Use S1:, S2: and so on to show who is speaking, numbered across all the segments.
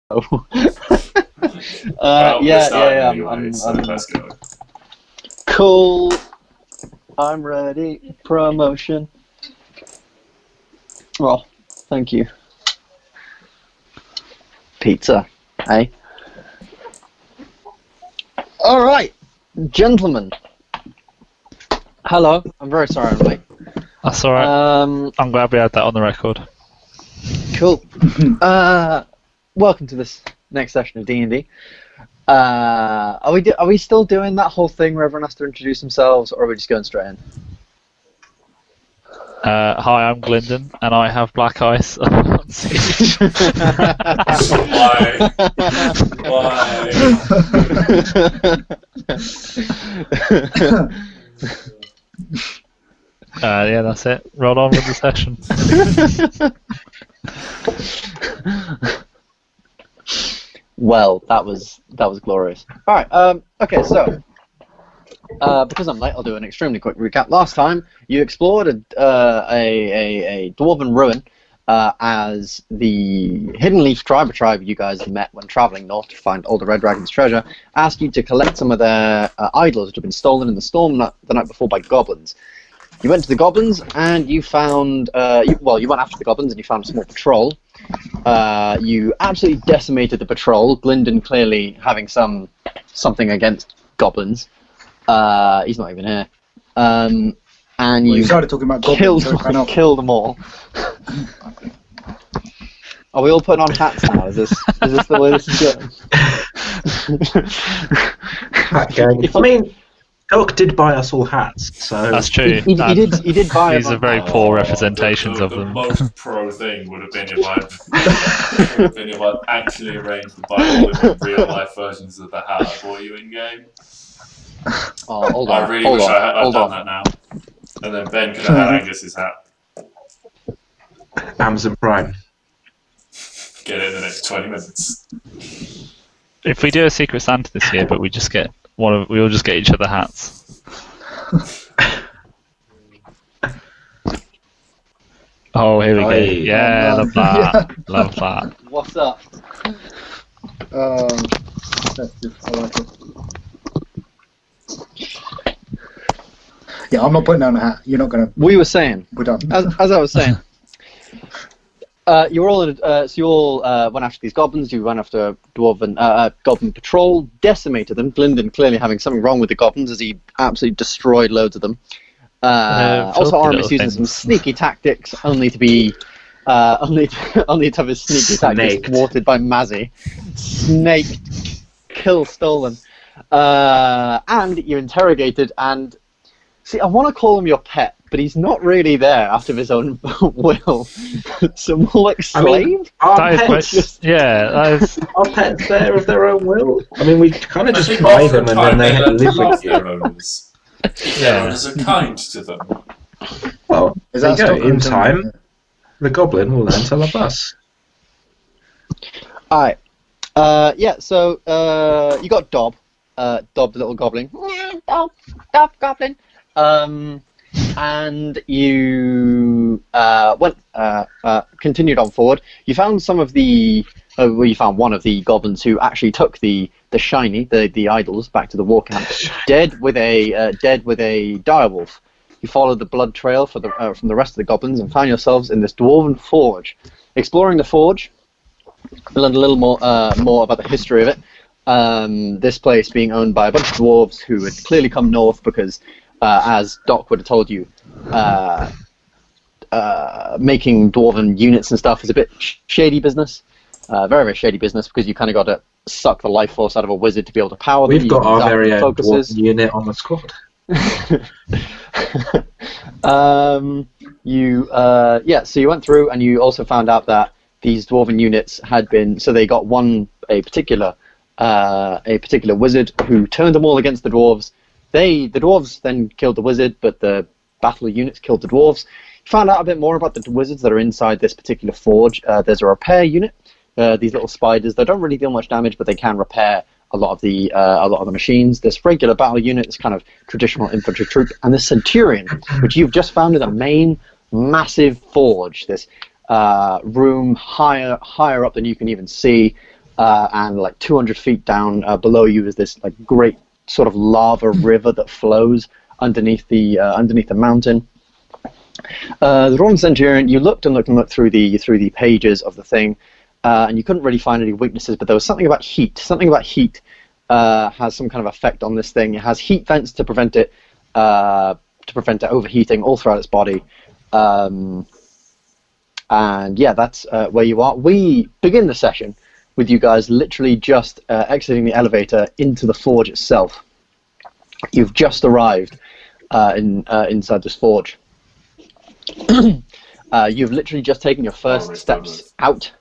S1: Yeah.
S2: Let's go.
S1: Cool. I'm ready. Promotion. Well, thank you. Pizza, eh? All right, gentlemen. Hello. I'm very sorry I'm late.
S3: That's all right. I'm glad we had that on the record.
S1: Cool. Welcome to this next session of D&D. Are we still doing that whole thing where everyone has to introduce themselves, or are we just going straight in?
S3: Hi, I'm Gylndan, and I have black eyes.
S2: Why?
S3: Yeah, that's it. Roll on with the session.
S1: Well, that was glorious. All right. Okay, so because I'm late, I'll do an extremely quick recap. Last time you explored a dwarven ruin as the Hidden Leaf tribe, a tribe you guys met when traveling north to find Older Red Dragon's treasure, asked you to collect some of their idols that had been stolen in the storm the night before by goblins. You went to the goblins and you found, you went after the goblins and you found a small patrol. You absolutely decimated the patrol, Gylndan clearly having something against goblins. He's not even here. And you
S4: started talking about goblins,
S1: killed them all. Are we all putting on hats now? Is this the way this is going?
S5: I mean, Doc did buy us all hats, so
S3: that's true.
S1: He did buy.
S3: These are very poor representations of
S2: the
S3: them.
S2: The most pro thing would have been if I'd actually arranged to buy all the real life versions of the hat I bought you in game.
S1: Oh, hold on.
S2: I really wish I'd done that now. And then Ben could have had Angus's hat.
S5: Amazon Prime.
S2: Get it in the next 20 minutes.
S3: If we do a Secret Santa this year, but we all just get each other hats. Oh, here we go. Yeah, love that. Love that.
S1: What's up?
S4: I like it. Yeah, I'm not putting down a hat. You're not gonna.
S1: We were saying.
S4: We're done.
S1: As I was saying. You were all so you all went after these goblins. You went after dwarven goblin patrol, decimated them. Gylndan clearly having something wrong with the goblins as he absolutely destroyed loads of them. Also, Oramis using some sneaky tactics, only to be only to have his sneaky tactics thwarted by Mazzy. Snaked, kill stolen, and you interrogated and see. I want to call him your pet. But he's not really there after his own will. So more like slave?
S5: Our pets there of their own will. I mean, we kind of just buy them and then they live with you.
S2: Yeah, owners are kind to them.
S5: Well, in time, the goblin will learn to love us.
S1: Alright. So you got Dob. Dob the little goblin. Dob goblin. And you continued on forward. You found some of the, you found one of the goblins who actually took the shiny, the idols, back to the war camp, dead with a direwolf. You followed the blood trail from the rest of the goblins and found yourselves in this dwarven forge. Exploring the forge, you learned a little more about the history of it. This place being owned by a bunch of dwarves who had clearly come north because. As Doc would have told you, making dwarven units and stuff is a bit shady business. Very, very shady business because you kind of got to suck the life force out of a wizard to be able to power them.
S5: We've got our very own dwarven unit on the squad.
S1: So you went through and you also found out that these dwarven units had been, so they got a particular wizard who turned them all against the dwarves. The dwarves then killed the wizard, but the battle units killed the dwarves. You found out a bit more about the wizards that are inside this particular forge. There's a repair unit. These little spiders, they don't really deal much damage, but they can repair a lot of the machines. This regular battle unit, this kind of traditional infantry troop, and the Centurion, which you've just found in the main massive forge. This room higher up than you can even see. and like 200 feet down below you is this like great sort of lava river that flows underneath the mountain. The Dwarven Centurion, you looked and looked through the pages of the thing, and you couldn't really find any weaknesses. But there was something about heat. Something about heat has some kind of effect on this thing. It has heat vents to prevent it overheating all throughout its body. And yeah, that's where you are. We begin the session with you guys literally just exiting the elevator into the forge itself. You've just arrived inside this forge. You've literally just taken your first steps out.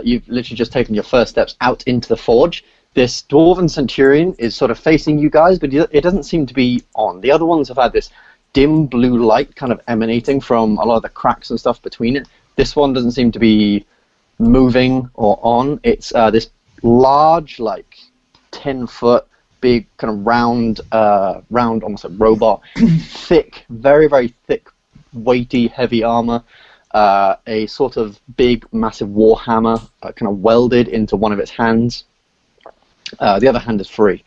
S1: You've literally just taken your first steps out into the forge. This Dwarven Centurion is sort of facing you guys, but it doesn't seem to be on. The other ones have had this dim blue light kind of emanating from a lot of the cracks and stuff between it. This one doesn't seem to be moving or on. It's this large, like 10-foot, big, kind of round, almost like robot, thick, very, very thick, weighty, heavy armor, a sort of big, massive war hammer kind of welded into one of its hands. The other hand is free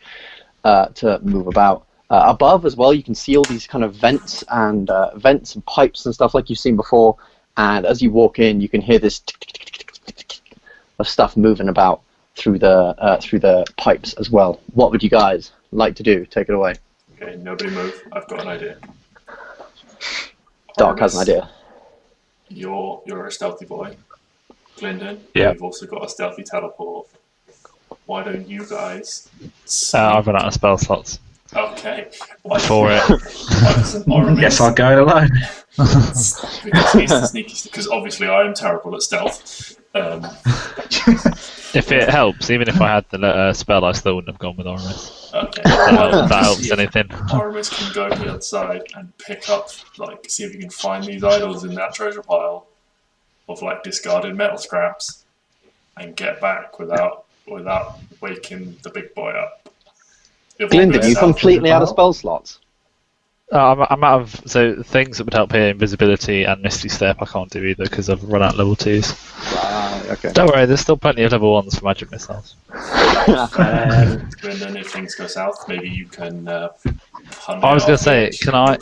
S1: to move about. Above as well, you can see all these kind of vents and pipes and stuff like you've seen before. And as you walk in, you can hear this of stuff moving about through the pipes as well. What would you guys like to do? Take it away.
S2: Okay, nobody move. I've got an idea.
S1: Dark has an idea.
S2: You're a stealthy boy. Gylndan,
S3: Yeah.
S2: you've also got a stealthy teleport. Why don't you guys...
S3: I've run out of spell slots.
S2: Okay.
S3: For it.
S4: Guess I'll go it alone.
S2: Because he's the sneaky... Because obviously I am terrible at stealth.
S3: If it helps, even if I had the spell, I still wouldn't have gone with Oramis.
S2: Okay.
S3: That helps anything.
S2: Oramis can go to the other side and pick up, like, see if you can find these idols in that treasure pile of, like, discarded metal scraps and get back without waking the big boy up.
S1: Gylndan, you completely out of spell slots?
S3: I'm out of things that would help here: invisibility and Misty Step. I can't do either because I've run out level 2s.
S1: Okay.
S3: Don't worry, there's still plenty of level 1s for magic missiles.
S2: Gylndan, if things go south, maybe you can.
S3: I was going to say, can I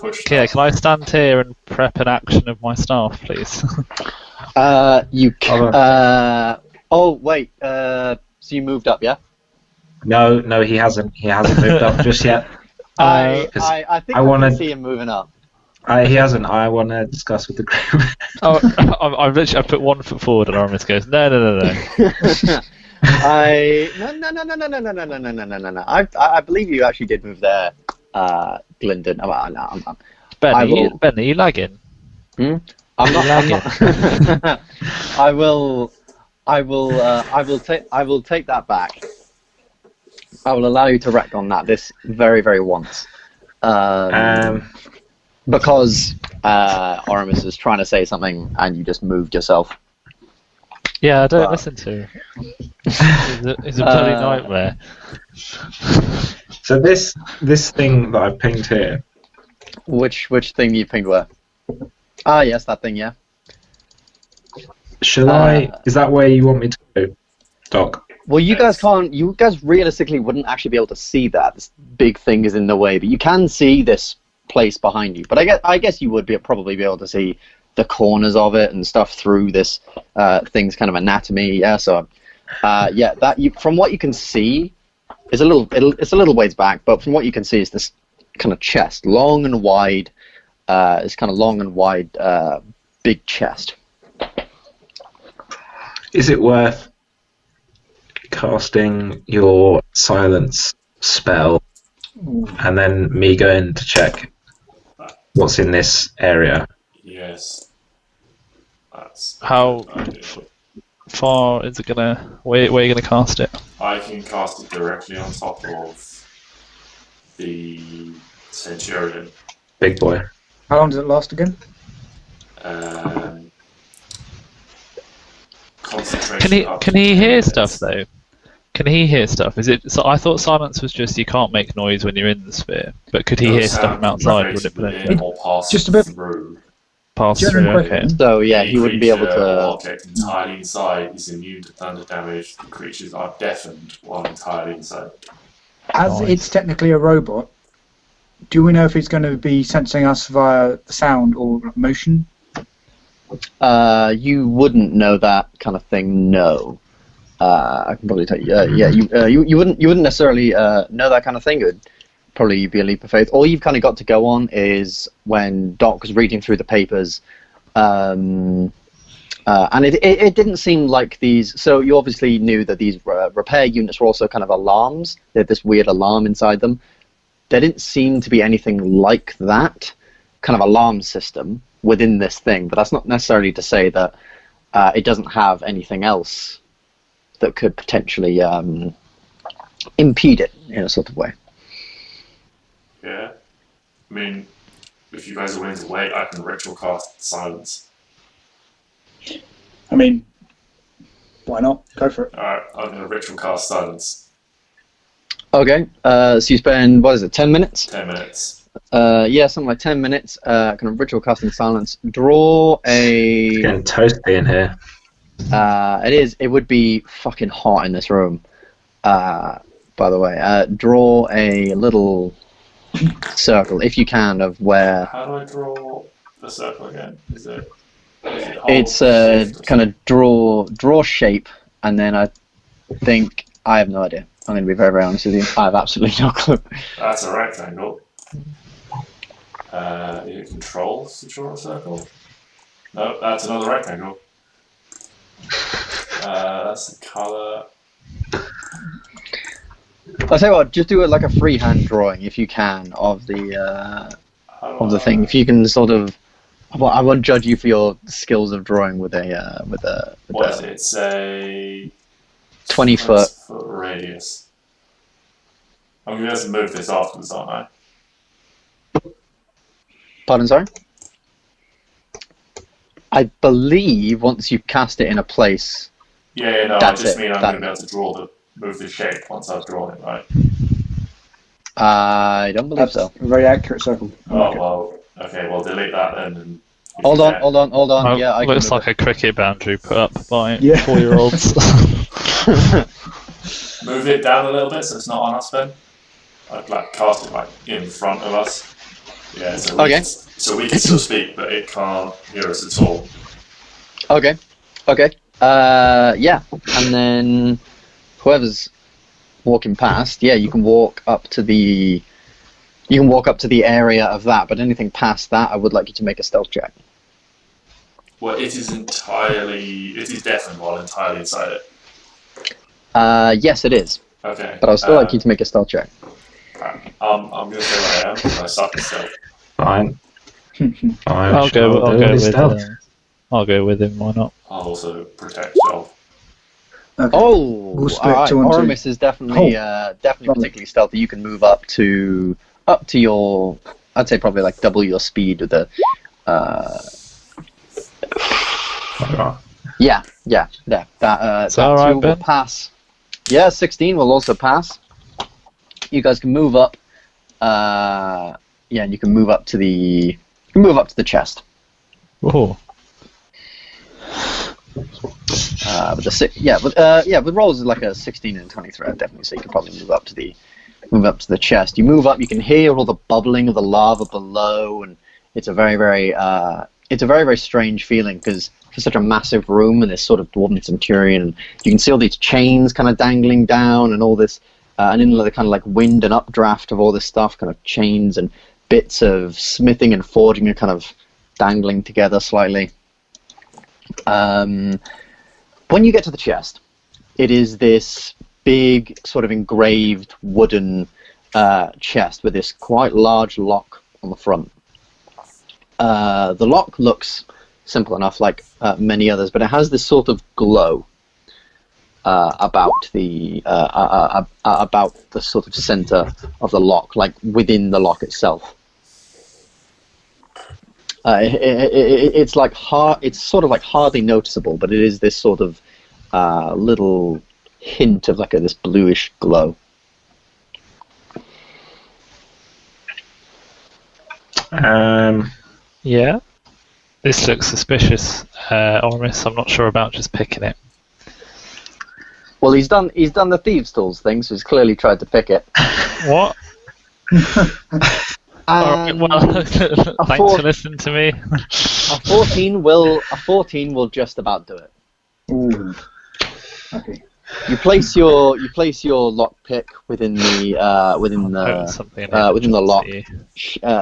S3: stand here and prep an action of my staff, please?
S1: You can. Oh wait. So you moved up, yeah?
S4: No, he hasn't. He hasn't moved up just yet.
S1: I think I can see him moving up.
S4: He hasn't. I want to discuss with the group.
S3: I put 1 foot forward and Aramis goes, no.
S1: No. I believe you actually did move there, Gylndan.
S3: Ben, are you lagging?
S1: I'm not. I will take that back. I will allow you to wreck on that this very, very once. Because Oramis is trying to say something and you just moved yourself.
S3: Yeah, I don't listen to him. It's a bloody nightmare.
S4: So this thing that I pinged here.
S1: Which thing you pinged where? Ah, yes, that thing, yeah.
S4: Shall I? Is that where you want me to go, Doc?
S1: Well, you guys can't. You guys realistically wouldn't actually be able to see that. This big thing is in the way, but you can see this place behind you. But I guess you would probably be able to see the corners of it and stuff through this thing's kind of anatomy. Yeah. So, yeah, from what you can see, it's a little ways back, but from what you can see, is this kind of chest, long and wide. It's kind of long and wide, big chest.
S4: Is it worth casting your silence spell and then me going to check what's in this area?
S2: Yes. That's
S3: How far is it gonna? Where are you gonna cast it?
S2: I can cast it directly on top of the Centurion.
S4: Big boy.
S5: How long does it last again?
S2: Concentration.
S3: Can he hear stuff though? Can he hear stuff? Is it? So I thought silence was just you can't make noise when you're in the sphere, but could he hear stuff from outside? Would it play?
S5: Just a bit.
S3: pass
S6: General
S3: through. Okay.
S6: question.
S1: So yeah,
S2: Any
S1: he wouldn't be able
S2: creature or
S1: to.
S2: object entirely inside is immune to thunder damage. The creatures are deafened while entirely inside.
S6: As
S3: Nice.
S6: it's technically a robot, do we know if it's going to be sensing us via sound or motion?
S1: You wouldn't know that kind of thing. No. I can probably tell you. You wouldn't necessarily know that kind of thing. It would probably be a leap of faith. All you've kind of got to go on is when Doc was reading through the papers, and it didn't seem like these. So you obviously knew that these repair units were also kind of alarms. They had this weird alarm inside them. There didn't seem to be anything like that kind of alarm system within this thing. But that's not necessarily to say that it doesn't have anything else that could potentially impede it in a sort of way.
S2: Yeah. I mean, if you guys are willing to wait, I can ritual cast silence.
S6: I mean, why not? Go for it.
S2: Alright, I'm going to ritual cast silence.
S1: Okay, so you spend, 10 minutes?
S2: 10 minutes.
S1: Yeah, something like 10 minutes, kind of ritual casting silence. Draw
S4: It's
S1: a...
S4: getting toasty in here.
S1: It would be fucking hot in this room. By the way, draw a little circle, if you can, of where...
S2: How do I draw the circle again? Is it
S1: It's kind of draw shape, and then I think... I have no idea. I'm going to be very, very honest with you. I have absolutely no clue.
S2: That's a rectangle. It controls to draw a circle. No, that's another rectangle. That's the colour.
S1: I'll tell you what, just do it like a freehand drawing, if you can, of the thing. If you can sort of... Well, I won't judge you for your skills of drawing with a...
S2: What is it? It's a...
S1: 20 foot.
S2: Radius. I'm going to have to move this afterwards, aren't I?
S1: Pardon, sorry? I believe once you cast it in a place...
S2: Yeah, no, I
S1: That's
S2: just
S1: it.
S2: mean I'm going to be able to move the shape once I've drawn it, right?
S1: I don't believe
S6: That's
S1: so.
S6: a very accurate circle.
S2: Oh, well, okay, well, delete that then. And
S1: Hold on. Yeah, I can
S3: looks
S1: move
S3: like a cricket boundary put up by
S6: Yeah.
S3: 4-year-olds.
S2: move it down a little bit so it's not on us, Ben. I'd like cast it like in front of us. Yeah, so we can still speak, but it can't hear us at all.
S1: Okay. Yeah, and then whoever's walking past, yeah, you can walk up to the area of that. But anything past that, I would like you to make a stealth check.
S2: Well, it is deafened while entirely inside it.
S1: Yes, it is.
S2: Okay.
S1: But I would still like you to make a stealth check.
S2: I'm going to say what I am because I suck at stealth.
S4: Fine.
S3: I'll go with him. Why not?
S2: I'll also protect stealth.
S6: Okay.
S1: Oh,
S6: We'll split
S1: all right.
S6: 2 and 2.
S1: Oramis is definitely particularly stealthy. You can move up to your, I'd say probably like double your speed with the. Yeah. That
S3: all right,
S1: will
S3: Ben?
S1: pass. Yeah, 16 will also pass. You guys can move up. And you can move up to the. You can move up to the chest.
S3: Oh.
S1: With rolls like a 16 and 23, definitely. So you can probably move up to the chest. You move up, you can hear all the bubbling of the lava below, and it's a very, very strange feeling because for such a massive room and this sort of Dwarven Centurion, you can see all these chains kind of dangling down and all this, and in the kind of like wind and updraft of all this stuff, kind of chains and bits of smithing and forging are kind of dangling together slightly. When you get to the chest, it is this big sort of engraved wooden chest with this quite large lock on the front. The lock looks simple enough, like many others, but it has this sort of glow about the sort of center of the lock, like within the lock itself. It's like it's sort of like hardly noticeable, but it is this sort of little hint of like this bluish glow.
S3: Yeah. This looks suspicious, Oramis. I'm not sure about just picking it.
S1: Well, he's done the thieves' tools thing, so he's clearly tried to pick it.
S3: What? Alright, well, thanks for listening to me.
S1: A 14 will just about do it.
S6: Ooh. Okay.
S1: You place your lockpick within the lock,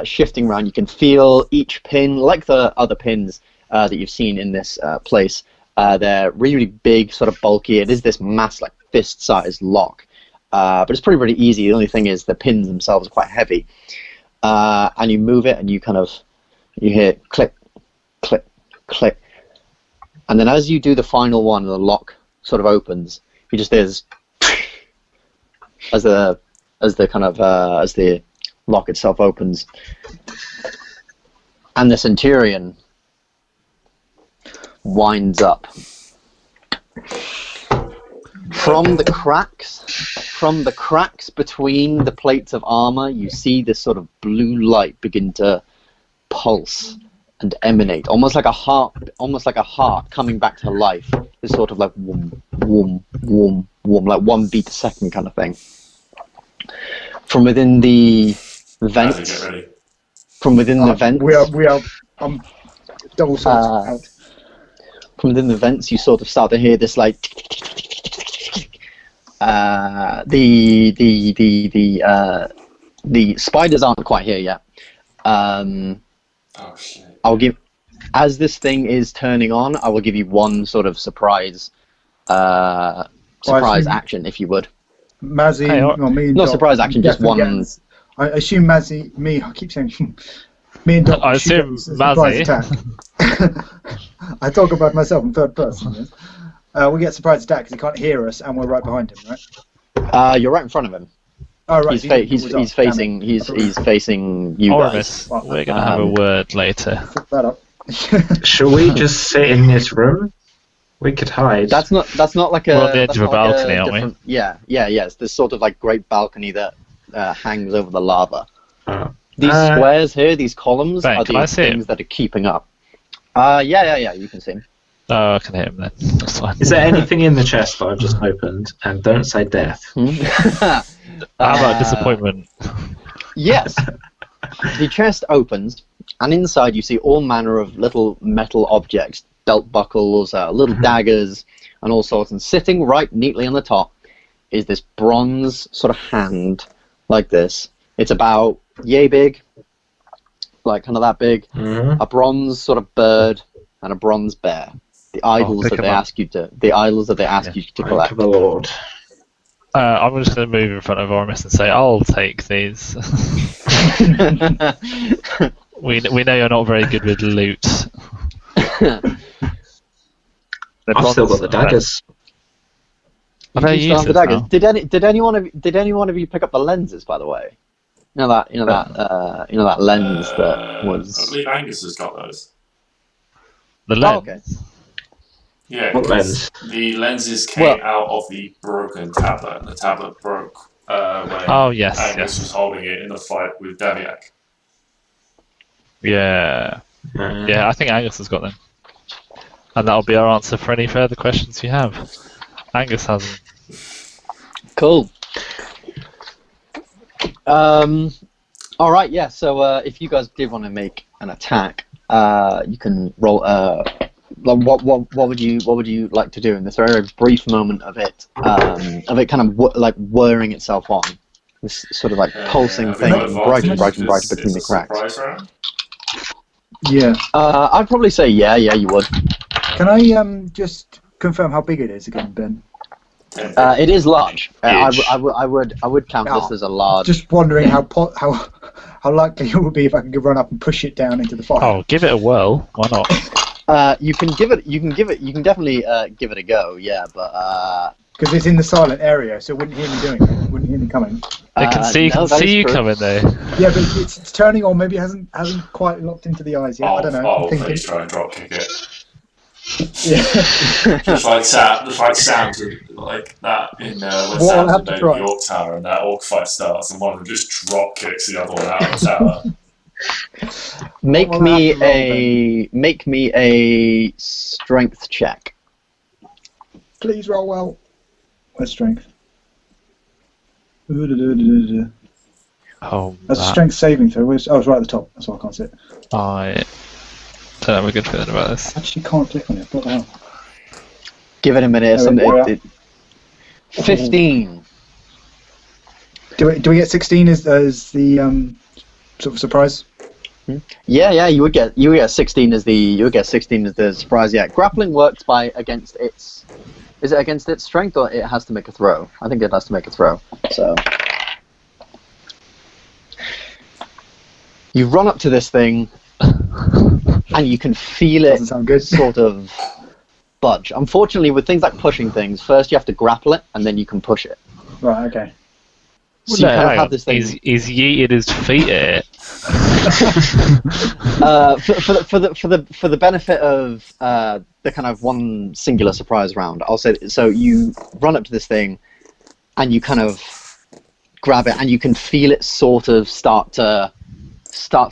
S1: shifting around. You can feel each pin, like the other pins that you've seen in this place. They're really big, sort of bulky. It is this mass, like fist-sized lock, but it's pretty easy. The only thing is the pins themselves are quite heavy, and you move it, and you hear click, click, click, and then as you do the final one, the lock sort of opens. You just there's as the lock itself opens, and the Centurion winds up from the cracks between the plates of armor. You see this sort of blue light begin to pulse and emanate, almost like a heart coming back to life. This sort of like whoom, whoom, whoom, whoom, like 1 beat a second kind of thing. From within the vents,
S6: we are double swords out.
S1: From within the vents, you sort of start to hear this like the spiders aren't quite here yet.
S2: Oh shit.
S1: As this thing is turning on, I will give you one sort of surprise action, if you would.
S6: Mazzy, me and
S1: no
S6: Doc,
S1: surprise action, just one.
S6: I assume Mazzy, I keep saying me and Doc.
S3: I assume
S6: Mazzy. I talk about myself in third person. Yes? We get surprise attack because he can't hear us, and we're right behind him, right?
S1: You're right in front of him.
S6: Oh right.
S1: He's facing you
S3: Oramis,
S1: guys.
S3: we're gonna have a word later.
S6: Fuck that up.
S4: Shall we just sit in this room? We could hide.
S1: That's not like a.
S3: We're on the edge of a balcony, aren't we?
S1: Yeah. It's this sort of like great balcony that hangs over the lava.
S4: Oh.
S1: These squares here, these columns,
S3: Ben,
S1: are
S3: can I
S1: the
S3: see him?
S1: things that are keeping up. Yeah, you can see him.
S3: Oh, I can hit him then. That's fine.
S4: Is there anything in the chest that I've just opened? And don't say death.
S3: How about disappointment?
S1: Yes. The chest opens, and inside you see all manner of little metal objects, belt buckles, little daggers, and all sorts. And sitting right neatly on the top is this bronze sort of hand, like this. It's about yay big, like kind of that big.
S4: Mm-hmm.
S1: A bronze sort of bird and a bronze bear. The idols that they ask you to collect.
S4: Thank the Lord.
S3: I'm just going to move in front of Oramis and say, I'll take these. we know you're not very good with loot.
S4: I've still got the daggers.
S3: Are they
S1: You still have the
S3: useless
S1: daggers.
S3: now?
S1: Did any one of you pick up the lenses, by the way? You know that lens that was.
S2: I believe Angus has got those.
S3: The lens?
S1: Oh, okay.
S2: Yeah,
S4: What lens?
S2: the lenses came out of the broken tablet, and the tablet broke when
S3: yes,
S2: Angus was holding it in the fight with Daviak.
S3: Yeah. Yeah, I think Angus has got them. And that'll be our answer for any further questions you have. Angus has them.
S1: Cool. All right. Yeah. So if you guys did want to make an attack, you can roll. What would you like to do in this very brief moment of it kind of whirring itself on, this sort of like pulsing thing, brighter and brighter and brighter between the cracks.
S6: Yeah.
S1: I'd probably say yeah, you would.
S6: Can I just confirm how big it is again, Ben?
S1: It is large. I would count this as a large.
S6: Just wondering how likely it would be if I could run up and push it down into the fire.
S3: Oh, give it a whirl. Why not?
S1: You can definitely give it a go. Yeah, but
S6: because it's in the silent area, so it wouldn't hear me doing it. Wouldn't hear me coming.
S3: They can see you coming there.
S6: Yeah, but it's turning on. Maybe it hasn't quite locked into the eyes yet. I don't know.
S2: Oh, please try and drop kick it.
S6: Yeah.
S2: just like Sam did, like that in when Sam did the York Tower, and that orc fight starts, and one of them just drop kicks the other one out of the tower.
S1: Make me a strength check.
S6: Please roll well. Where's strength?
S3: Oh,
S6: That's a strength saving throw. It's right at the top. That's why I can't see it.
S3: I don't have a good feeling about this.
S6: Actually, can't click on it. What the hell?
S1: Give it a minute.
S6: There
S1: 15.
S6: Do we get 16 as the sort of surprise?
S1: Yeah, you would get 16 as the surprise. Yeah, grappling works against its. Is it against its strength, or it has to make a throw? I think it has to make a throw. So you run up to this thing, and you can feel it sort of budge. Unfortunately, with things like pushing things, first you have to grapple it, and then you can push it.
S6: Right. Okay.
S1: So you kind of have this thing.
S3: He's yeeted his feet at it.
S1: For the benefit of the kind of one singular surprise round, I'll say so. You run up to this thing, and you kind of grab it, and you can feel it sort of start to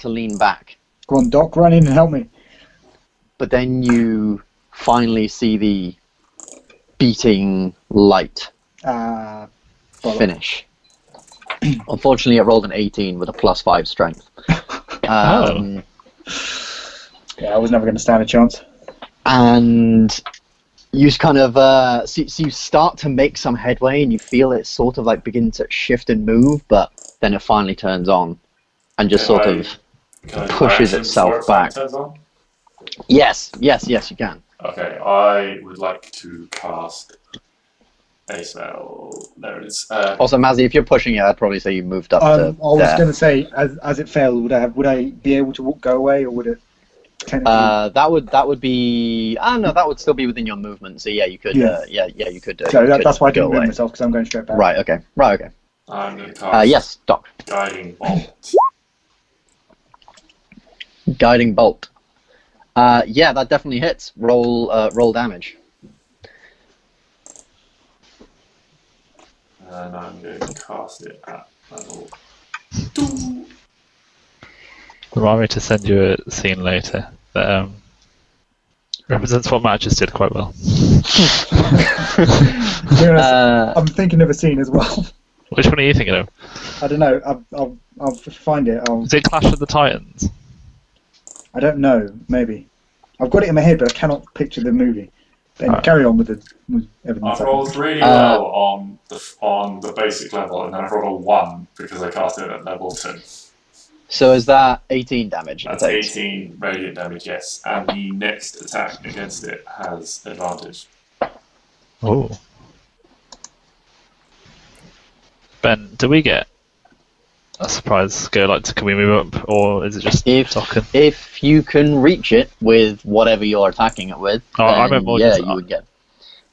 S1: lean back.
S6: Go on, Doc, run in and help me.
S1: But then you finally see the beating light finish. Unfortunately, it rolled an 18 with a +5 strength.
S6: Yeah, I was never going to stand a chance.
S1: And you kind of so you start to make some headway, and you feel it sort of like begin to shift and move, but then it finally turns on and just sort of pushes itself back. Yes, you can.
S2: Okay, I would like to cast a spell. There it is.
S1: Also, Mazzy, if you're pushing it, I'd probably say you moved up to
S6: I was going to say, as it failed, would I be able to go away, or would it?
S1: That would be. No, that would still be within your movement. So yeah, you could.
S6: Yeah,
S1: you could.
S6: So that's why I didn't move myself, because I'm going straight back.
S1: Right. Okay.
S2: I'm going to cast.
S1: Yes, Doc.
S2: Guiding bolt.
S1: Guiding bolt. Yeah, that definitely hits. Roll damage.
S2: And I'm going to cast it at level 2.
S3: Remind me to send you a scene later that represents what Matt just did quite well.
S6: I'm thinking of a scene as well.
S3: Which one are you thinking of?
S6: I don't know. I'll find it.
S3: Is it Clash of the Titans?
S6: I don't know. Maybe. I've got it in my head, but I cannot picture the movie. Then carry on with everything.
S2: I've rolled really well on the basic level, and then I've rolled a 1 because I cast it at level 2.
S1: So is that 18 damage?
S2: That's 18 radiant damage, yes. And the next attack against it has advantage.
S3: Oh. Ben, do we get a surprise go? Like, can we move up, or is it just talking?
S1: If you can reach it with whatever you're attacking it with,
S3: then, I meant more
S1: you would get.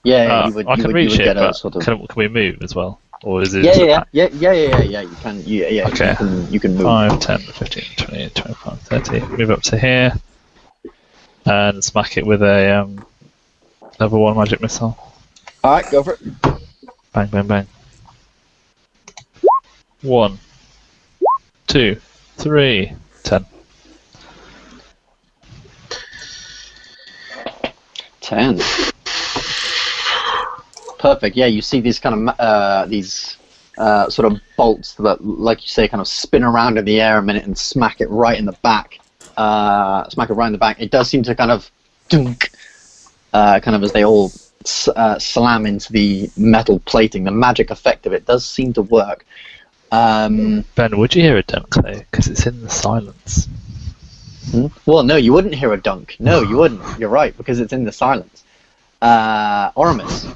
S1: Yeah, you would.
S3: I can reach it, but
S1: sort of...
S3: can we move as well, or is it?
S1: Yeah. You can. Yeah.
S3: Okay.
S1: You can move.
S3: 5, 10, 15, 20, 25, 30. Move up to here, and smack it with a level 1 magic missile.
S1: All right, go for it.
S3: Bang, bang, bang. 1, 2, 3, 10.
S1: 10. Perfect. Yeah, you see these kind of sort of bolts that, like you say, kind of spin around in the air a minute and smack it right in the back. It does seem to kind of dunk, kind of as they all slam into the metal plating. The magic effect of it does seem to work.
S3: Ben, would you hear a dunk though? Because it's in the silence.
S1: Well, no, you wouldn't hear a dunk. No, you wouldn't. You're right, because it's in the silence. Oramis,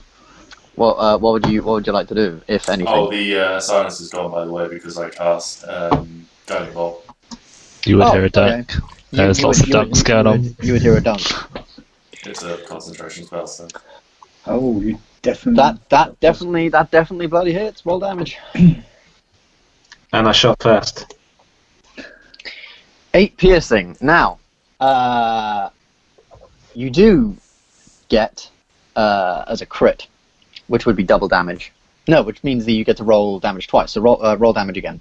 S1: what would you like to do, if anything?
S2: Oh, the silence is gone, by the way, because I cast Guiding Bolt.
S3: You would hear a dunk. Okay. There's lots of dunks going on.
S1: You would hear a dunk.
S2: It's a concentration spell, so.
S6: Oh, you definitely.
S1: That definitely bloody hits. Roll damage.
S4: And I shot first.
S1: 8 piercing. Now, you do get as a crit, which would be double damage. No, which means that you get to roll damage twice. So roll damage again.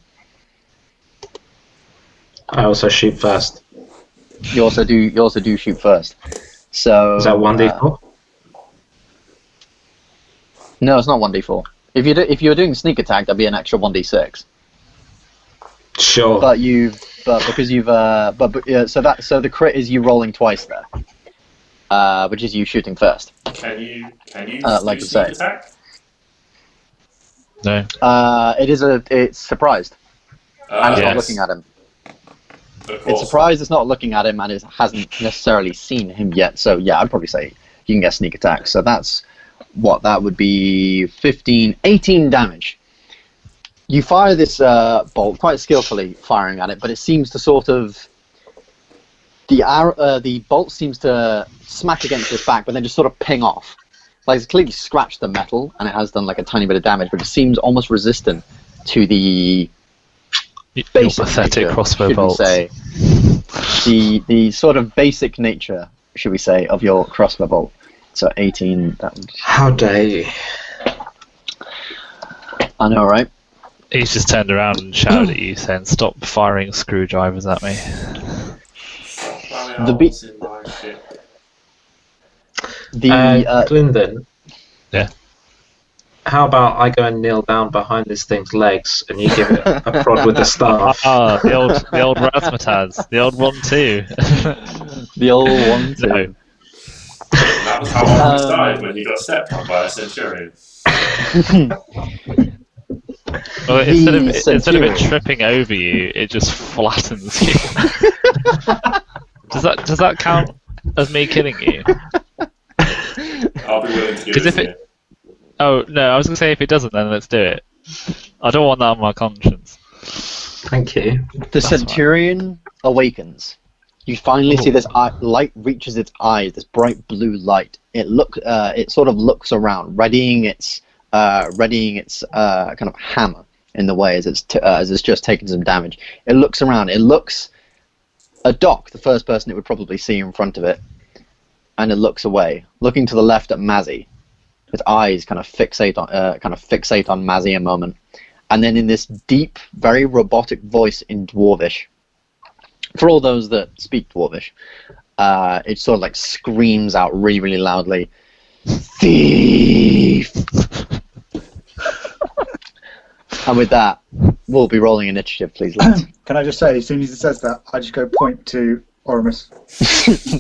S4: I also shoot first.
S1: You also do shoot first. So
S4: Is that 1d4?
S1: No, it's not 1d4. If you're doing sneak attack, that'd be an extra 1d6.
S4: Sure.
S1: So the crit is you rolling twice there, which is you shooting first.
S2: Can you
S1: like
S2: do
S1: you
S2: sneak
S1: say.
S2: attack?
S3: No.
S1: It's surprised, and it's not
S2: Yes.
S1: looking at him.
S2: Of
S1: It's
S2: course.
S1: surprised it's not looking at him, and it hasn't necessarily seen him yet. So yeah, I'd probably say you can get sneak attack. So that would be 15, 18 damage. You fire this bolt quite skillfully, firing at it, but it seems to sort of the bolt seems to smack against its back, but then just sort of ping off. Like it's clearly scratched the metal, and it has done like a tiny bit of damage, but it seems almost resistant to the
S3: Your
S1: basic
S3: pathetic
S1: nature,
S3: crossbow
S1: should we
S3: bolts.
S1: say. The sort of basic nature, should we say, of your crossbow bolt. So 18.
S4: How dare you?
S1: I know, right?
S3: He's just turned around and shouted at you, saying, "Stop firing screwdrivers at me."
S1: The be-
S4: Gylndan.
S3: Yeah.
S4: How about I go and kneel down behind this thing's legs and you give it a prod with the staff?
S3: Ah, the old razzmatazz, the old 1-2.
S1: the old one.
S3: No.
S2: That was how Oramis died when he got stepped on by a Centurion.
S3: Well, instead of it
S1: Centurion.
S3: tripping over you, it just flattens you. Does that count as me killing you?
S2: I'll be willing to give
S3: 'Cause
S2: it
S3: if
S2: to
S3: it-
S2: you.
S3: Oh no, I was gonna say if it doesn't, then let's do it. I don't want that on my conscience.
S4: Thank you.
S1: The Centurion Awakens. You finally see this light reaches its eyes, this bright blue light. It sort of looks around, readying its kind of hammer in the way as it's just taken some damage. It looks around. It looks at Doc, the first person it would probably see in front of it, and it looks away, looking to the left at Mazzy. Its eyes kind of fixate on Mazzy a moment, and then in this deep, very robotic voice in Dwarvish. For all those that speak Dwarvish, it sort of like screams out really, really loudly, "Thief!" And with that, we'll be rolling initiative, please, lads.
S6: Can I just say, as soon as it says that, I just go point to Oramis.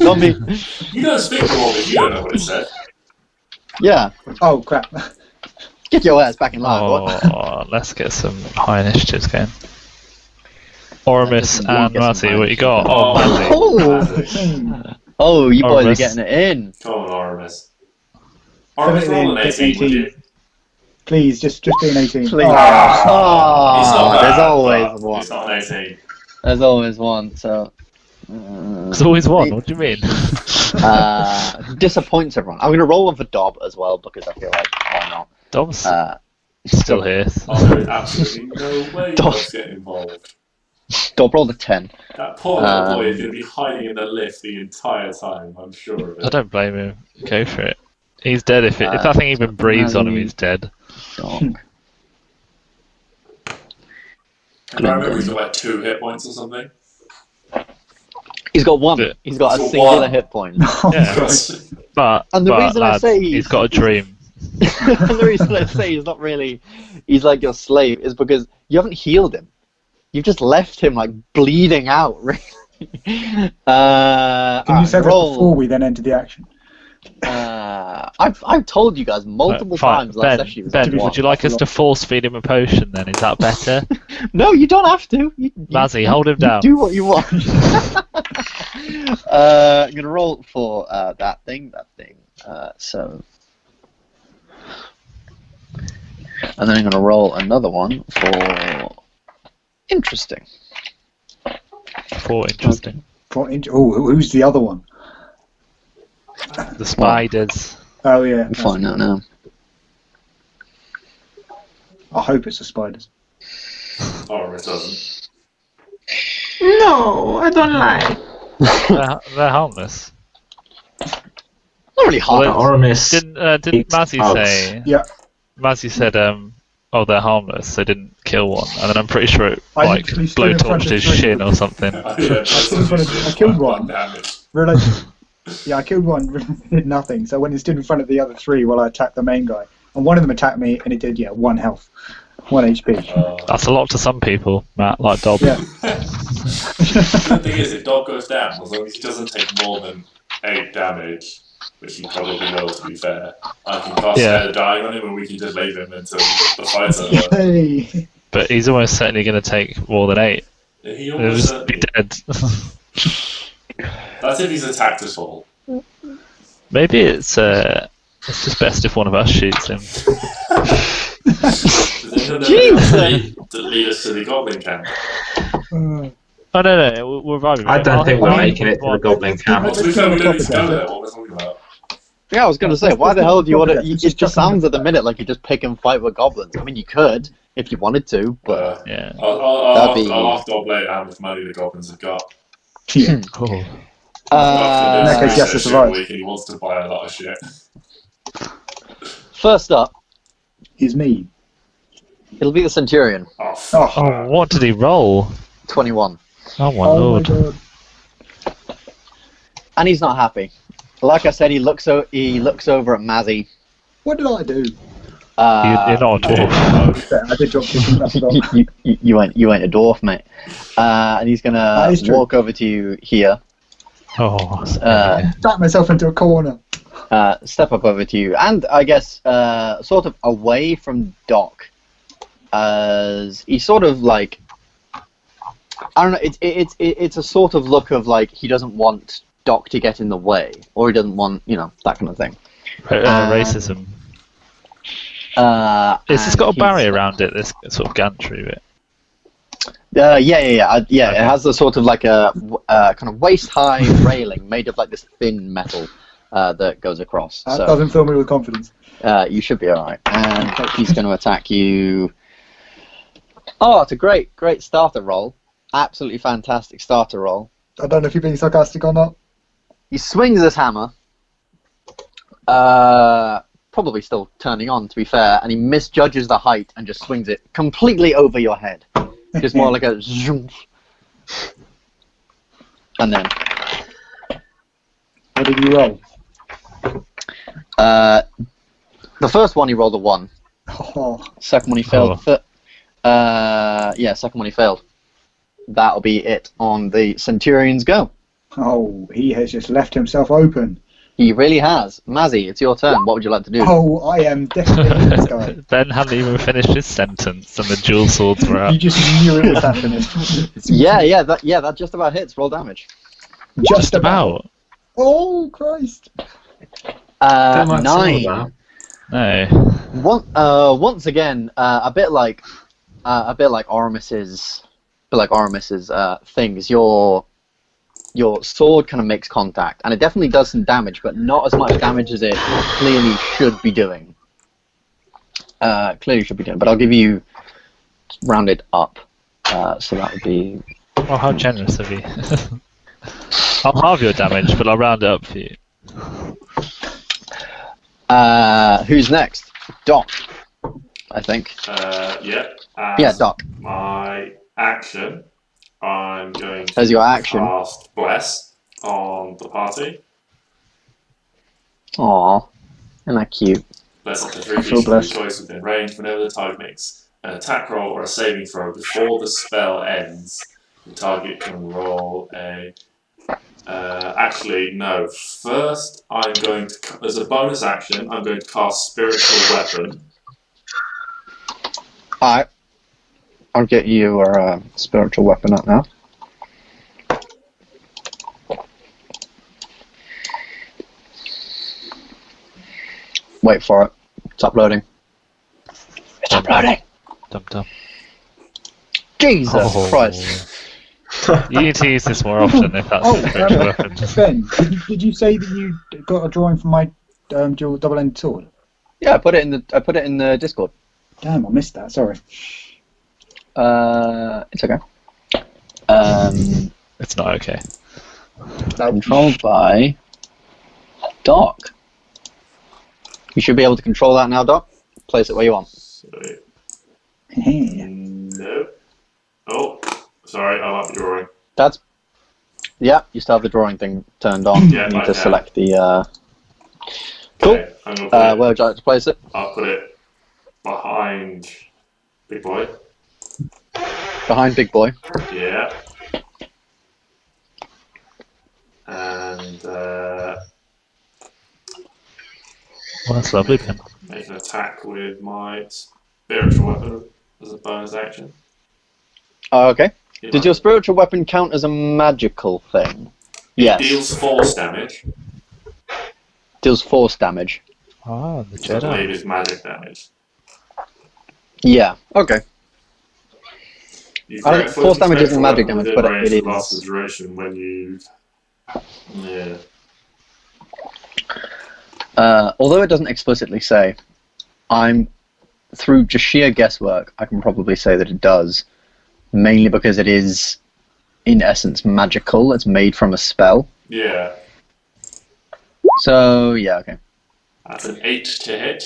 S1: Not me.
S2: You don't speak Dwarvish, you don't know what it said.
S1: Yeah,
S6: Oh, crap.
S1: get your ass back in line, boy.
S3: Oh, let's get some high initiatives going. Oramis and
S1: Get some
S3: Mazzy,
S1: high
S3: what you got? Oh,
S2: Oh.
S3: Mazzy.
S1: Oh, you boys are
S3: Oramis.
S1: getting it in.
S2: Come on, Oramis. Oramis, roll an
S6: It's
S2: 18, would you?
S6: Please, just do an 18.
S1: Please.
S6: Oh,
S2: It's not
S1: Oh,
S2: bad,
S1: there's always
S2: but
S1: one.
S2: It's not an 18.
S1: There's always one. So.
S3: There's always one, what do you mean?
S1: Disappoints everyone. I'm going to roll one for Dob as well because I feel like why not?
S3: Dom's
S1: Uh,
S3: still here.
S2: Oh, there's absolutely no way
S1: Don't-
S2: Dob's getting involved.
S1: Dob rolled a 10.
S2: That poor little boy is going to be hiding in the lift the entire time, I'm sure of
S3: I
S2: it.
S3: don't blame him. Go for it. He's dead if that thing even breathes on him, he's dead.
S1: Dog.
S2: I remember he's got like 2 hit points or something.
S1: He's got one.
S3: Yeah.
S1: He's got a
S2: He's got
S1: singular
S2: one.
S1: hit point.
S3: Yeah. But,
S1: And the reason I
S3: lads,
S1: say
S3: he's got a dream.
S1: And the reason I say he's not really, he's like your slave, is because you haven't healed him. You've just left him like bleeding out. Really.
S6: Can you say this before we then enter the action?
S1: I've told you guys multiple
S3: Fine.
S1: times last
S3: Ben,
S1: session.
S3: Ben, would you like us to force feed him a potion then? Is that better?
S1: No, you don't have to.
S3: Mazzy, hold him down.
S1: Do what you want. I'm gonna roll for that thing. So, and then I'm gonna roll another one for interesting.
S3: For interesting.
S6: Oh, who's the other one?
S3: The spiders.
S6: Oh, yeah.
S1: We'll find out now.
S6: I hope it's the spiders.
S2: Oramis doesn't.
S4: No, I don't like.
S3: They're harmless.
S1: Not really hard.
S3: Well,
S4: Oramis.
S3: Didn't
S4: Eats
S3: Mazzy
S4: bugs.
S3: say?
S6: Yeah.
S3: Mazzy said they're harmless. They didn't kill one, and then I'm pretty sure it
S6: I
S3: like
S6: literally stood in front
S3: blowtorched
S6: of
S3: his
S6: three.
S3: shin or something.
S6: I killed one.
S2: Damage.
S6: Realised, yeah, I killed one, did nothing. So when he stood in front of the other three while I attacked the main guy, and one of them attacked me, and it did 1 health, 1 HP.
S3: That's a lot to some people, Matt. Like Dob.
S6: Yeah.
S2: The thing is, if Dob goes down, as long as he doesn't take more than 8 damage, which he probably will, to be fair, I can cast Spare the Dying on him, and we can just leave him until the fight's over.
S6: Hey.
S3: But he's almost certainly going to take more than 8.
S2: He
S3: He'll
S2: almost
S3: just be dead.
S2: That's if he's attacked us all.
S3: Maybe it's just best if one of us shoots him.
S2: Does anyone know to lead us to the Goblin Camp?
S3: Oh no, we're reviving.
S4: I don't think we're making it to the Goblin Camp.
S2: To be fair, we don't need to go there. What we're talking about?
S1: Yeah, I was going to say, why the hell do you want to... It just sounds at the minute like you just pick and fight with goblins. I mean, you could, if you wanted to, but...
S3: Yeah.
S2: I'll ask Dob later how much money the goblins have got.
S6: Yeah.
S3: Cool.
S6: In that case, yes, it's right.
S2: He wants to buy a lot of shit.
S1: First up,
S6: He's me.
S1: it'll be the Centurion.
S2: Oh, fuck.
S3: Oh, what did he roll?
S1: 21.
S3: Oh my
S6: Oh
S3: lord.
S6: my god.
S1: And he's not happy. Like I said, he looks over at Mazzy.
S6: What did I do?
S3: You're not a dwarf.
S6: I did drop chicken. I forgot.
S1: you ain't a dwarf, mate. And he's gonna
S6: is true.
S1: walk over to you here.
S3: Oh.
S6: Back myself into a corner.
S1: Step up over to you, and I guess sort of away from Doc, as he sort of like, I don't know. It's a sort of look of like he doesn't want Doc to get in the way, or he doesn't want that kind of thing.
S3: Racism. It's just got a barrier around it. This sort of gantry bit.
S1: Yeah.
S3: Okay.
S1: It has the sort of like a kind of waist-high railing made of like this thin metal that goes across.
S6: That
S1: So
S6: doesn't fill me with confidence.
S1: you should be all right. And he's going to attack you. Oh, it's a great starter roll. Absolutely fantastic starter roll.
S6: I don't know if you're being sarcastic or not.
S1: He swings his hammer. Probably still turning on, to be fair, and he misjudges the height and just swings it completely over your head. Just more like a zoom. And then
S6: What did you roll?
S1: the first one he rolled a 1.
S6: Oh,
S1: Second one he failed. Second one he failed. That'll be it on the Centurion's go.
S6: He has just left himself open.
S1: He really has. Mazzy, it's your turn. What would you like to do?
S6: Oh, I am definitely this guy.
S3: Ben hadn't even finished his sentence, and the dual swords were
S6: You
S3: out.
S6: just knew it was happening.
S1: That just about hits. Roll damage.
S6: Just about. Oh, Christ.
S4: Don't like some of
S1: 9.
S4: that.
S3: No.
S1: Once again, a bit like Oramis's things. Your sword kind of makes contact, and it definitely does some damage, but not as much damage as it clearly should be doing. But I'll give you rounded up. So that would be.
S3: Oh, how generous of you. I'll halve your damage, but I'll round it up for you.
S1: Who's next? Doc, I think.
S2: Yeah.
S1: Yeah, Doc.
S2: My action, I'm going to
S1: As your action.
S2: cast Bless on the party.
S1: Aw, isn't that cute?
S2: Bless up to 3
S6: Feel
S2: creatures of
S6: blessed.
S2: your choice within range. Whenever the target makes an attack roll or a saving throw before the spell ends, the target can roll a... actually, no. First, I'm going to... As a bonus action, I'm going to cast Spiritual Weapon.
S1: Alright. I'll get you your spiritual weapon up now. Wait for it. It's uploading. It's uploading!
S3: Dum-dum.
S1: Jesus Christ.
S3: You need to use this more often if that's a spiritual weapon.
S6: Ben, did you say that you got a drawing from my dual double-ended sword?
S1: Yeah, I put it in the Discord.
S6: Damn, I missed that. Sorry.
S1: It's okay.
S3: It's not okay.
S1: Controlled by Doc. You should be able to control that now, Doc. Place it where you want.
S2: Sweet. No. Oh, sorry, I might be drawing.
S1: Yeah, you still have the drawing thing turned on.
S2: Yeah,
S1: you need
S2: I
S1: to
S2: can.
S1: select the. Cool.
S2: Okay, I'm gonna put
S1: Where
S2: it,
S1: would you like to place it?
S2: I'll put it behind Big Boy.
S1: Behind Big Boy.
S2: Yeah. And
S3: Well, that's lovely, Ben.
S2: make an attack with my spiritual weapon as a bonus action.
S1: Oh, okay.
S2: You
S1: Did
S2: know,
S1: your spiritual weapon count as a magical thing?
S2: it
S1: Yes.
S2: deals force damage.
S1: Deals force damage.
S3: Ah, the
S2: So I believe
S3: Jedi.
S2: it's magic damage.
S1: Yeah. Okay.
S2: You
S1: I don't
S2: create
S1: think force damage isn't
S2: spectral
S1: magic
S2: weapon
S1: damage,
S2: within
S1: but
S2: range
S1: it
S2: that lasts
S1: is.
S2: the duration when you. Yeah.
S1: Although it doesn't explicitly say, through just sheer guesswork, I can probably say that it does, mainly because it is, in essence, magical. It's made from a spell.
S2: Yeah.
S1: So yeah, okay.
S2: That's an 8 to hit.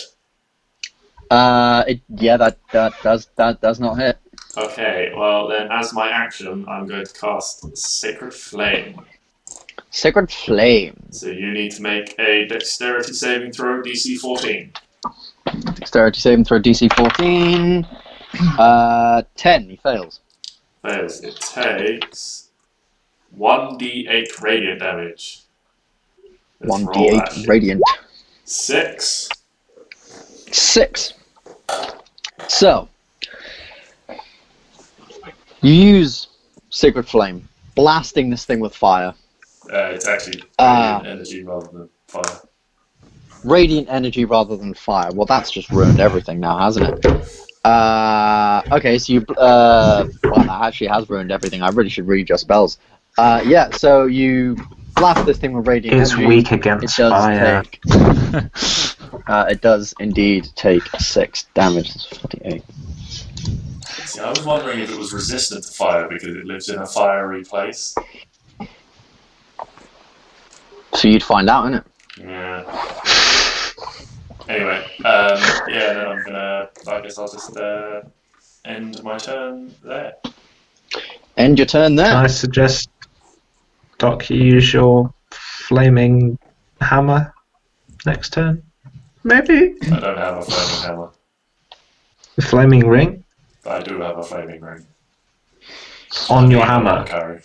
S1: That does not hit.
S2: Okay, well then, as my action, I'm going to cast Sacred Flame.
S1: Sacred Flame.
S2: So you need to make a Dexterity saving throw, DC 14.
S1: Dexterity saving throw DC 14. 10. He fails.
S2: Fails. It takes 1d8 radiant damage. Let's roll that
S1: 1d8
S2: shit.
S1: radiant.
S2: 6.
S1: 6. So, you use Sacred Flame, blasting this thing with fire.
S2: It's actually radiant energy rather than fire.
S1: Radiant energy rather than fire. Well, that's just ruined everything now, hasn't it? Okay, so you... well, that actually has ruined everything. I really should read your spells. Yeah, so you blast this thing with radiant
S4: It's
S1: energy.
S4: weak
S1: It
S4: against
S1: does
S4: fire.
S1: take... it does indeed take 6 damage. That's 48.
S2: See, I was wondering if it was resistant to fire because it lives in a fiery place.
S1: So you'd find out, innit?
S2: Yeah. Anyway, yeah, then I'm gonna. I guess I'll just end my turn there.
S1: End your turn there.
S4: Can I suggest, Doc, you use your flaming hammer next turn? Maybe?
S2: I don't have a flaming hammer,
S4: The flaming ring
S2: but I do have a flaming ring.
S4: on your
S2: I
S4: hammer.
S2: carry.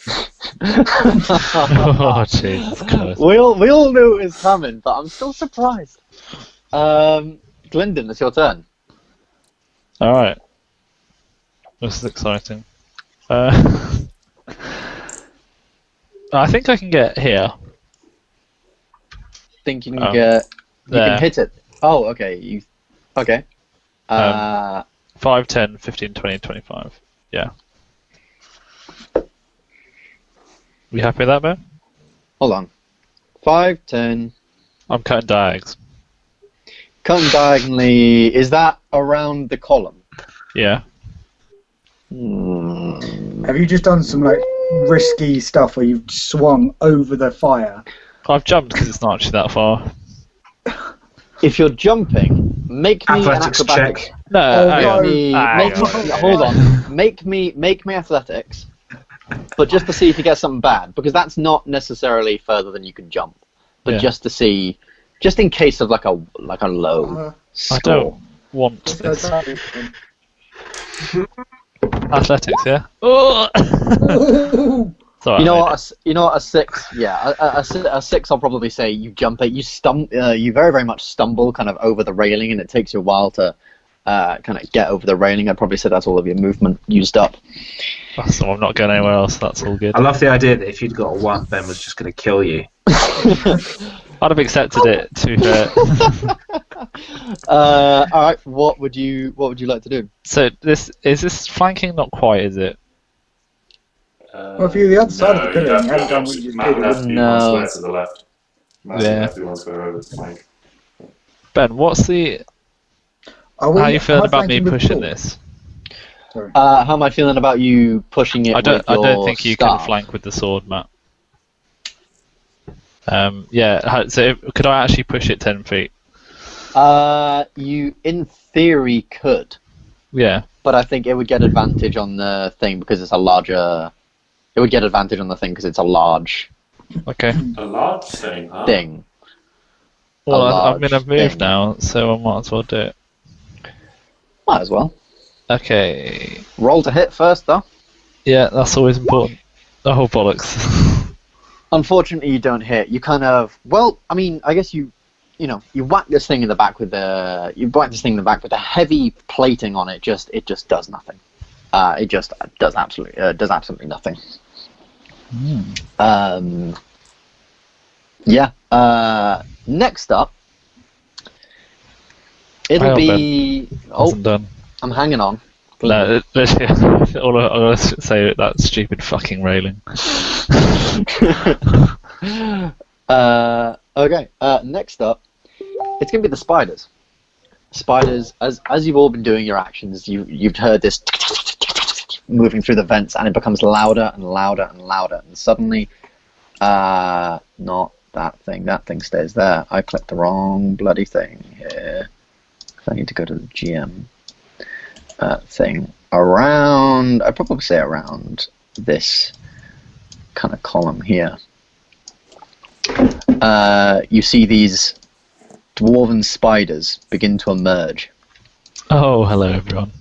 S3: Oh, Jesus Christ.
S1: we all knew it was coming, but I'm still surprised. Gylndan, it's your turn.
S3: Alright. This is exciting. I think I can get here.
S1: Think you can
S3: Oh,
S1: get... You
S3: there.
S1: can hit it. Oh, okay. Okay.
S3: 5, 10, 15, 20, 25. Yeah. You happy with that, Ben?
S1: Hold on. 5, 10...
S3: I'm cutting diags.
S1: Cutting diagonally... Is that around the column?
S3: Yeah.
S6: Have you just done some like risky stuff where you've swung over the fire?
S3: I've jumped because it's not actually that far.
S1: If you're jumping, make me
S4: Athletics
S1: an acrobatics.
S4: check.
S3: No,
S6: Oh,
S3: hang
S6: no.
S3: on.
S1: Make me,
S3: Hang on.
S1: hold on. Make me athletics, but just to see if you get something bad, because that's not necessarily further than you can jump, but
S3: Yeah.
S1: just to see, just in case of like a low
S3: I
S1: score.
S3: don't want
S6: Let's
S3: this.
S6: go try it.
S3: Athletics, yeah? Oh! It's alright,
S1: You know
S3: mate.
S1: what? A 6. Yeah, a 6. I'll probably say you jump it. You very very much stumble kind of over the railing, and it takes you a while to kind of get over the railing. I'd probably say that's all of your movement used up.
S3: So I'm not going anywhere else, that's all good.
S4: I love the idea that if you'd got a 1, Ben was just going to kill you.
S3: I'd have accepted it, to be fair.
S1: All right. What would you like to do?
S3: So this flanking? Not quite, is it?
S6: Well, if you're the other side of the pillar and you haven't
S2: have
S6: done
S2: to
S6: what you just
S2: Matt
S6: did,
S2: would have to be
S1: No.
S2: one square to the left. Matt would
S3: Yeah.
S2: have to be one square over the flank.
S3: Ben, what's the?
S6: are we
S3: How are you feeling
S6: high
S3: about me
S6: flanking with
S3: pushing
S6: sword?
S3: this?
S6: Sorry.
S1: How am I feeling about you pushing it?
S3: I don't
S1: with your
S3: think you
S1: staff?
S3: can flank with the sword, Matt. Yeah. So could I actually push it 10 feet?
S1: You, in theory, could.
S3: Yeah.
S1: But I think it would get advantage on the thing because it's a larger. It would get advantage on the thing because it's a large
S3: Okay.
S2: A large thing, huh?
S1: thing.
S3: Well,
S1: large
S3: I've moved
S1: thing.
S3: now, so I might as well do it.
S1: Might as well.
S3: Okay.
S1: Roll to hit first, though.
S3: Yeah, that's always important. Oh, bollocks.
S1: Unfortunately, you don't hit. You kind of. Well, I mean, I guess you whack this thing in the back with the. You whack this thing in the back with the heavy plating on it. It just does nothing. It just does absolutely nothing. Yeah. Next up, it'll be.
S3: Wasn't done.
S1: I'm hanging on.
S3: No, all I'm going to say is that stupid fucking railing.
S1: Okay. Next up, it's going to be the spiders. Spiders, as you've all been doing your actions, you've heard this moving through the vents, and it becomes louder and louder and louder, and suddenly, not that thing. That thing stays there. I clicked the wrong bloody thing here. I need to go to the GM thing. Around, I'd probably say around this kind of column here. You see these dwarven spiders begin to emerge.
S3: Oh, hello everyone.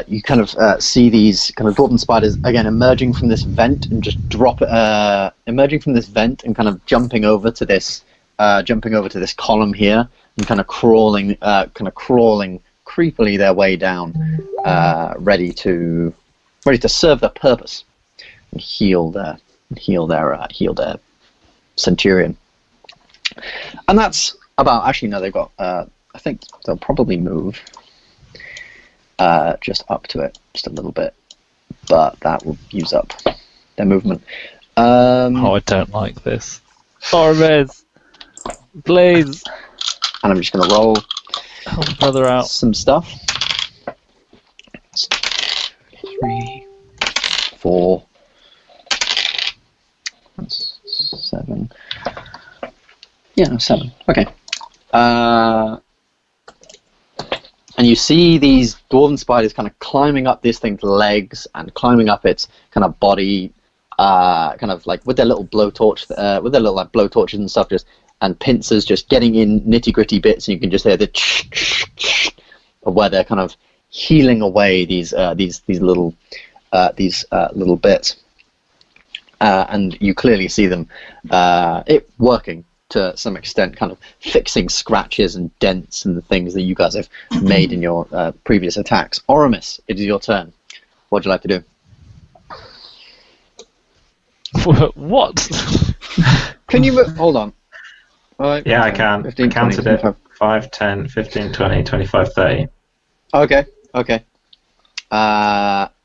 S1: You kind of see these kind of dwarven spiders again emerging from this vent and just emerging from this vent and kind of jumping over to this column here and kind of crawling creepily their way down, ready to serve their purpose and heal their centurion. And that's about. Actually, no, they've got. I think they'll probably move just up to it, just a little bit, but that will use up their movement.
S3: Oh, I don't like this. Oramis, please.
S1: And I'm just going to roll
S3: Help a brother out.
S1: some stuff. 3, 4, that's 7. Yeah, no, 7. Okay. And you see these dwarven spiders kind of climbing up this thing's legs and climbing up its kind of body, kind of like with their little blowtorch, with their little like blowtorches and stuff, just and pincers, just getting in nitty-gritty bits, and you can just hear the of where they're kind of healing away these little bits, and you clearly see them it working to some extent, kind of fixing scratches and dents and the things that you guys have made in your previous attacks. Oramis, it is your turn. What would you like to do?
S3: What?
S1: Can you hold on? Right,
S4: Yeah, I can.
S1: 15,
S4: I counted
S1: 20,
S4: it. 5, 10, 15, 20, 25, 30.
S1: Okay.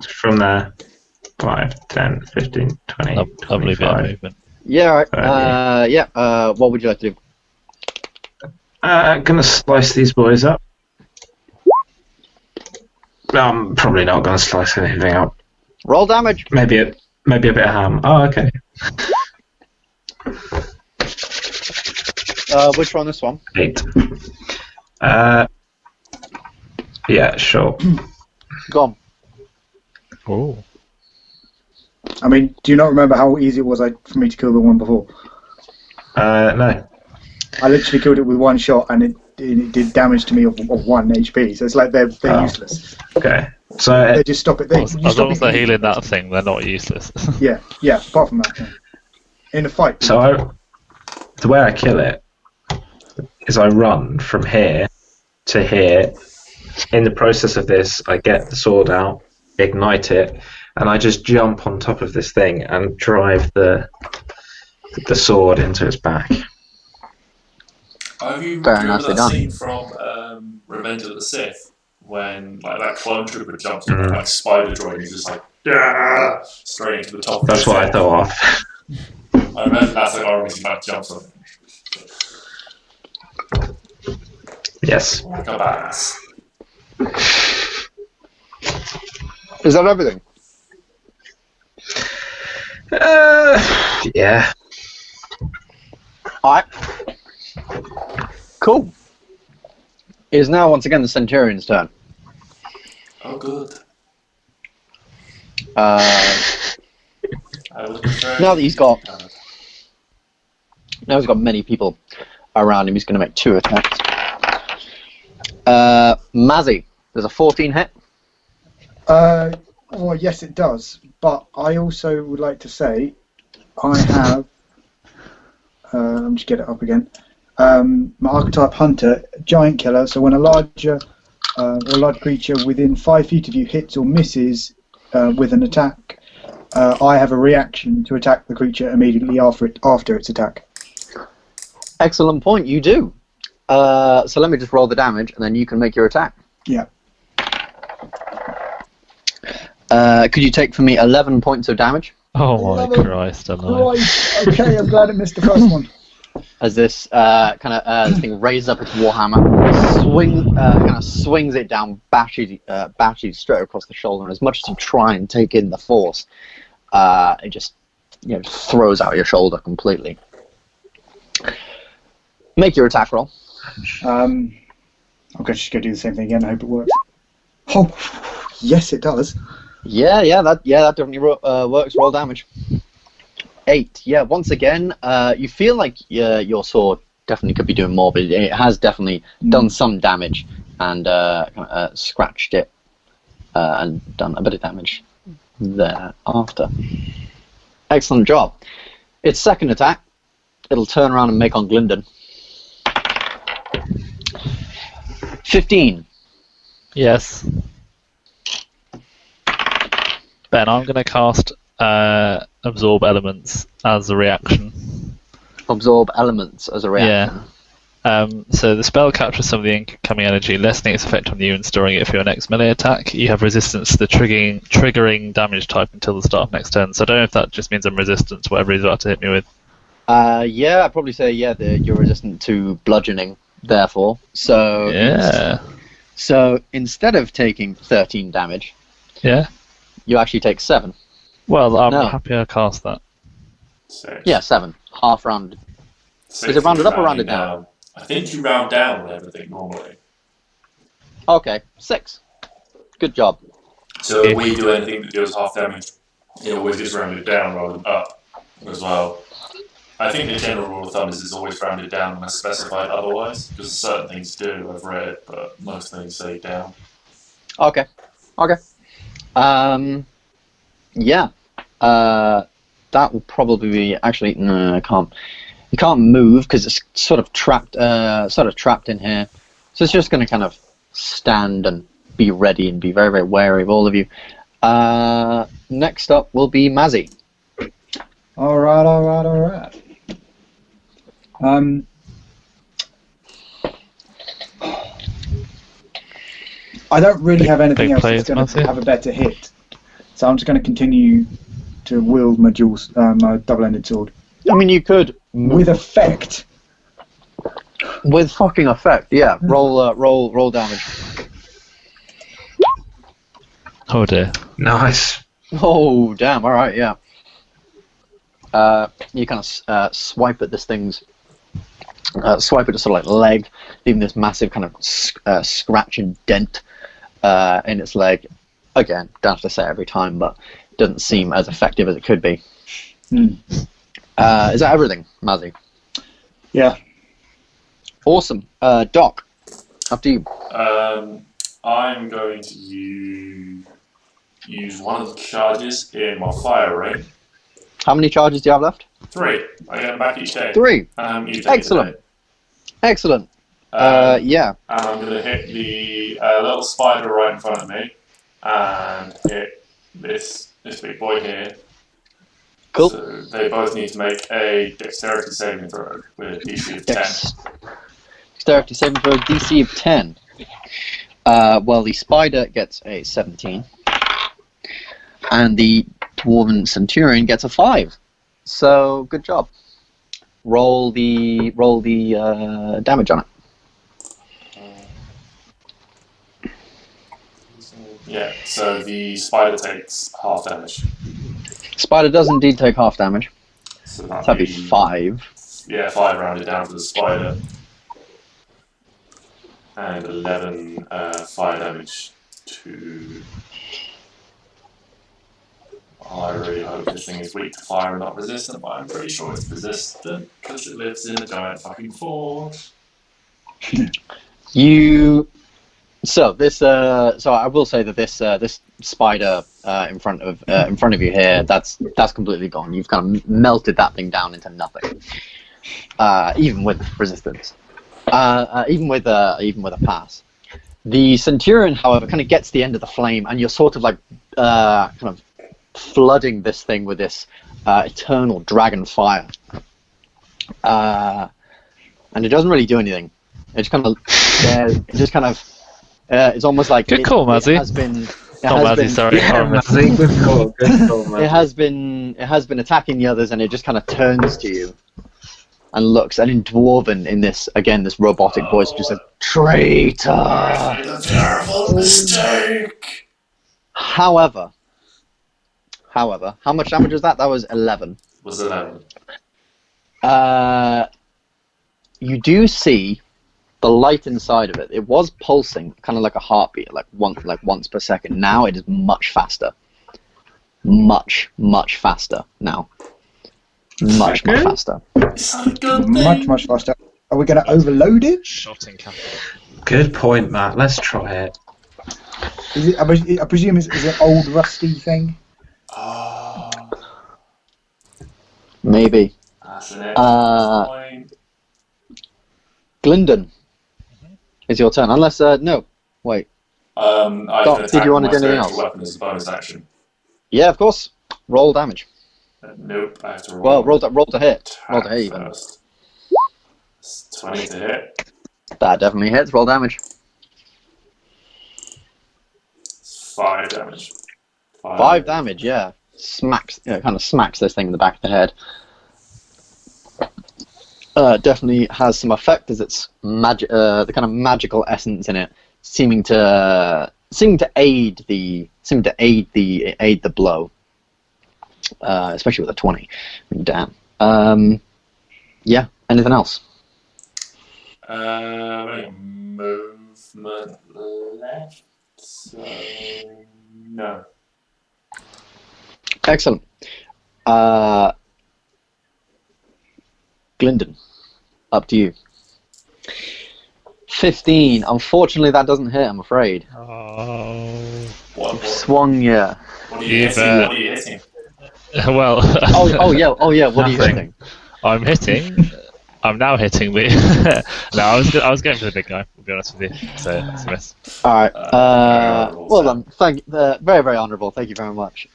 S4: From there, 5, 10, 15, 20,
S3: Lovely bit of
S4: 25.
S3: movement.
S1: Yeah, right. What would you like to do?
S4: I'm going to slice these boys up. I'm probably not going to slice anything up.
S1: Roll damage.
S4: Maybe a bit of ham. Oh, okay.
S1: Which one? This one?
S4: 8. Yeah, sure.
S1: Go on.
S3: Oh.
S6: I mean, do you not remember how easy it was for me to kill the one before?
S4: No.
S6: I literally killed it with one shot, and it did damage to me of 1 HP. So it's like they're useless.
S4: Okay. So
S6: They just stop it.
S3: As long as they're healing that thing, they're not useless.
S6: Yeah. Apart from that, yeah. In a fight.
S4: the way I kill it is I run from here to here. In the process of this, I get the sword out, ignite it, and I just jump on top of this thing and drive the sword into its back.
S2: Have you
S1: Very
S2: remember
S1: nicely
S2: that
S1: done.
S2: scene from Revenge of the Sith when like that clone trooper jumps on like spider droid and he's just like straight into the top of
S4: That's
S2: his
S4: what I
S2: head.
S4: thought of.
S2: I imagine that's like Oramis about to jump on it.
S4: Yes.
S2: Like a badass.
S1: Is that everything?
S4: Yeah.
S1: Alright. Cool. It is now once again the Centurion's turn.
S2: Oh, good.
S1: Now that he's got many people around him, he's going to make 2 attacks. Mazzy, there's a 14 hit.
S6: Oh, yes, it does. But I also would like to say I have. Let me just get it up again. My archetype hunter, giant killer. So when a large creature within 5 feet of you hits or misses with an attack, I have a reaction to attack the creature immediately after its attack.
S1: Excellent point. You do. So let me just roll the damage, and then you can make your attack.
S6: Yeah.
S1: Could you take for me 11 points of damage?
S3: Oh my Christ!
S6: Right. Okay, I'm glad I missed the first one.
S1: As this this thing raises up its warhammer, swings it down, bashes you straight across the shoulder, and as much as you try and take in the force, it just throws out your shoulder completely. Make your attack roll.
S6: I'm just going to do the same thing again. I hope it works. Oh, yes, it does.
S1: Yeah, that definitely works. Roll damage. 8. Yeah, once again, you feel like your sword definitely could be doing more, but it has definitely done some damage and scratched it and done a bit of damage thereafter. Excellent job. Its second attack, it'll turn around and make on Gylndan. 15.
S3: Yes. Ben, I'm going to cast Absorb Elements as a reaction.
S1: Absorb Elements as a reaction.
S3: Yeah. So the spell captures some of the incoming energy, lessening its effect on you and storing it for your next melee attack. You have resistance to the triggering damage type until the start of next turn. So I don't know if that just means I'm resistant to whatever he's about to hit me with.
S1: Yeah, I'd probably say you're resistant to bludgeoning, therefore. So
S3: yeah.
S1: So instead of taking 13 damage,
S3: yeah,
S1: you actually take 7.
S3: Well, I'm happy I cast that.
S2: 6.
S1: Yeah, 7. Half rounded. Is it rounded up or rounded down?
S2: I think you round down with everything normally.
S1: Okay, 6. Good job.
S2: So if we do anything that deals half damage, it always gets rounded down rather than up as well. I think the general rule of thumb is it's always rounded down unless specified otherwise, because certain things do, I've read, but most things say down.
S1: Okay. Yeah. That will probably be actually no. I can't. You can't move because it's sort of trapped in here. So it's just going to kind of stand and be ready and be very, very wary of all of you. Next up will be Mazzy.
S6: All right. I don't really have anything else that's going to have a better hit, so I'm just going to continue to wield my my double-ended sword.
S1: I mean, you could
S6: with effect.
S1: With fucking effect, yeah. Roll damage.
S3: Oh dear.
S4: Nice.
S1: Oh damn! All right, yeah. You kind of swipe at this thing's, swipe at the sort of like leg, leaving this massive kind of scratch and dent in its leg. Again, don't have to say it every time, but it doesn't seem as effective as it could be. Is that everything, Mazzy?
S6: Yeah.
S1: Awesome. Doc, up to you.
S2: I'm going to use one of the charges in my fire ring.
S1: How many charges do you have left?
S2: 3. I get them back each day.
S1: 3.
S2: Excellent.
S1: Excellent. Yeah.
S2: And I'm going to hit the little spider right in front of me and hit this big boy here.
S1: Cool.
S2: So they both need to make a dexterity saving throw with a DC of 10.
S1: Dexterity saving throw, DC of 10. Well, the spider gets a 17. And the Dwarven Centurion gets a 5. So, good job. Roll the damage on it.
S2: Yeah, so the spider takes half damage.
S1: Spider does indeed take half damage.
S2: So
S1: that'd be 5.
S2: Yeah, 5 rounded down for the spider. And 11 fire damage to... I really hope this thing is weak to fire and not resistant, but I'm pretty sure it's resistant because it lives in a giant fucking forge.
S1: So I will say that this spider in front of you here, that's completely gone. You've kind of melted that thing down into nothing. Even with resistance, even with a pass. The Centurion, however, kind of gets the end of the flame, and you're sort of like kind of flooding this thing with this eternal dragon fire, and it doesn't really do anything. It just kind of it's almost like
S3: good call, Mazzy.
S1: It has been attacking the others, and it just kind of turns to you and looks, and in Dwarven, in this robotic voice, just says, "Traitor!"
S2: I made a terrible mistake.
S1: However, how much damage was that? That was 11.
S2: Was 11.
S1: You do see the light inside of it. It was pulsing, kind of like a heartbeat, like once per second. Now it is much faster. Much faster now. Much faster.
S2: Is that a good thing?
S6: Much faster. Are we going to overload it?
S3: Shotting capital.
S4: Good point, Matt. Let's try it.
S6: Is it? I presume is it an old rusty thing?
S2: Oh,
S1: Maybe.
S2: that's an excellent point.
S1: Gylndan, it's your turn. Unless no, wait.
S2: I
S1: Doc,
S2: can
S1: did
S2: attack
S1: you want to
S2: my
S1: do anything
S2: spiritual
S1: else?
S2: weapon as a bonus action.
S1: Yeah, of course. Roll damage.
S2: Nope, I have to roll.
S1: Well, roll to hit. Roll to
S2: attack
S1: hit even.
S2: first. It's 20 to hit.
S1: That definitely hits. Roll damage.
S2: It's 5 damage.
S1: 5 damage. Yeah. Kind of smacks this thing in the back of the head. Definitely has some effect as it's the kind of magical essence in it, seeming to aid the blow, especially with a 20. I mean, damn. Yeah. Anything else?
S2: Movement left. So no.
S1: Excellent. Gylndan, up to you. 15. Unfortunately, that doesn't hit, I'm afraid.
S3: Oh.
S2: What
S1: Swung, yeah.
S2: are you hitting? What are you hitting?
S3: Well.
S1: Oh yeah. What are you
S4: Nothing.
S1: hitting?
S3: I'm hitting. I'm now hitting the. No, I was going for the big guy. To be honest with you, so it's a miss.
S1: All right.
S2: honourable,
S1: Well
S2: sir.
S1: done. Thank. Very, very honourable. Thank you very much.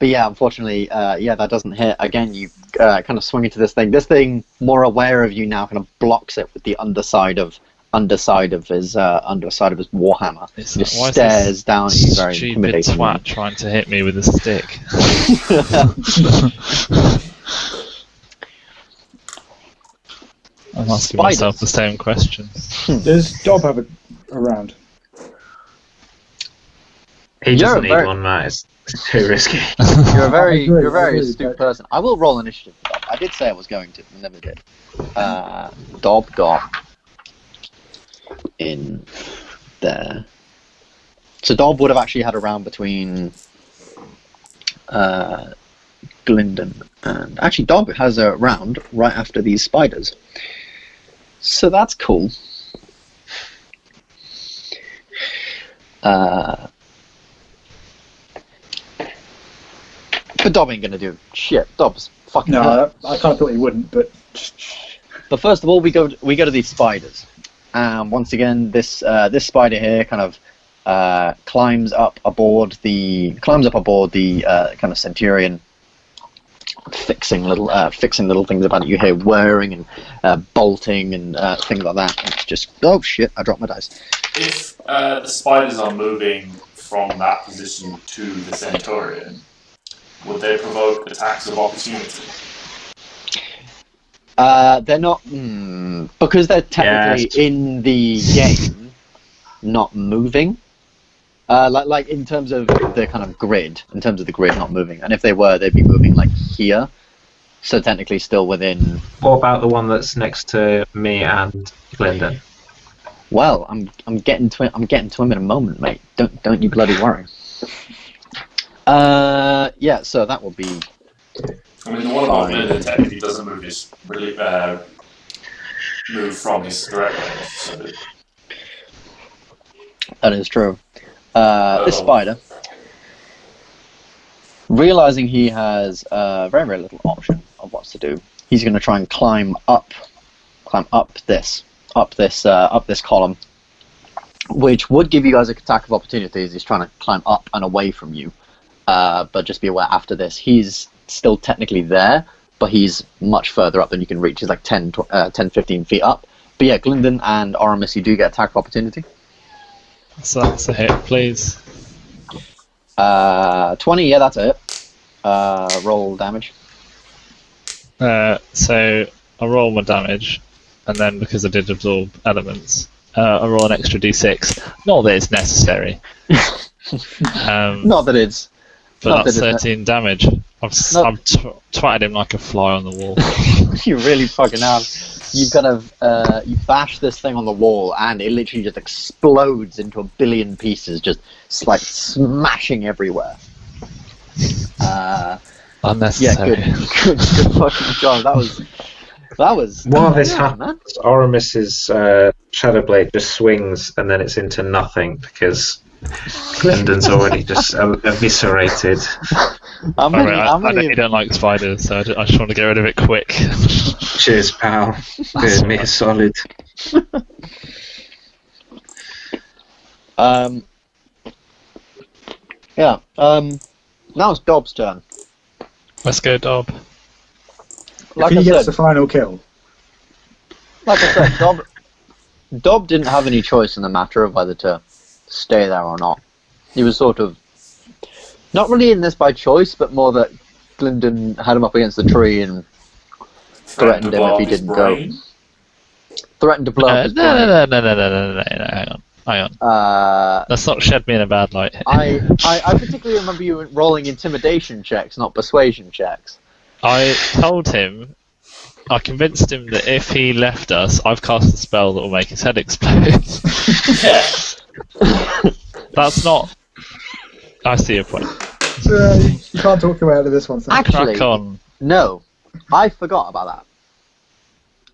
S1: But yeah, unfortunately, that doesn't hit. Again, you kind of swing into this thing. This thing, more aware of you now, kind of blocks it with the underside of his warhammer.
S3: It's
S1: Just
S3: why is
S1: stares
S3: this
S1: down at you very
S3: stupid
S1: intimidatingly.
S3: twat trying to hit me with a stick. I'm asking myself the same question.
S6: Does Dob have a round?
S4: He doesn't need
S1: very-
S4: one, Matt. It's too risky.
S1: You're a very,
S6: I agree,
S1: you're a very
S6: I agree,
S1: astute
S6: but-
S1: person. I will roll initiative. For Dob. I did say I was going to, and never did. Dob got in there. So Dob would have actually had a round between Gylndan and actually Dob has a round right after these spiders. So that's cool. But Dob ain't gonna do shit. Dob's fucking hurt.
S6: No, I kind of thought he wouldn't, but
S1: But first of all, we go to these spiders. Once again, this spider here kind of climbs up aboard the kind of Centurion, fixing little things about it. You hear whirring and bolting and things like that. And it's just, oh shit! I dropped my dice.
S2: If the spiders are moving from that position to the Centurion, would they provoke attacks of opportunity?
S1: They're not because they're technically in the game, not moving. Like in terms of the kind of grid, not moving. And if they were, they'd be moving like here. So technically, still within.
S4: What about the one that's next to me and Gylndan?
S1: Well, I'm getting to him in a moment, mate. Don't you bloody worry. Yeah. So that will be.
S2: I mean, the one about Gylndan technically doesn't move move from his direct range. So.
S1: That is true. This spider, realizing he has very, very little option of what to do, he's going to try and climb up this column, which would give you guys an attack of opportunities. He's trying to climb up and away from you, but just be aware after this, he's still technically there, but he's much further up than you can reach. He's like 10, 15 feet up. But yeah, Gylndan and Oramis, you do get attack of opportunity.
S3: So that's a hit, please.
S1: 20, yeah, that's it. Roll damage.
S3: So I roll my damage, and then because I did absorb elements, I roll an extra d6. Not that it's necessary.
S1: Not that it's.
S3: But that's 13 damage. I've twatted him like a fly on the wall.
S1: You really fucking have. You kind of you bash this thing on the wall, and it literally just explodes into a billion pieces, just like smashing everywhere.
S3: Unnecessary.
S1: Yeah, good fucking job. That was.
S4: While this happens, Oramis's shadow blade just swings, and then it's into nothing because Gylndan's already just eviscerated.
S3: I don't like spiders, so I just want to get rid of it quick.
S4: Cheers, pal. Doing me a solid.
S1: Yeah. Now it's Dob's turn.
S3: Let's go, Dob.
S1: Like
S6: if he
S1: I
S6: gets
S1: said,
S6: the final kill.
S1: Like I said, Dob didn't have any choice in the matter of whether to stay there or not. He was sort of not really in this by choice, but more that Gylndan had him up against the tree and threatened him if he didn't go. Threatened to blow up his brain.
S3: No, hang on. Let's not shed me in a bad light.
S1: I particularly remember you rolling intimidation checks, not persuasion checks.
S3: I told him, I convinced him that if he left us, I've cast a spell that will make his head explode. That's not. I see your point.
S6: You can't talk him out of this one. So.
S1: Actually,
S3: Crack on.
S1: no, I forgot about that.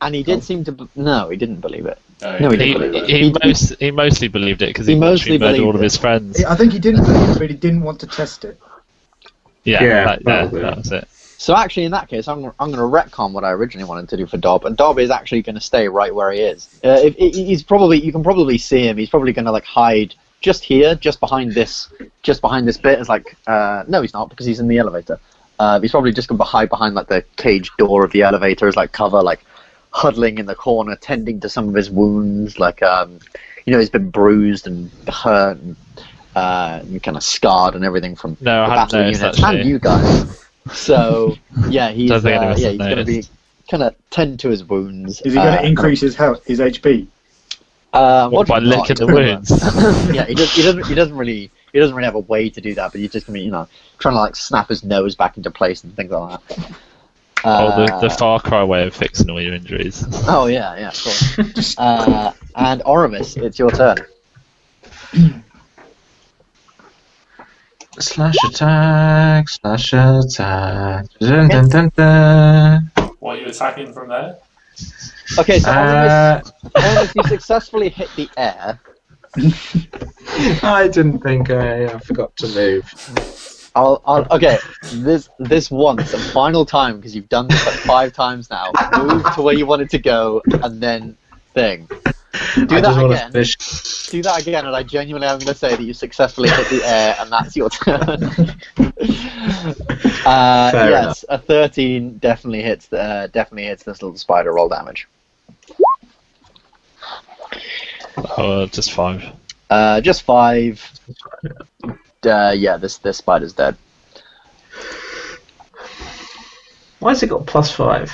S1: And he did seem to. No, he didn't believe it. No, he didn't believe it.
S3: He mostly believed it because
S1: He
S3: he
S1: mostly
S3: murdered all of
S1: believed
S3: his friends.
S6: I think he didn't believe it, but he didn't want to test it.
S3: Yeah, that was it.
S1: So actually, in that case, I'm going to retcon what I originally wanted to do for Dob, and Dob is actually going to stay right where he is. You can probably see him. He's probably going to like hide just here, just behind this bit. It's like no, he's not because he's in the elevator. He's probably just going to hide behind like the cage door of the elevator as like cover, like huddling in the corner, tending to some of his wounds. Like he's been bruised and hurt and kind of scarred and everything from the battle units and you guys. So yeah, he's going to be kind of tend to his wounds.
S6: Is he going to increase his health, his HP?
S3: By licking the wounds?
S1: Yeah, he doesn't really have a way to do that, but he's just going to be trying to like snap his nose back into place and things like that.
S3: The Far Cry way of fixing all your injuries.
S1: Oh yeah, of course. And Oramis, it's your turn.
S4: Slash attack. Dun, dun, dun, dun.
S2: What are you attacking from there?
S1: Okay, so Oramis, you successfully hit the air.
S4: I didn't think I forgot to move.
S1: Okay, this once, a final time, because you've done this like 5 times now. Move to where you wanted to go, and then thing. Do that again, and I genuinely am going to say that you successfully hit the air, and that's your turn. Yes, a 13 definitely hits this little spider. Roll damage.
S3: Just 5.
S1: Just 5. Yeah, this spider's dead.
S4: Why has it got +5?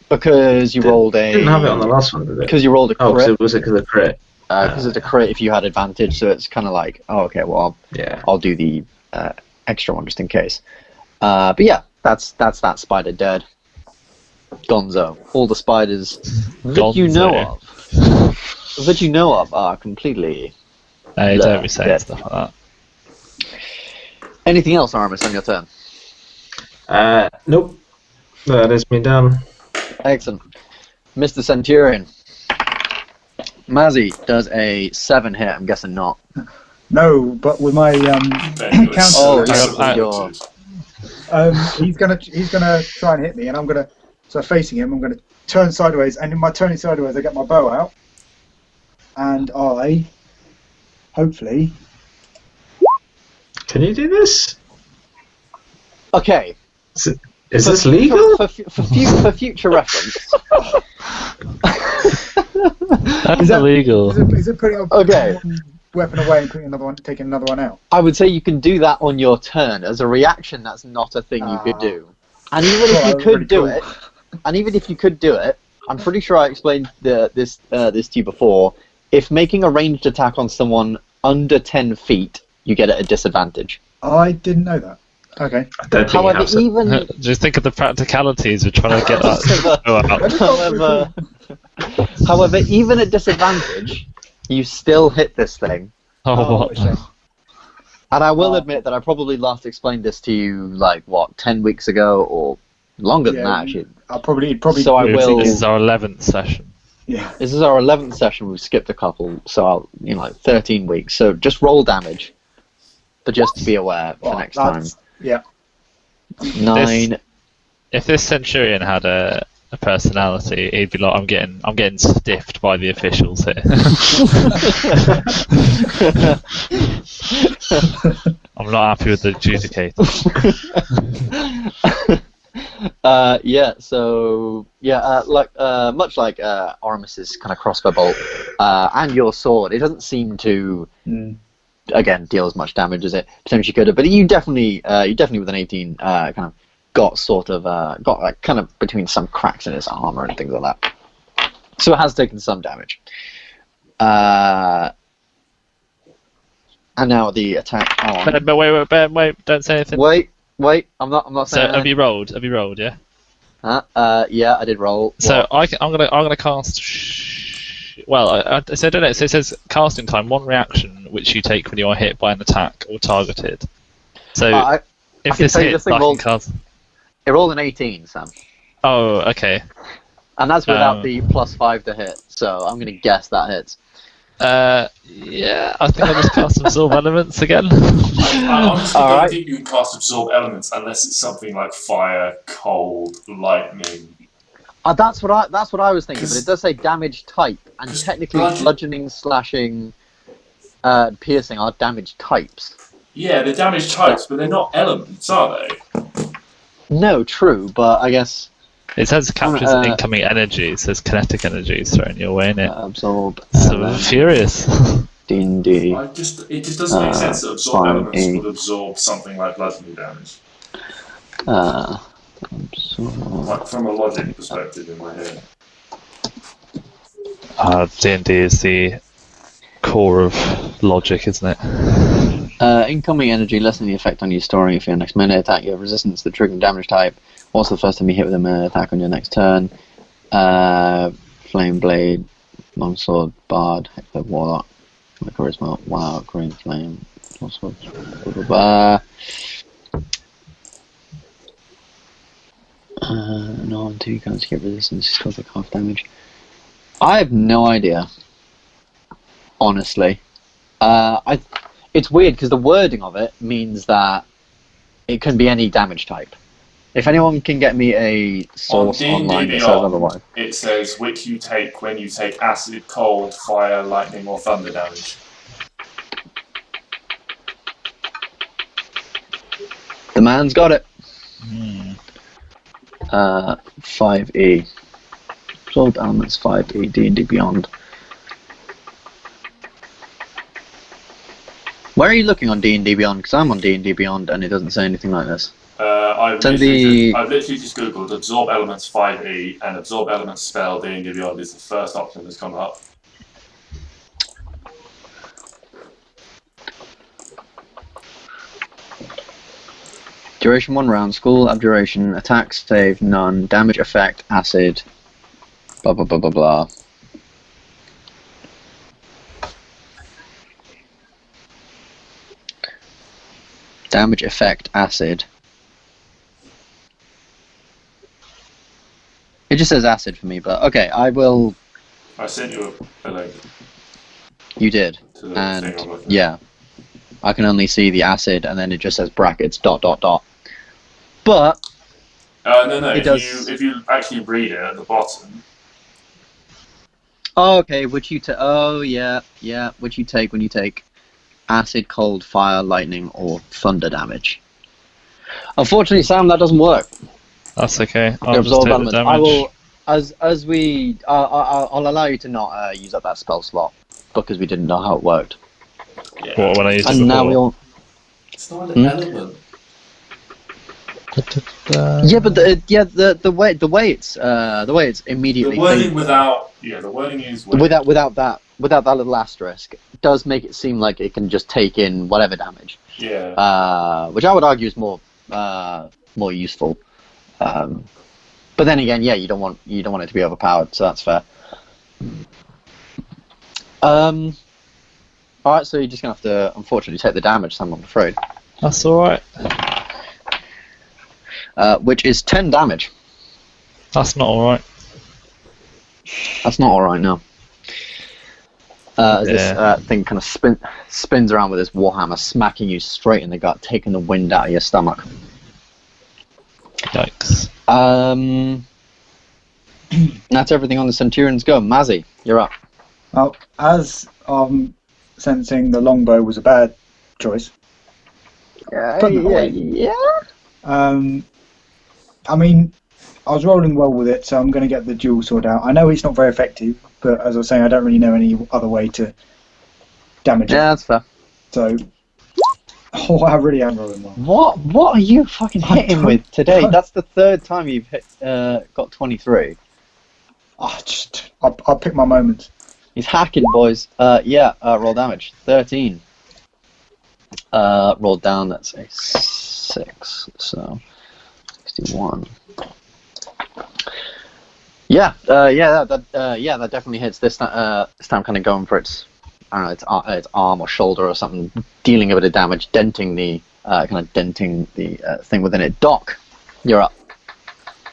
S1: Because you rolled a.
S4: Didn't have it on the last one, did it?
S1: Because you rolled a crit.
S4: Oh, was it because of the crit?
S1: Because it's a crit if you had advantage, so it's kind of like, oh, okay, well, I'll do the extra one just in case. But yeah, that's that spider dead. Gonzo. All the spiders that you know of. that you know of are completely.
S3: You don't be saying
S1: dead.
S3: stuff like that.
S1: Anything else, Aramis, on your turn?
S4: Nope. That is me done.
S1: Excellent. Mr. Centurion. Mazzy does a 7 hit, I'm guessing not.
S6: No, but with my counter.
S1: Oh,
S6: he's gonna try and hit me, and I'm gonna. So facing him, I'm gonna turn sideways, and in my turning sideways, I get my bow out, and I hopefully.
S4: Can you do this?
S1: Okay.
S4: Is this legal?
S1: For future reference.
S3: That's illegal.
S6: Is it putting
S1: Okay.
S6: one weapon away and putting another one, taking another one out?
S1: I would say you can do that on your turn. As a reaction, that's not a thing you could do. And even if you could do it, I'm pretty sure I explained this to you before. If making a ranged attack on someone under 10 feet, you get it at a disadvantage.
S6: I didn't know that. Okay.
S4: I don't think
S1: However, even
S3: Just think of the practicalities of trying to get that.
S1: however, even at disadvantage, you still hit this thing.
S3: Oh, what?
S6: shame.
S1: And I will admit that I probably last explained this to you, 10 weeks ago, or longer than that, actually.
S6: I'll probably.
S1: So I will.
S3: This is our 11th session.
S6: Yeah.
S1: This is our 11th session. We've skipped a couple, so 13 weeks. So just roll damage, but just to be aware for next time.
S6: Yeah.
S1: 9.
S3: If this Centurion had a personality, he'd be like, I'm getting stiffed by the officials here. I'm not happy with the adjudicator. Much like Oramis's kind of crossbow bolt and your sword, it doesn't seem to again deal as much damage as it potentially could have. But you definitely with an 18 kind of got kind of between some cracks in his armor and things like that. So it has taken some damage. And now the attack on. But wait, don't say anything.
S1: Wait, I'm not saying.
S3: So have you rolled? Yeah.
S1: Yeah, I did roll.
S3: So I'm gonna cast. Well, I don't know. So it says casting time, 1 reaction, which you take when you are hit by an attack or targeted. So if this hits, I can cast.
S1: It rolled an 18, Sam.
S3: Oh, okay.
S1: And that's without the +5 to hit. So I'm gonna guess that hits.
S3: Yeah, I think I'll just cast Absorb Elements again.
S2: I honestly don't think you can cast Absorb Elements unless it's something like fire, cold, lightning.
S1: That's what I was thinking, but it does say damage type, and technically bludgeoning, slashing, piercing are damage types.
S2: Yeah, they're damage types, but they're not elements, are they?
S1: No, true, but I guess
S3: it says captures incoming energy. It says kinetic energy thrown your way in it.
S1: Absorb.
S3: So furious.
S1: D&D.
S2: It just doesn't make sense that Absorb Elements would absorb something like bludgeoning damage. Like from a logic perspective in my head.
S3: D&D is the core of logic, isn't it?
S1: Incoming energy lessen the effect on you storing for your next melee attack. You have resistance to the triggering damage type. Also, the first time you hit with a melee attack on your next turn. Flame blade, longsword, bard, Hector, warlock, charisma, wow, green flame, longsword, blah blah blah. No, on 2 guns to get resistance, still take half damage. I have no idea, honestly. It's weird because the wording of it means that it can be any damage type. If anyone can get me a source online that says otherwise.
S2: It says which you take when you take acid, cold, fire, lightning, or thunder damage.
S1: The man's got it. 5e. Absorbed elements 5e, D&D Beyond. Where are you looking on D&D Beyond? Because I'm on D&D Beyond and it doesn't say anything like this.
S2: I've literally just googled Absorb Elements 5e and Absorb Elements spell D&D Beyond is the first option that's come up.
S1: Duration 1 round, school abjuration, attack save none, damage effect acid, blah blah blah blah blah. Damage effect acid. It just says acid for me, but okay, I will.
S2: I sent you a link.
S1: You did,
S2: To the
S1: and
S2: thing I'm looking at.
S1: yeah, I can only see the acid, and then it just says brackets ... But
S2: No.
S1: It does.
S2: If you actually read it at the bottom,
S1: oh, okay, which you take? Oh yeah, which you take when you take acid, cold, fire, lightning, or thunder damage. Unfortunately, Sam, that doesn't work.
S3: That's okay.
S1: It
S3: I'll just
S1: absorb
S3: take the
S1: elements.
S3: damage.
S1: I will, as we, I'll allow you to not use up that spell slot because we didn't know how it worked.
S2: yeah,
S3: What, when I used it
S1: And
S3: before?
S1: now we all.
S2: it's not an element.
S1: Yeah, but the way it's immediately
S2: The wording
S1: thinking-
S2: the wording is weird.
S1: without that little asterisk does make it seem like it can just take in whatever damage, which I would argue is more useful. But then again, yeah, you don't want it to be overpowered, so that's fair. All right, so you're just gonna have to unfortunately take the damage, Sam, I'm afraid.
S3: That's alright.
S1: Which is 10 damage.
S3: That's not alright.
S1: That's not alright, no. As
S3: Yeah.
S1: this thing kind of spins around with this warhammer, smacking you straight in the gut, taking the wind out of your stomach.
S3: Yikes.
S1: That's everything on the Centurion's go. Mazzy, you're up.
S6: Well, as I'm sensing the longbow was a bad choice. Putting it away.
S1: Yeah.
S6: I mean, I was rolling well with it, so I'm going to get the dual sword out. I know it's not very effective, but as I was saying, I don't really know any other way to damage
S1: Yeah,
S6: it.
S1: that's fair.
S6: So, I really am rolling well.
S1: What are you fucking hitting with today? That's the third time you've got 23.
S6: I'll pick my moments.
S1: He's hacking, boys. Roll damage. 13. Rolled down, that's a 6, so 61. That definitely hits. This time kind of going for its arm or shoulder or something, dealing a bit of damage, denting the thing within it. Doc, you're up.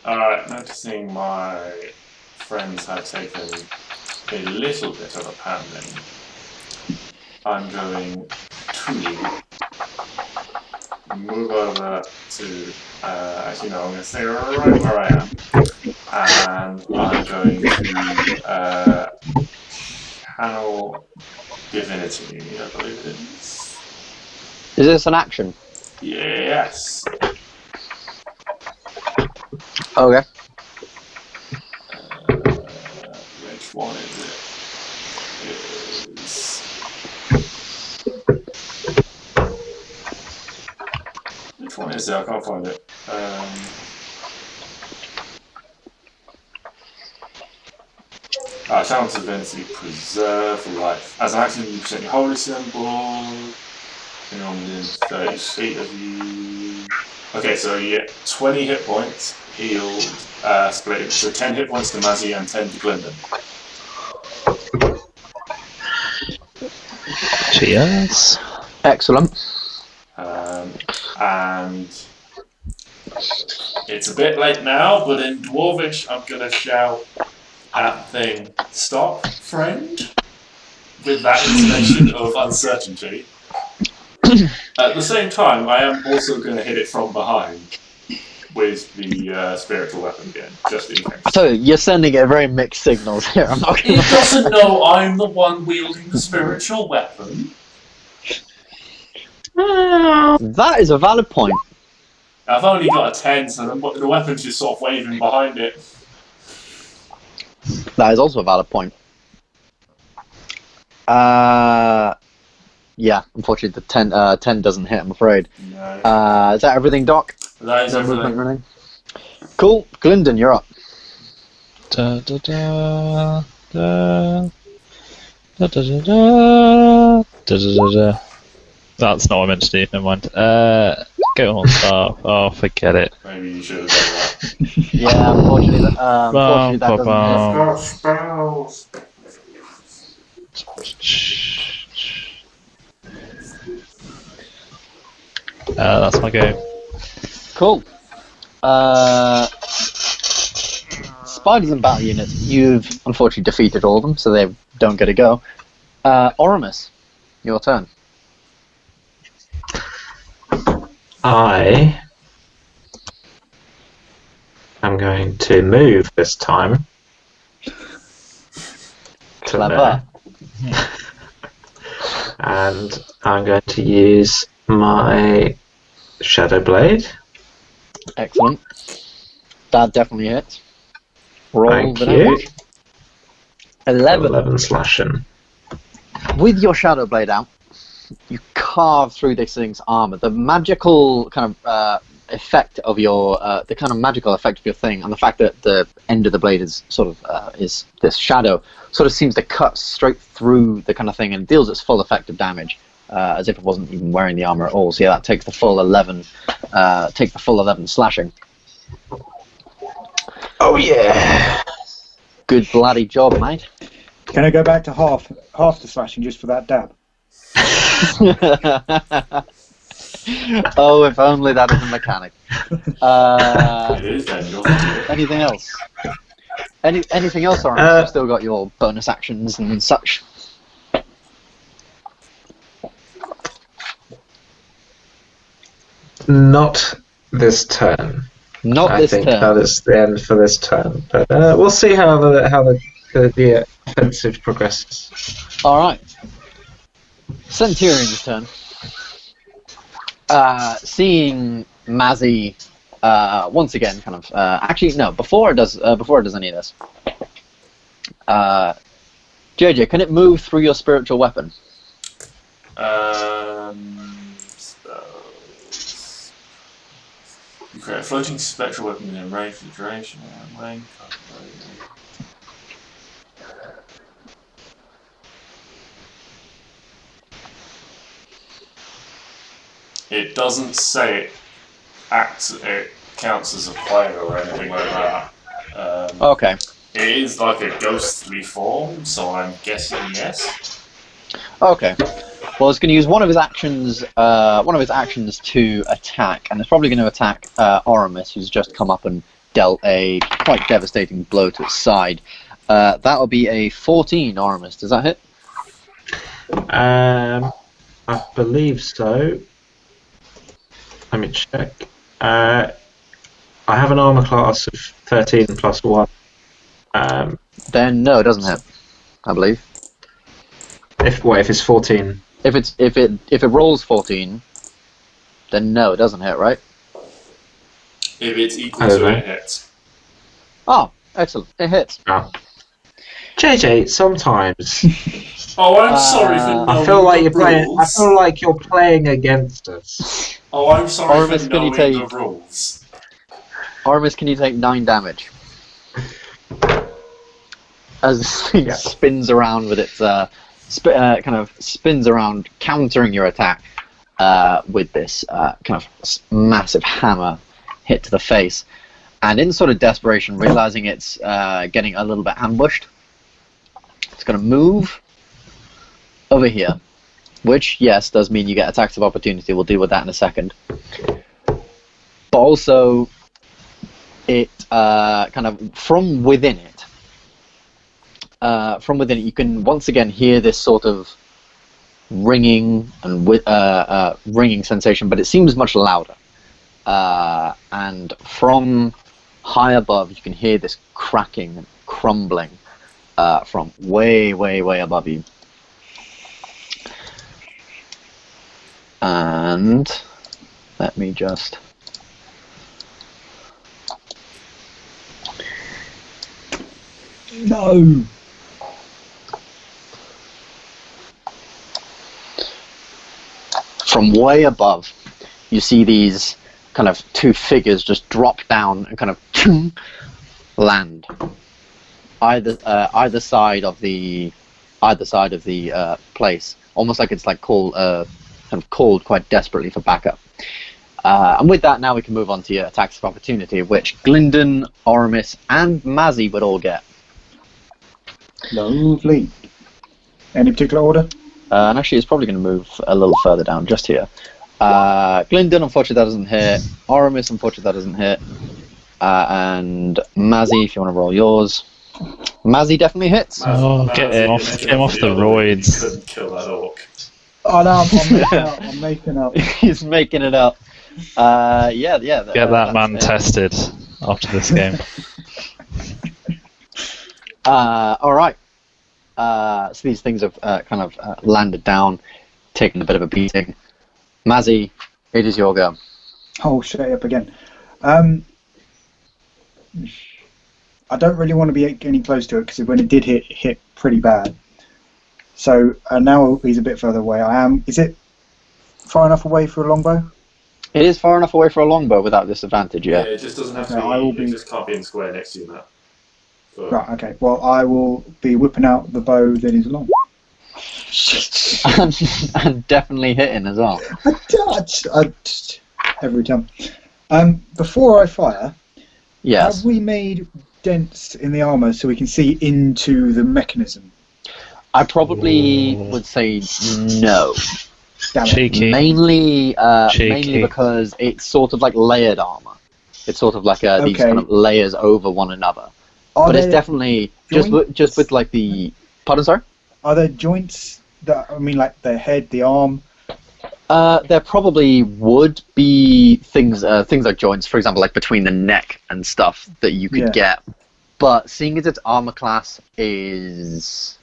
S2: Alright, noticing my friends have taken a little bit of a pounding, I'm going to move over to, actually no, I'm going to stay right where I am, and I'm going to channel divinity, I believe it is.
S1: Is this an action?
S2: Yes.
S1: Okay.
S2: Which one is it? Which one is it? I can't find it. Challenge divinity, preserve life. As an action, you present your holy symbol. And on within 30 feet of you. Okay, so you get 20 hit points healed, split. So 10 hit points to Mazzy and 10 to Gylndan.
S3: Cheers.
S1: Excellent.
S2: And it's a bit late now, but in Dwarvish, I'm gonna shout at the thing, "Stop, friend!" with that intonation of uncertainty. At the same time, I am also going to hit it from behind with the spiritual weapon again, just in case.
S1: So you're sending it very mixed signals here. I'm not gonna
S2: It doesn't know I'm the one wielding the spiritual weapon.
S1: That is a valid point.
S2: I've only got a 10, so the weapon's just sort of waving behind it.
S1: That is also a valid point. Yeah, unfortunately the 10 doesn't hit, I'm afraid.
S2: No.
S1: Is that everything, Doc?
S2: That is
S1: No movement
S2: everything.
S1: running? Cool. Gylndan, you're up.
S3: Da, da, da, da, da, da, da, da, da, da, da. That's not what I meant to do, never mind. Go on, staff. Oh, forget it.
S2: Maybe you should have done that.
S1: Yeah, unfortunately that doesn't hit.
S2: Spells.
S3: That's my go.
S1: Cool. Spiders and battle units. You've unfortunately defeated all of them, so they don't get a go. Oramis, your turn.
S4: I am going to move this time.
S1: Clever.
S4: And I'm going to use my Shadow Blade.
S1: Excellent. That definitely hits. Roll
S4: Thank
S1: the
S4: you.
S1: damage. 11.
S4: 11 slashing.
S1: With your Shadow Blade out, you carve through this thing's armor. The magical kind of effect of your, the kind of magical effect of your thing, and the fact that the end of the blade is sort of is this shadow, sort of seems to cut straight through the kind of thing and deals its full effect of damage, as if it wasn't even wearing the armor at all. So yeah, that takes the full 11. Take the full 11 slashing.
S4: Oh yeah!
S1: Good bloody job, mate.
S6: Can I go back to half the slashing just for that dab?
S1: Oh, if only that is a mechanic.
S2: It is dangerous.
S1: Anything else? Anything else, Oramis? You've still got your bonus actions and such.
S4: Not this turn.
S1: Not this
S4: I think
S1: turn.
S4: that is the end for this turn. But we'll see how the offensive progresses.
S1: All right. Centurion's turn. Seeing Mazzy once again, kind of. Actually, no. Before it does any of this, JJ, can it move through your spiritual weapon?
S2: You create a floating spectral weapon within range for the duration. It doesn't say it counts as a player or anything like that.
S1: Okay.
S2: It is like a ghostly form, so I'm guessing yes.
S1: Okay. Well, it's going to use one of his actions to attack, and it's probably going to attack Oramis, who's just come up and dealt a quite devastating blow to its side. That'll be a 14, Oramis. Does that hit?
S4: I believe so. Let me check. I have an armor class of 13 plus 1.
S1: Then no, it doesn't hit. I believe.
S4: If it's 14?
S1: If it rolls 14, then no, it doesn't hit, right?
S2: If it's equal to it, it hits.
S1: Oh, excellent. It hits.
S4: Oh. JJ, sometimes
S2: Oh, I'm sorry for knowing
S4: I feel like
S2: the
S4: you're playing. I
S2: rules.
S4: feel like you're playing against us.
S2: Oh, I'm sorry
S1: Oramis,
S2: for
S1: can you
S2: knowing
S1: take-
S2: the rules.
S1: Oramis, can you take 9 damage? As this thing spins around with its kind of spins around, countering your attack with this kind of massive hammer hit to the face, and in sort of desperation, realizing it's getting a little bit ambushed, it's going to move over here, which yes does mean you get attacks of opportunity. We'll deal with that in a second. But also, it kind of from within it. You can once again hear this sort of ringing and ringing sensation, but it seems much louder. And from high above, you can hear this cracking and crumbling from way, way, way above you. And let me just...
S6: No!
S1: From way above, you see these kind of 2 figures just drop down and kind of land either side of the place, almost like it's like called quite desperately for backup. And with that, now we can move on to your attacks of opportunity, which Gylndan, Oramis, and Mazzy would all get.
S6: Lovely. Any particular order?
S1: And actually, it's probably going to move a little further down, just here. Gylndan, unfortunately, that doesn't hit. Oramis, unfortunately, that doesn't hit. And Mazzy, if you want to roll yours. Mazzy definitely hits.
S3: Get him off the roids.
S2: Couldn't kill that orc.
S6: Oh no, I'm making up.
S1: He's making it up. Yeah.
S3: Get that man tested after this game.
S1: All right. So these things have kind of landed down, taken a bit of a beating. Mazzy, it is your go.
S6: Oh, shut it up again. I don't really want to be getting close to it because when it did hit pretty bad. So now he's a bit further away. Is it far enough away for a longbow?
S1: It is far enough away for a longbow without disadvantage, yeah.
S2: It just doesn't have to be. It just can't be in the square next to you, Matt.
S6: Right, okay. Well, I will be whipping out the bow that is long.
S1: and definitely hitting as well.
S6: Every time. Before I fire,
S1: yes.
S6: Have we made dents in the armour so we can see into the mechanism?
S1: I probably would say no.
S3: Cheeky.
S1: Mainly because it's sort of like layered armour. It's sort of like these kind of layers over one another. But it's definitely just with like the. Pardon, sorry?
S6: Are there joints like the head, the arm?
S1: There probably would be things like joints, for example, like between the neck and stuff that you could get. But seeing as its armor class is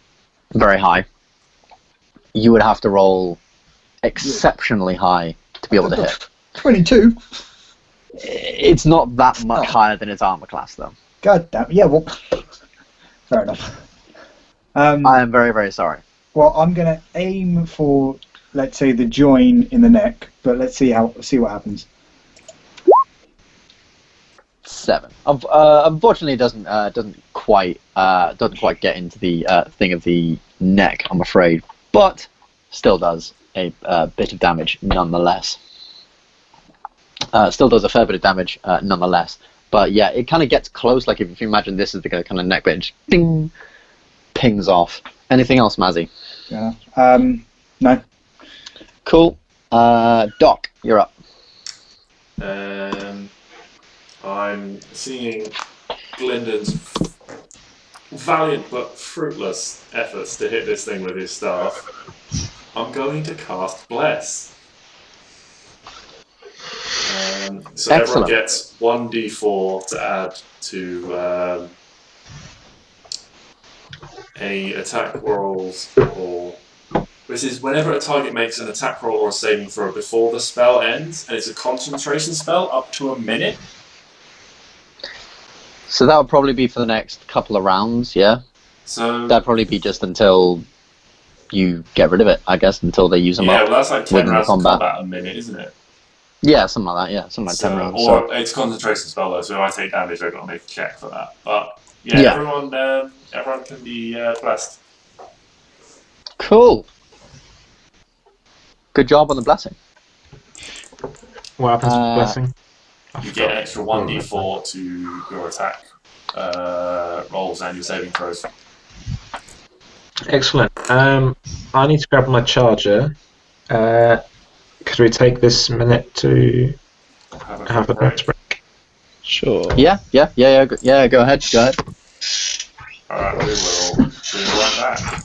S1: very high, you would have to roll exceptionally high to be able to hit.
S6: 22.
S1: It's not that much higher than its armor class, though.
S6: God damn. Yeah, well, fair enough.
S1: I am very, very sorry.
S6: Well, I'm going to aim for, let's say, the join in the neck, but let's see what happens.
S1: 7. Unfortunately, it doesn't quite get into the thing of the neck, I'm afraid, but still does a bit of damage nonetheless. Still does a fair bit of damage nonetheless. But yeah, it kind of gets close. Like if you imagine this is the kind of neck bit, just ding, pings off. Anything else, Mazzy?
S6: Yeah. No.
S1: Cool. Doc, you're up.
S2: I'm seeing Gylndan's valiant but fruitless efforts to hit this thing with his staff. I'm going to cast Bless. So
S1: Excellent.
S2: Everyone gets 1d4 to add to a attack rolls, or this is whenever a target makes an attack roll or a saving throw before the spell ends, and it's a concentration spell up to a minute.
S1: So that would probably be for the next couple of rounds, yeah?
S2: So
S1: that'd probably be just until you get rid of it, I guess, until they use them up.
S2: Yeah, well that's like 10 rounds of
S1: combat
S2: a minute, isn't it?
S1: Yeah, something like that, yeah. Something like 10 rounds.
S2: Or it's concentration spell though, so if I take damage I've got to make a check for that. But yeah. Everyone can be blessed.
S1: Cool. Good job on the blessing.
S4: What happens with blessing?
S2: You get an extra 1d4 to your attack rolls and your saving throws.
S4: Excellent. I need to grab my charger. Could we take this minute to have a break?
S3: Sure.
S1: Yeah. Go ahead.
S2: Alright, we will be right back.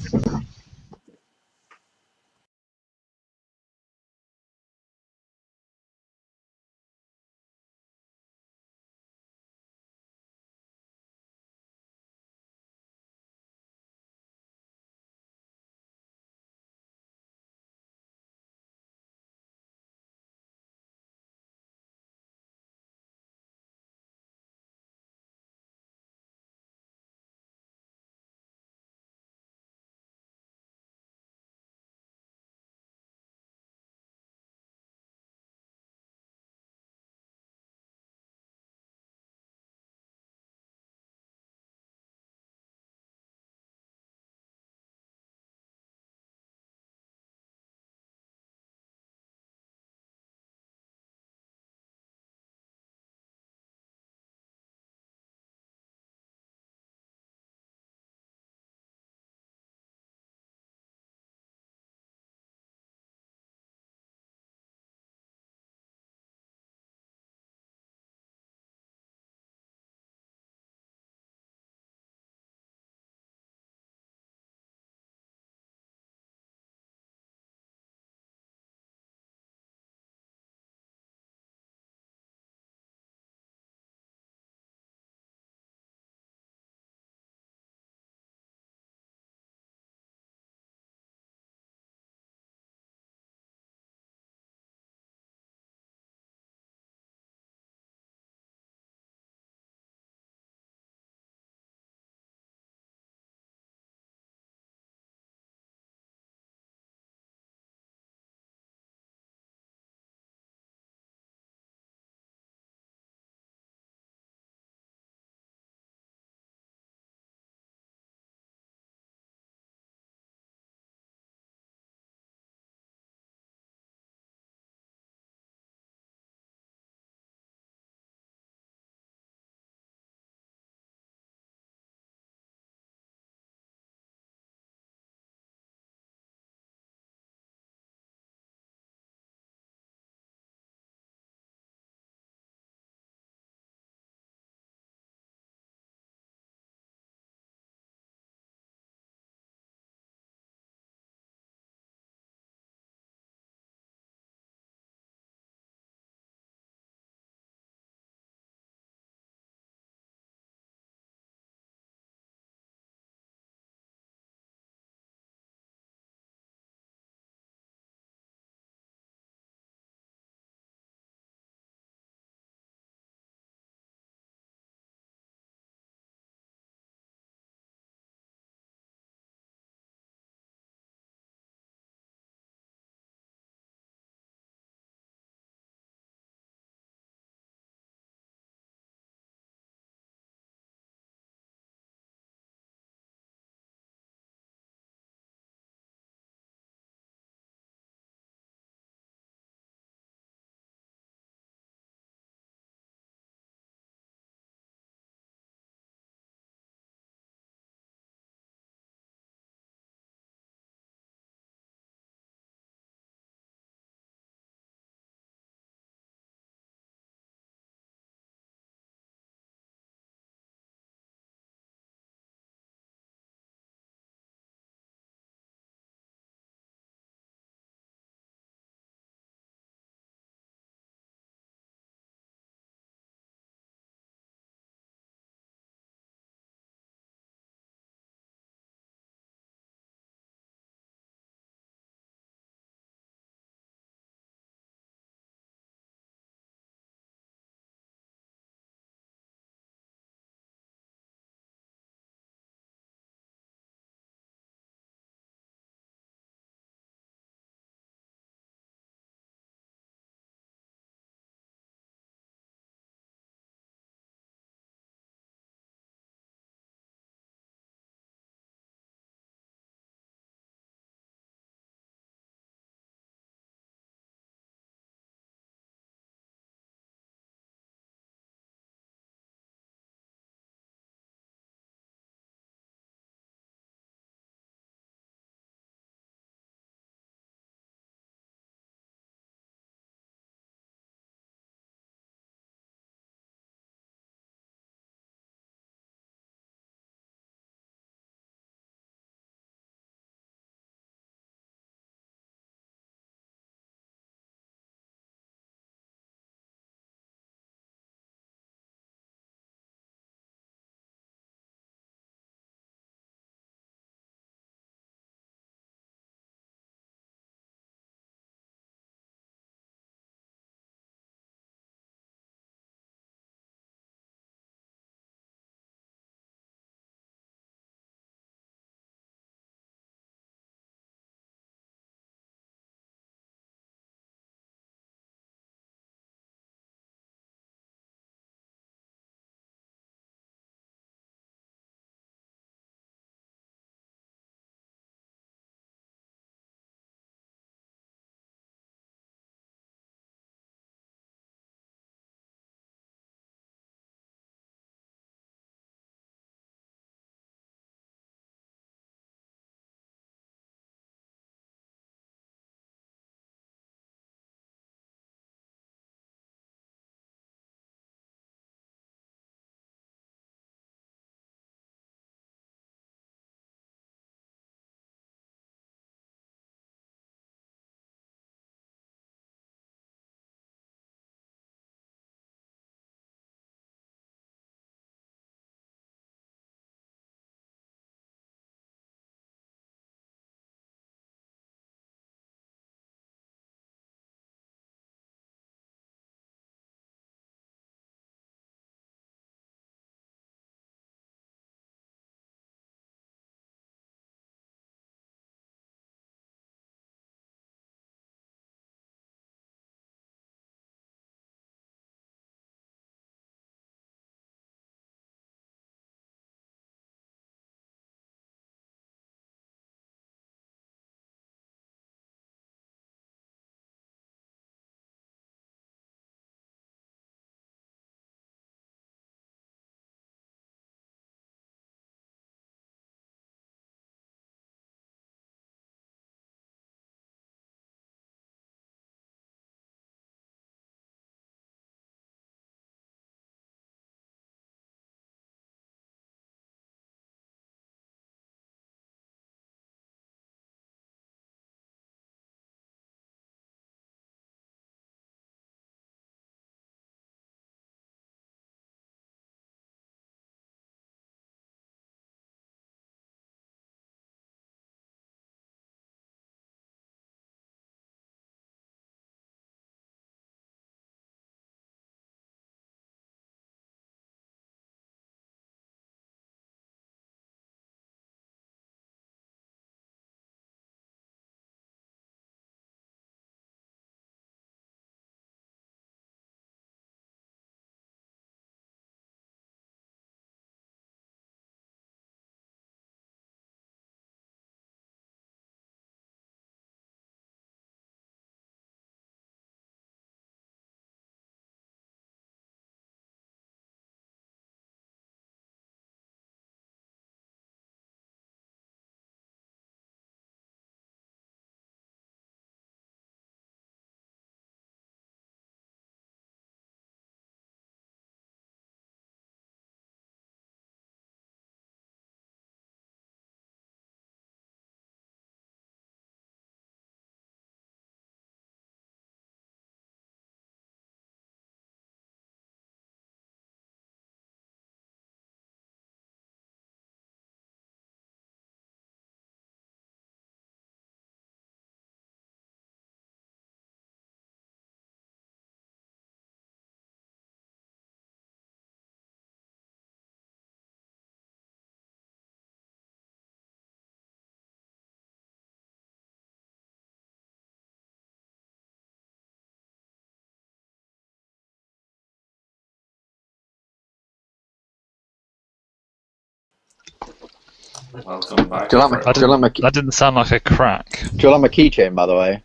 S2: Welcome back.
S1: Do you like my
S3: That didn't sound like a crack.
S1: Do you like my keychain, by the way?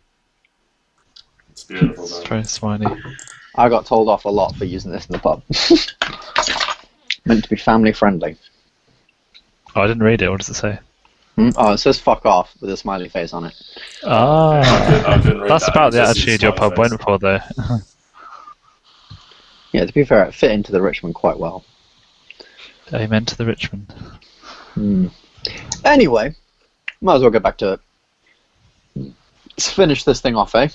S2: It's beautiful,
S3: It's
S2: though.
S3: very smiley.
S1: I got told off a lot for using this in the pub. Meant to be family friendly.
S3: Oh, I didn't read it. What does it say?
S1: Oh, it says "fuck off" with a smiley face on it.
S3: Ah,
S2: I couldn't read
S3: that's
S2: that.
S3: about the
S2: It just
S3: attitude
S2: says
S3: your
S2: smiley
S3: pub
S2: face.
S3: went for, though.
S1: Yeah, to be fair, it fit into the Richmond quite well.
S3: Amen to the Richmond.
S1: Anyway, might as well get back to it. Let's finish this thing off, eh?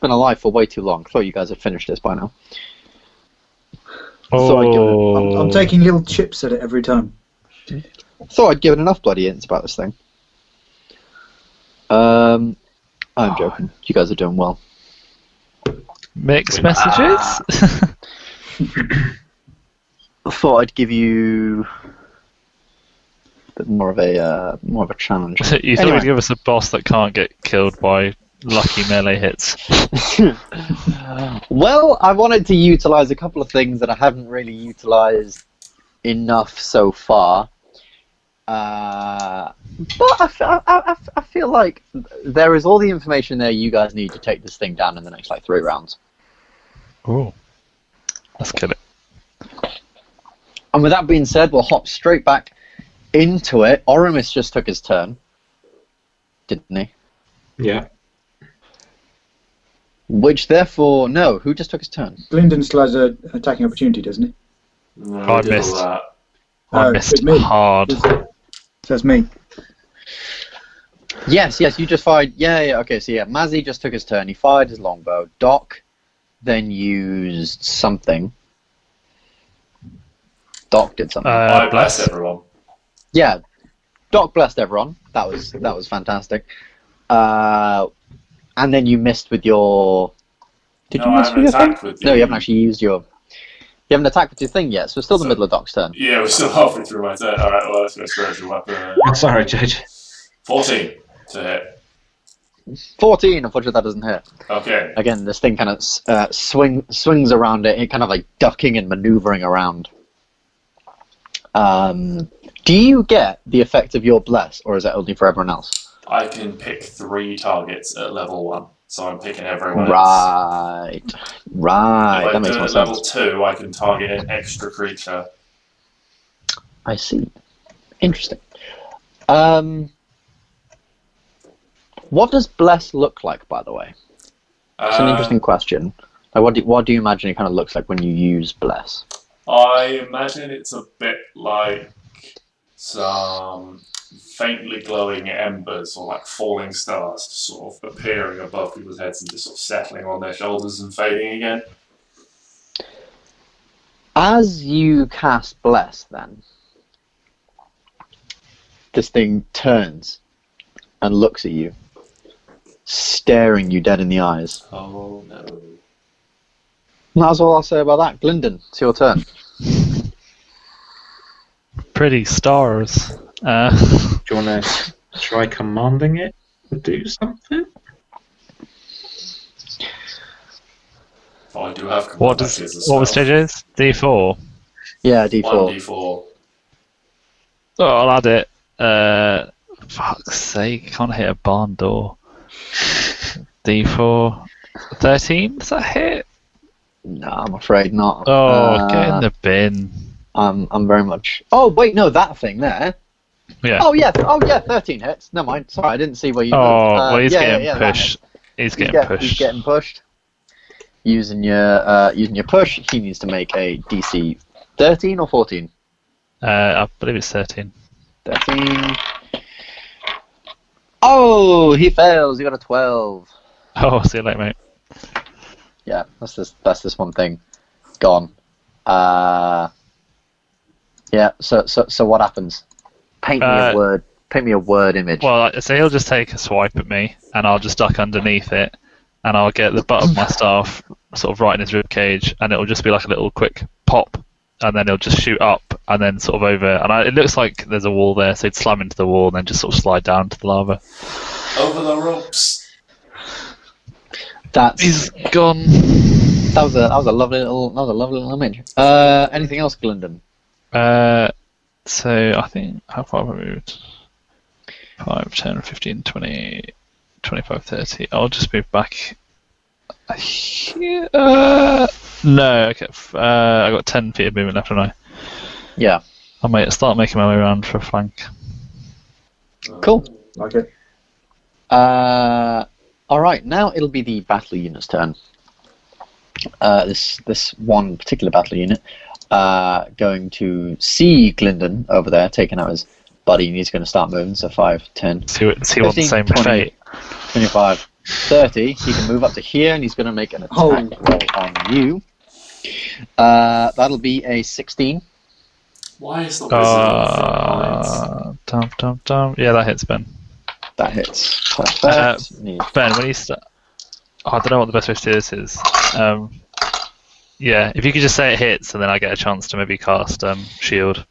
S1: Been alive for way too long. Thought you guys had finished this by now. Thought I'd give it
S6: I'm taking little chips at it every time.
S1: Thought I'd given enough bloody hints about this thing. I'm joking. You guys are doing well.
S3: Mixed messages?
S1: Thought I'd give you a bit more of a challenge.
S3: You thought you'd give us a boss that can't get killed by lucky melee hits.
S1: Well, I wanted to utilize a couple of things that I haven't really utilized enough so far. But I feel like there is all the information there you guys need to take this thing down in the next 3 rounds.
S3: Ooh. Let's kill it.
S1: And with that being said, we'll hop straight back into it. Oramis just took his turn, didn't he?
S4: Yeah.
S1: Which therefore, no, who just took his turn?
S6: Gylndan still has an attacking opportunity, doesn't he?
S2: No,
S3: I
S2: we did all
S3: missed.
S2: that.
S3: I
S6: Oh,
S3: missed
S6: it's me.
S3: hard.
S6: So that's me.
S1: Yes, you just fired. Yeah, okay, so yeah, Mazzy just took his turn. He fired his longbow. Doc then used something. Doc did something.
S2: I bless
S3: Bless.
S2: everyone.
S1: Yeah, Doc blessed everyone. That was fantastic. And then you missed with your. Did
S2: No,
S1: you
S2: I
S1: miss
S2: haven't
S1: with your thing?
S2: attacked with
S1: No,
S2: the-
S1: you haven't actually used your. You haven't attacked with your thing yet, so it's still the
S2: So-
S1: middle of Doc's turn.
S2: Yeah, we're still halfway through my turn. Alright, well, let's go spiritual weapon.
S4: Sorry, Judge.
S2: 14 to hit.
S1: 14. Unfortunately, that doesn't hit.
S2: Okay.
S1: Again, this thing kind of swings around it, kind of like ducking and maneuvering around. Do you get the effect of your bless, or is that only for everyone else?
S2: I can pick 3 targets at level 1, so I'm picking everyone else.
S1: Right.
S2: If I
S1: That makes
S2: do
S1: more
S2: it at level
S1: sense.
S2: 2, I can target an extra creature.
S1: I see. Interesting. What does bless look like, by the way? It's an interesting question. Like, what do you imagine it kind of looks like when you use bless?
S2: I imagine it's a bit like some faintly glowing embers or like falling stars just sort of appearing above people's heads and just sort of settling on their shoulders and fading again.
S1: As you cast bless, then this thing turns and looks at you, staring you dead in the eyes.
S2: Oh no.
S1: That's all I'll say about that. Gylndan, it's your turn.
S3: Pretty stars.
S4: Do you want to try commanding it to do something?
S2: Oh, I do have
S3: What
S2: command actions as
S3: was
S2: well.
S3: stage is? D4.
S1: Yeah, D4.
S2: 1d4.
S3: Oh, I'll add it. Fuck's sake, can't hit a barn door. D4. 13? Does that hit?
S1: No, I'm afraid not.
S3: Oh, get in the bin.
S1: I'm very much. Oh wait, no, that thing there.
S3: Yeah.
S1: Oh yeah, 13 hits. Never mind. Sorry, I didn't see where you.
S3: Oh,
S1: moved.
S3: well, he's
S1: yeah,
S3: getting
S1: that
S3: pushed.
S1: hits.
S3: He's getting pushed.
S1: He's getting pushed. Using your push, he needs to make a DC 13 or 14.
S3: I believe it's 13.
S1: 13. Oh, he fails. He got a 12.
S3: Oh, see you later, mate.
S1: Yeah, that's this one thing. Gone. Yeah. So what happens? Paint me a word. Paint me a word image.
S3: Well, so he'll just take a swipe at me, and I'll just duck underneath it, and I'll get the butt of my staff sort of right in his rib cage, and it'll just be like a little quick pop, and then he'll just shoot up, and then sort of over, and it looks like there's a wall there, so he'd slam into the wall, and then just sort of slide down to the lava.
S2: Over the ropes.
S3: He's gone.
S1: That was a lovely little image. Anything else, Gylndan?
S3: So I think, how far have I moved? 5, 10, 15, 20, 25, 30. I'll just move back. Here. No, okay. I got 10 feet of movement left, haven't I?
S1: Yeah.
S3: I might start making my way around for a flank.
S1: Cool.
S6: Okay.
S1: Alright, now it'll be the battle unit's turn. This one particular battle unit going to see Gylndan over there taking out his buddy, and he's going to start moving. So 5, 10,
S3: See what the same
S1: 20,
S3: fate.
S1: 25, 30. He can move up to here, and he's going to make an attack roll on you. That'll be a 16.
S2: Why is the wizard on the front lines?
S3: Yeah, that hits Ben.
S1: That hits. Perfect.
S3: Ben, when you start... I don't know what the best way to do this is. Yeah, if you could just say it hits, and then I get a chance to maybe cast shield.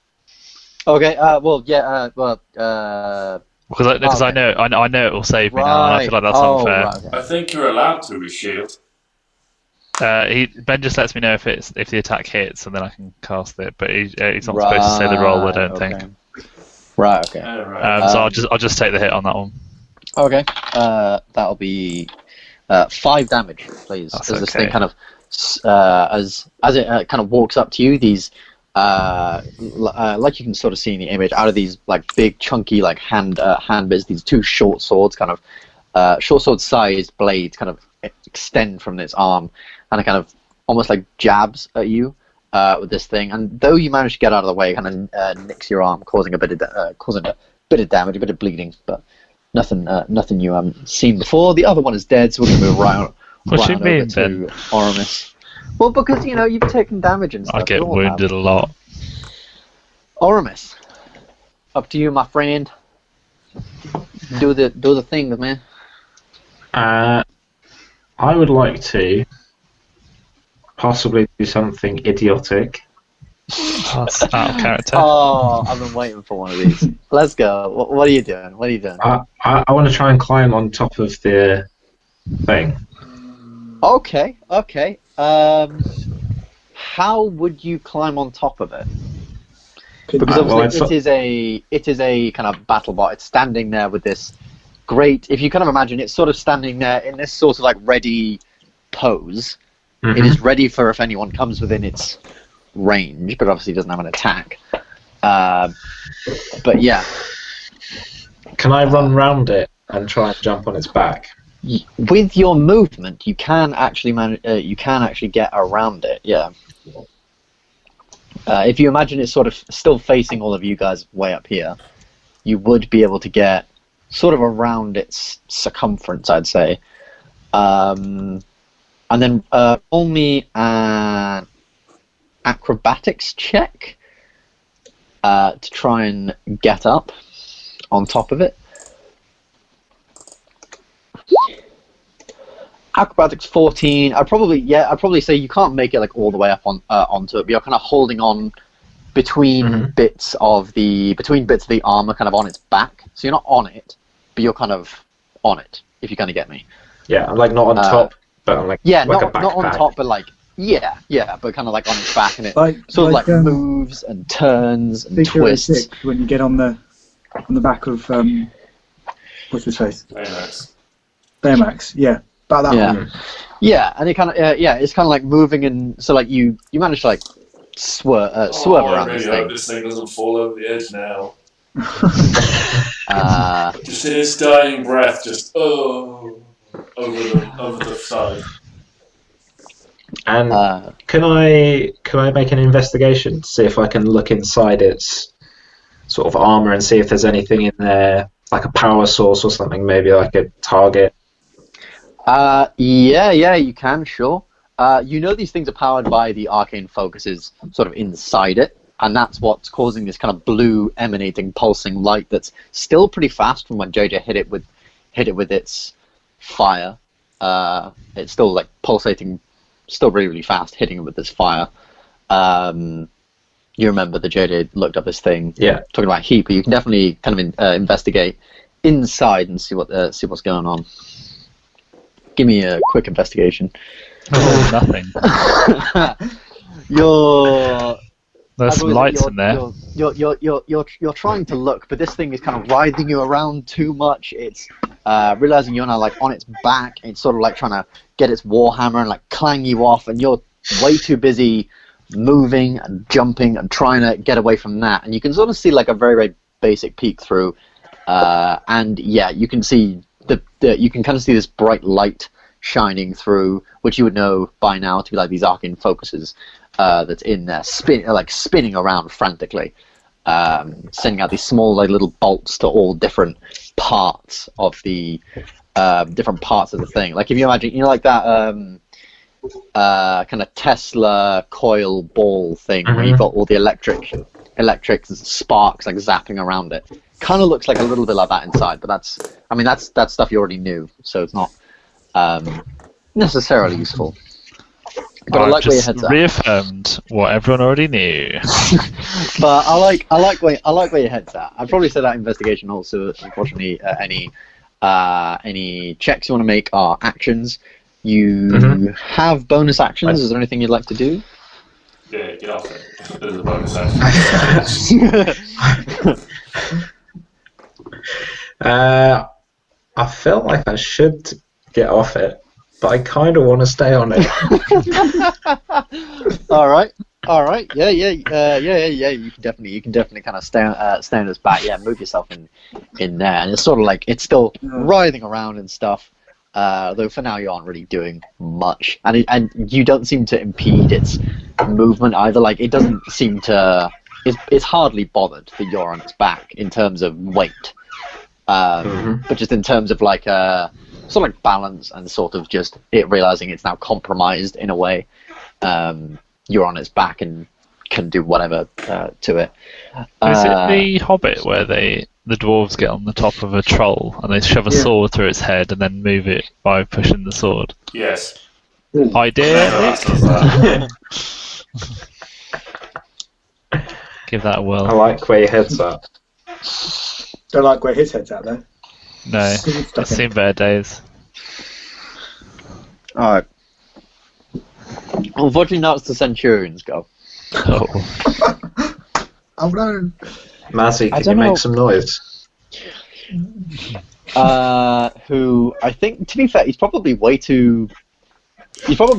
S1: Okay. Well, yeah.
S3: Because I know it will save me now, and I feel like that's unfair.
S1: Right, okay.
S2: I think you're allowed to with shield.
S3: Ben just lets me know if the attack hits, and then I can cast it. But he's not supposed to say the roll. I don't think.
S1: Right. Okay.
S2: Right.
S3: So I'll just take the hit on that one.
S1: Okay. That'll be 5 damage, please.
S3: That's
S1: As this
S3: okay.
S1: thing kind of, as it kind of walks up to you, these, like you can sort of see in the image, out of these like big chunky like hand bits, these 2 short swords, kind of short sword sized blades, kind of extend from its arm, and it kind of almost like jabs at you with this thing. And though you manage to get out of the way, it kind of nicks your arm, causing a bit of damage, a bit of bleeding, but nothing you haven't seen before. The other one is dead, so we're gonna move right
S3: you
S1: over
S3: mean,
S1: to
S3: Ben?
S1: Oramis. Well, because you've taken damage and stuff.
S3: I get
S1: you all
S3: wounded
S1: have.
S3: a lot.
S1: Oramis, up to you, my friend. Do the thing, man.
S4: I would like to possibly do something idiotic.
S3: That's out of character.
S1: Oh, I've been waiting for one of these. Let's go. What are you doing? What are you doing?
S4: I want to try and climb on top of the thing.
S1: Okay. How would you climb on top of it? Because obviously it is a kind of battle bot. It's standing there with this great. If you kind of imagine, it's sort of standing there in this sort of like ready pose.
S4: Mm-hmm.
S1: It is ready for if anyone comes within its range, but obviously doesn't have an attack. But yeah.
S4: Can I run round it and try and jump on its back?
S1: With your movement, you can actually get around it. Yeah. If you imagine it's sort of still facing all of you guys way up here, you would be able to get sort of around its circumference, I'd say. And then roll me an acrobatics check to try and get up on top of it. Acrobatics 14. I'd probably say you can't make it like all the way up onto it, but you're kind of holding on between bits of the armor, kind of on its back. So you're not on it, but you're kind of on it. If you kind of get me.
S4: Yeah, I'm like not on top, but I'm like
S1: yeah,
S4: like
S1: not on top, but like yeah, but kind of like on its back, and it sort of moves and turns and twists.
S6: When you get on the back of what's his face? Baymax. Yeah. About that one.
S1: Yeah, and it kind of it's kind of like moving, and so like you manage to like swerve around
S2: I really
S1: this
S2: hope
S1: thing.
S2: this thing doesn't fall over the edge now. Just in its dying breath, just over the side.
S4: And can I make an investigation to see if I can look inside its sort of armor and see if there's anything in there, like a power source or something, maybe like a target?
S1: Yeah, you can, sure. These things are powered by the arcane focuses sort of inside it, and that's what's causing this kind of blue emanating pulsing light that's still pretty fast from when JJ hit it with its fire. It's still like pulsating, still really, really fast, hitting it with this fire. You remember that JJ looked up this thing, talking about heat, but you can definitely kind of investigate inside and see what's going on. Give me a quick investigation.
S3: Oh, nothing.
S1: You're
S3: There's
S1: as
S3: some
S1: always,
S3: lights in there.
S1: You're trying to look, but this thing is kind of writhing you around too much. It's realizing you're now like on its back. It's sort of like trying to get its warhammer and like clang you off, and you're way too busy moving and jumping and trying to get away from that. And you can sort of see like a very, very basic peek through, and yeah, you can see you can kind of see this bright light shining through, which you would know by now to be like these arcane focuses that's in there, spinning around frantically, sending out these small like little bolts to all different parts of the thing. Like if you imagine, like that kind of Tesla coil ball thing where you've got all the electric sparks like zapping around it. Kind of looks like a little bit like that inside, but that's stuff you already knew, so it's not necessarily useful. But I like where your head's at.
S3: Reaffirmed what everyone already knew.
S1: But I like where your head's at. I'd probably say that investigation also. Unfortunately, any checks you want to make are actions. You have bonus actions. Is there anything you'd like to do?
S2: Yeah, get off it. There's a bonus action.
S4: I felt like I should get off it, but I kind of want to stay on it.
S1: All right. Yeah. You can definitely kind of stay on its back. Yeah, move yourself in there, and it's sort of like it's still writhing around and stuff. Though for now you aren't really doing much, and you don't seem to impede its movement either. Like it doesn't seem to. It's hardly bothered that you're on its back in terms of weight, but just in terms of like sort of like balance and sort of just it realizing it's now compromised in a way. You're on its back and can do whatever to it.
S3: Is it the Hobbit where the dwarves get on the top of a troll and they shove a sword through its head and then move it by pushing the sword?
S2: Yes.
S3: Idea? Give that a whirl.
S4: I like where your head's at.
S6: Don't like where his head's at though.
S3: No, I've seen better days.
S1: Alright. Unfortunately now it's the Centurion's go.
S3: Oh.
S6: Oh no.
S4: Mazzy, can you make some noise?
S1: Who I think, to be fair, he's probably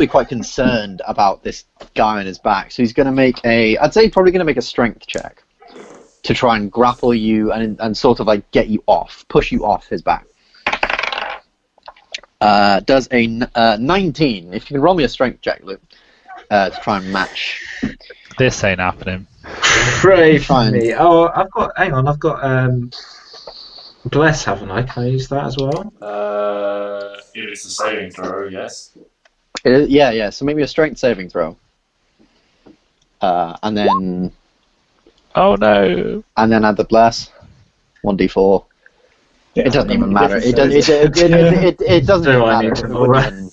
S1: quite concerned about this guy on his back, so he's going to make I'd say he's probably going to make a strength check to try and grapple you and sort of like get you off, push you off his back. Does a 19. If you can roll me a strength check, Luke, to try and match.
S3: This ain't happening.
S4: Pray for me. Oh, I've got bless, haven't I? Can I use that as well?
S2: It is a saving throw, yes.
S1: It is, yeah. So make me a strength saving throw. And then.
S3: Oh no!
S1: And then add the bless. 1d4.
S6: Yeah,
S1: it doesn't even matter. It doesn't even matter.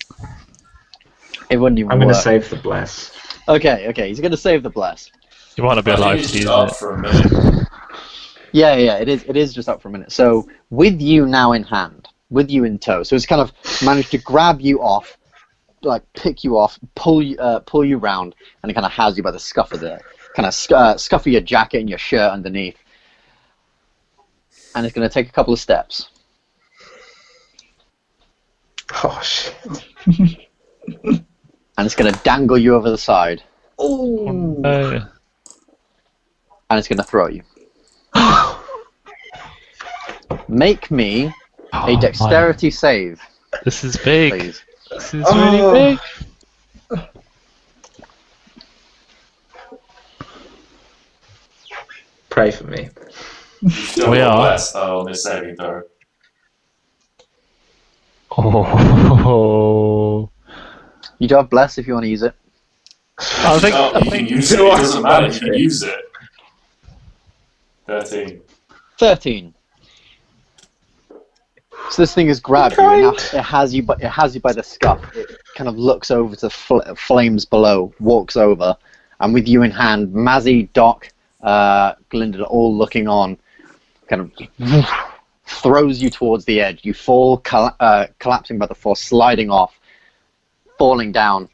S1: It wouldn't even
S4: I'm going to
S1: work.
S4: save the bless.
S1: Okay. He's going to save the bless.
S3: You want to be alive to use it.
S2: For a minute.
S1: Yeah. It is just up for a minute. So with you now in hand, with you in tow, so it's kind of managed to grab you off, like pick you off, pull you round, and it kind of has you by the scuff of the scuff of your jacket and your shirt underneath. And it's going to take a couple of steps.
S4: Oh shit!
S1: And it's going to dangle you over the side.
S6: Oh.
S1: And it's going to throw you. Make me a dexterity save.
S3: This is big.
S1: Please.
S3: This is really big.
S4: Pray for me.
S3: We are.
S2: Bless on this saving throw.
S3: Oh.
S1: You do have bless if you want to use it.
S3: I think
S2: You can use it. It doesn't matter. You can use it. 13.
S1: 13. So this thing is grabbed you, and now it has you by the scuff. It kind of looks over to flames below, walks over, and with you in hand, Mazzy, Doc, Gylndan all looking on, kind of throws you towards the edge. You fall, collapsing by the force, sliding off, falling down.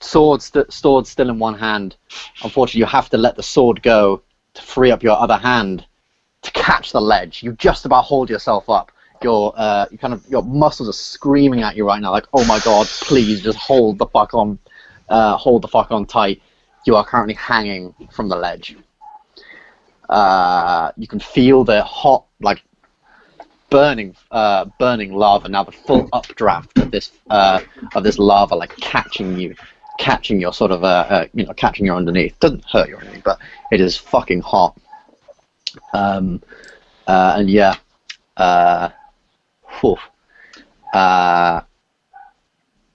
S1: sword stored still in one hand. Unfortunately, you have to let the sword go to free up your other hand to catch the ledge. You just about hold yourself up. Your muscles are screaming at you right now, like, oh my god, please just hold the fuck on tight. You are currently hanging from the ledge. You can feel the hot, like, burning lava now. The full updraft of this lava, like, catching your sort of catching your underneath. Doesn't hurt you or anything, but it is fucking hot. And yeah.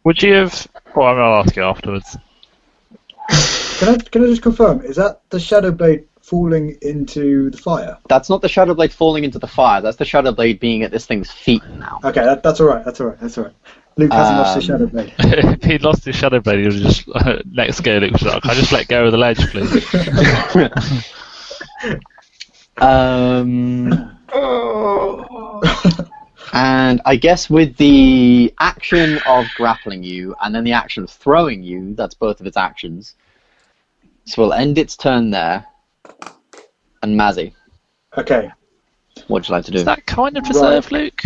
S3: Would you have? Well, I'll ask you afterwards.
S6: Can I just confirm? Is that the shadow blade falling into the fire?
S1: That's not the shadow blade falling into the fire. That's the shadow blade being at this thing's feet now.
S6: Okay, that's all right. Luke hasn't lost his shadow blade.
S3: If he'd lost his shadow blade, he would just next go. Luke was like, "Can I just let go of the ledge, please?"
S1: And I guess with the action of grappling you and then the action of throwing you, that's both of its actions. So we'll end its turn there. And Mazzy.
S6: Okay.
S1: What would you like to do?
S3: Is that kind of reserved, Luke?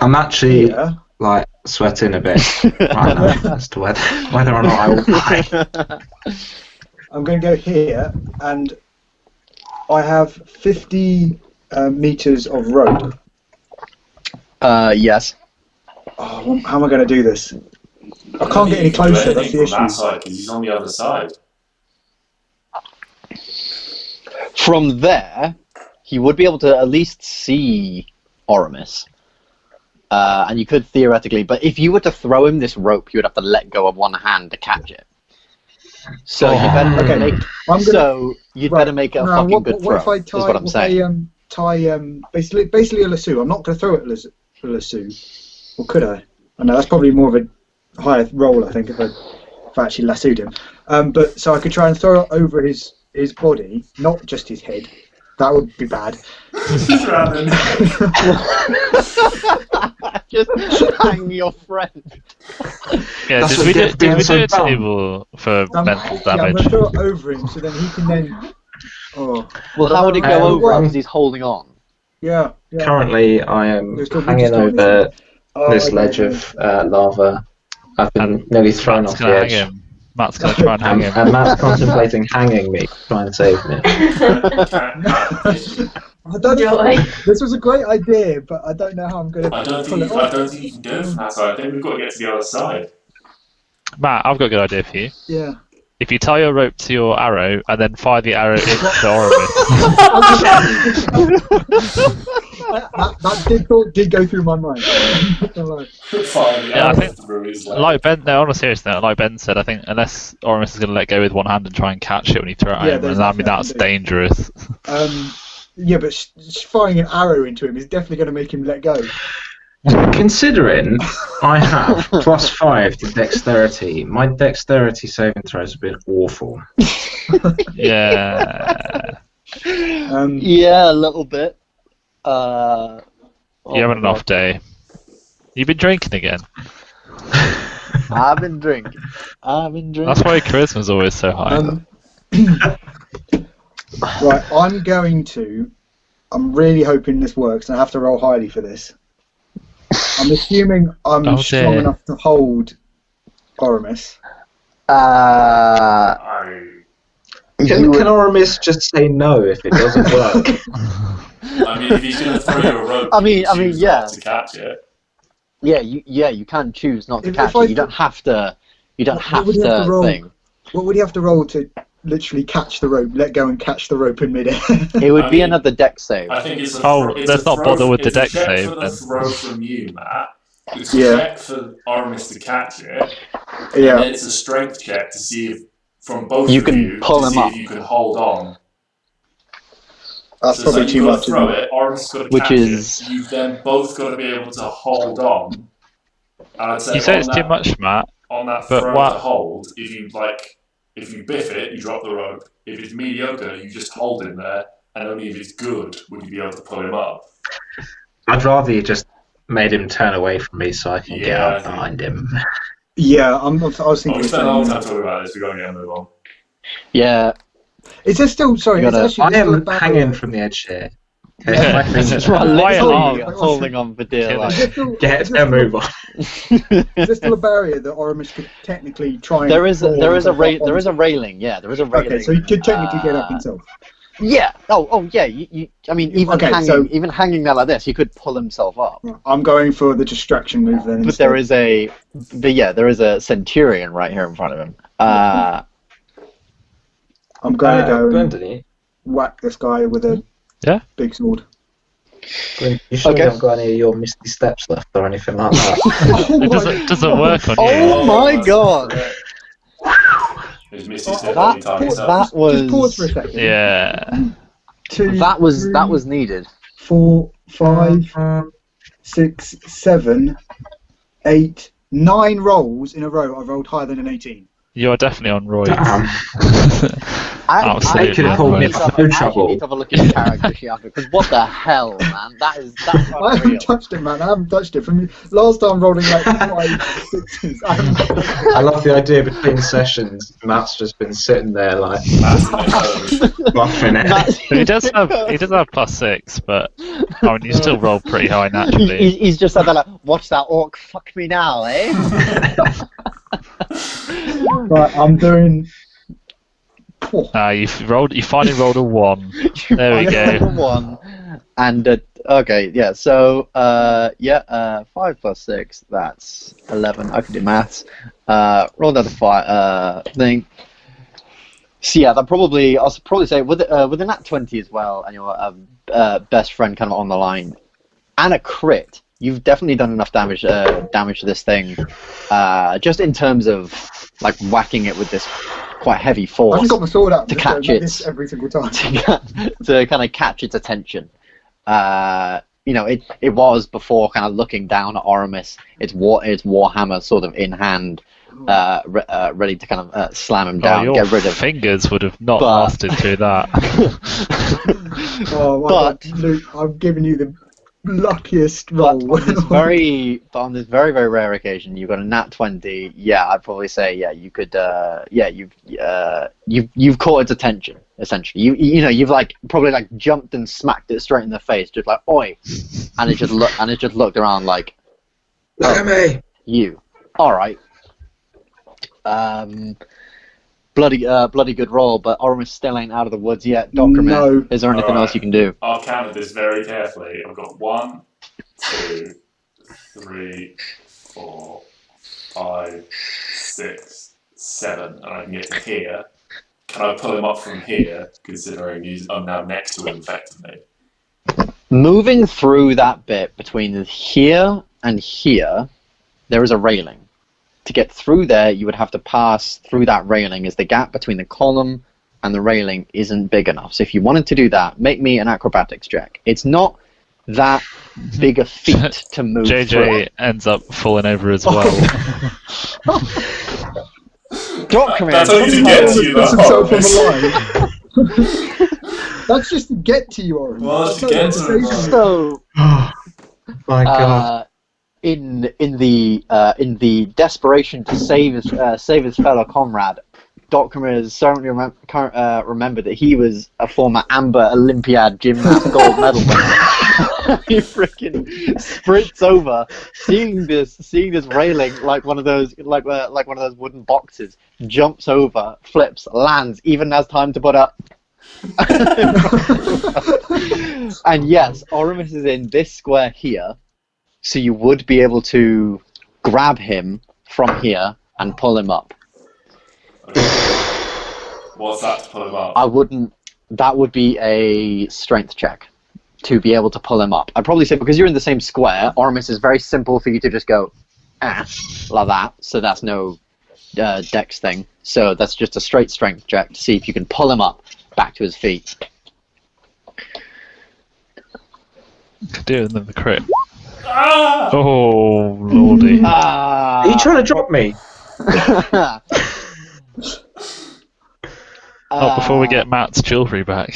S4: I'm actually like sweating a bit right now as to whether or not I will die.
S6: I'm going to go here, and I have 50 meters of rope.
S1: Yes.
S6: Oh, how am I going to do this? I can't get any closer. That's the issue.
S2: That side, 'cause he's on the other side.
S1: From there, he would be able to at least see Oramis. And you could theoretically, but if you were to throw him this rope, you would have to let go of one hand to catch it. So you better better make it a fucking good throw.
S6: What if I tie,
S1: is what I'm saying.
S6: Basically a lasso. I'm not going to throw it a lasso. Or could I? I know that's probably more of a higher roll, I think, if I actually lassoed him. But so I could try and throw it over his body, not just his head. That would be bad.
S1: Just hang your friend.
S3: Yeah, did we do a table for mental damage?
S6: Yeah, I'm going to throw it over him, so then he can then... Oh.
S1: Well, how would it go over him? Because he's holding on.
S6: Yeah.
S4: Currently, I am hanging over this ledge of lava. I've been nearly thrown off the edge.
S3: Matt's going to try and hang him.
S4: And Matt's contemplating hanging me, trying to save me.
S6: This was a great idea, but I don't know how I'm going to pull it off.
S2: I don't think you can do it from that side. I think we've got to get to the other side.
S3: Matt, I've got a good idea for you.
S6: Yeah.
S3: If you tie your rope to your arrow and then fire the arrow into Oramis.
S6: that did go through my mind.
S3: Yeah, I think, like Ben, no, on a serious note, like Ben said, I think unless Oramis is going to let go with one hand and try and catch it when you throw it at him, that's dangerous.
S6: Yeah, but firing an arrow into him is definitely going to make him let go.
S4: Considering I have +5 to dexterity, my dexterity saving throws have been awful.
S3: Yeah.
S1: Yeah, a little bit.
S3: You're having an off day. You've been drinking again.
S1: I've been drinking.
S3: That's why charisma's always so high.
S6: Right, I'm really hoping this works, and I have to roll highly for this. I'm assuming I'm strong enough to hold Oramis.
S4: Can Oramis just say no if it doesn't work?
S2: I mean, if he's going to throw you a rope,
S1: yeah.
S2: To catch it.
S1: Yeah, you can choose not to catch it. You don't have to. You don't have to thing.
S6: What would you have to roll to literally catch the rope, let go and catch the rope in midair?
S1: It would be another dex save.
S2: I think it's
S3: let's not bother with the dex save.
S2: It's a throw from you, Matt. It's a check for Oramis to catch it.
S6: Yeah.
S2: And then it's a strength check to see if, from both
S1: you
S2: of
S1: can
S2: you,
S1: pull
S2: to
S1: him
S2: see
S1: up.
S2: if you can hold on.
S6: That's probably too much.
S2: Throw it. Oramis got to catch it. You've then both got to be able to hold on. I'd say
S3: you say it's too much, Matt.
S2: On that throw to hold, if you biff it, you drop the rope. If it's mediocre, you just hold him there, and only if it's good would you be able to pull him up.
S4: I'd rather you just made him turn away from me so I can get up behind him.
S6: Yeah, I was thinking.
S2: We spent a long time talking about this. We've got to get a move on.
S1: Yeah.
S6: Is there still? Sorry,
S1: I
S4: am hanging from the edge here.
S1: Okay, my fingers holding on for dear life.
S4: Get a move on.
S6: Is there still a barrier that Oramis could technically try and...
S1: There is a railing, yeah, there is a railing.
S6: Okay, so he could technically get up himself.
S1: Yeah, yeah, I mean, even hanging there like this, he could pull himself up.
S6: I'm going for the distraction move then.
S1: But there is a Centurion right here in front of him.
S6: I'm going to go
S4: Gylndan,
S6: whack this guy with a big sword.
S4: You sure you haven't got any of your Misty Steps left or anything like that?
S3: It doesn't work on you.
S1: Oh my god!
S6: That was... Just pause for a second.
S3: Yeah.
S6: 2,
S1: that was needed.
S6: 4, 5, 6, 7, 8, 9 rolls in a row. I rolled higher than an 18.
S3: You are definitely on roids.
S1: I
S4: could have pulled me for no trouble.
S1: I need to have a look at your character, Shiaka, because what the hell, man? That's
S6: I haven't touched it, man. I haven't touched it. From last time rolling like 5, 6s.
S4: I love the idea between sessions, Matt's just been sitting there like buffing it.
S3: He does have +6, but I mean, you still roll pretty high naturally.
S1: He's just said that like, watch that orc fuck me now, eh?
S6: Right, I'm doing.
S3: You finally rolled a 1. There we go.
S1: 1 and okay, yeah. So 5 + 6, that's 11. I can do maths. Roll another 5 thing. So yeah, I'll probably say with a nat 20 as well, and your best friend kind of on the line, and a crit. You've definitely done enough damage to this thing, just in terms of like whacking it with this quite heavy force.
S6: I haven't got my sword out
S1: to catch it
S6: every single time.
S1: to kind of catch its attention. It was before kind of looking down at Oramis, its warhammer sort of in hand, ready to kind of slam him down, get rid of.
S3: Fingers would have not lasted through that.
S6: But Luke, I'm giving you the luckiest roll.
S1: On this very very rare occasion, you got a nat 20. Yeah, I'd probably say you could. You've caught its attention essentially. You've like probably like jumped and smacked it straight in the face, just like oi, and it just looked around like,
S4: look at me.
S1: You, all right. Bloody good roll, but Oramis still ain't out of the woods yet. Dokrumir,
S6: no.
S1: Is there anything else you can do?
S2: I've counted this very carefully. I've got 1, 2, 3, 4, 5, 6, 7, and I can get to here. Can I pull him up from here, considering I'm now next to him effectively?
S1: Moving through that bit between here and here, there is a railing. To get through there, you would have to pass through that railing, as the gap between the column and the railing isn't big enough. So if you wanted to do that, make me an acrobatics check. It's not that big a feat to move
S3: JJ
S1: through.
S3: ends up falling over as well.
S1: Dokrumir,
S2: that's how you get to you,
S6: That's just to get to you, Oramis.
S2: Well, that's to get to you.
S1: So,
S4: my God.
S1: In the desperation to save his fellow comrade, Dokrumir has certainly remembered that he was a former Ambyr Olympiad gymnast gold medal winner. He freaking sprints over, seeing this railing like one of those wooden boxes, jumps over, flips, lands, even has time to put up. And yes, Oramis is in this square here. So you would be able to grab him from here and pull him up.
S2: Okay. What's that to pull him up?
S1: That would be a strength check to be able to pull him up. I'd probably say because you're in the same square, Oramis is very simple for you to just go, like that. So that's no dex thing. So that's just a straight strength check to see if you can pull him up back to his feet.
S3: Could do it, and then the crit. Oh, lordy.
S4: Are you trying to drop me?
S3: Before we get Matt's jewellery back.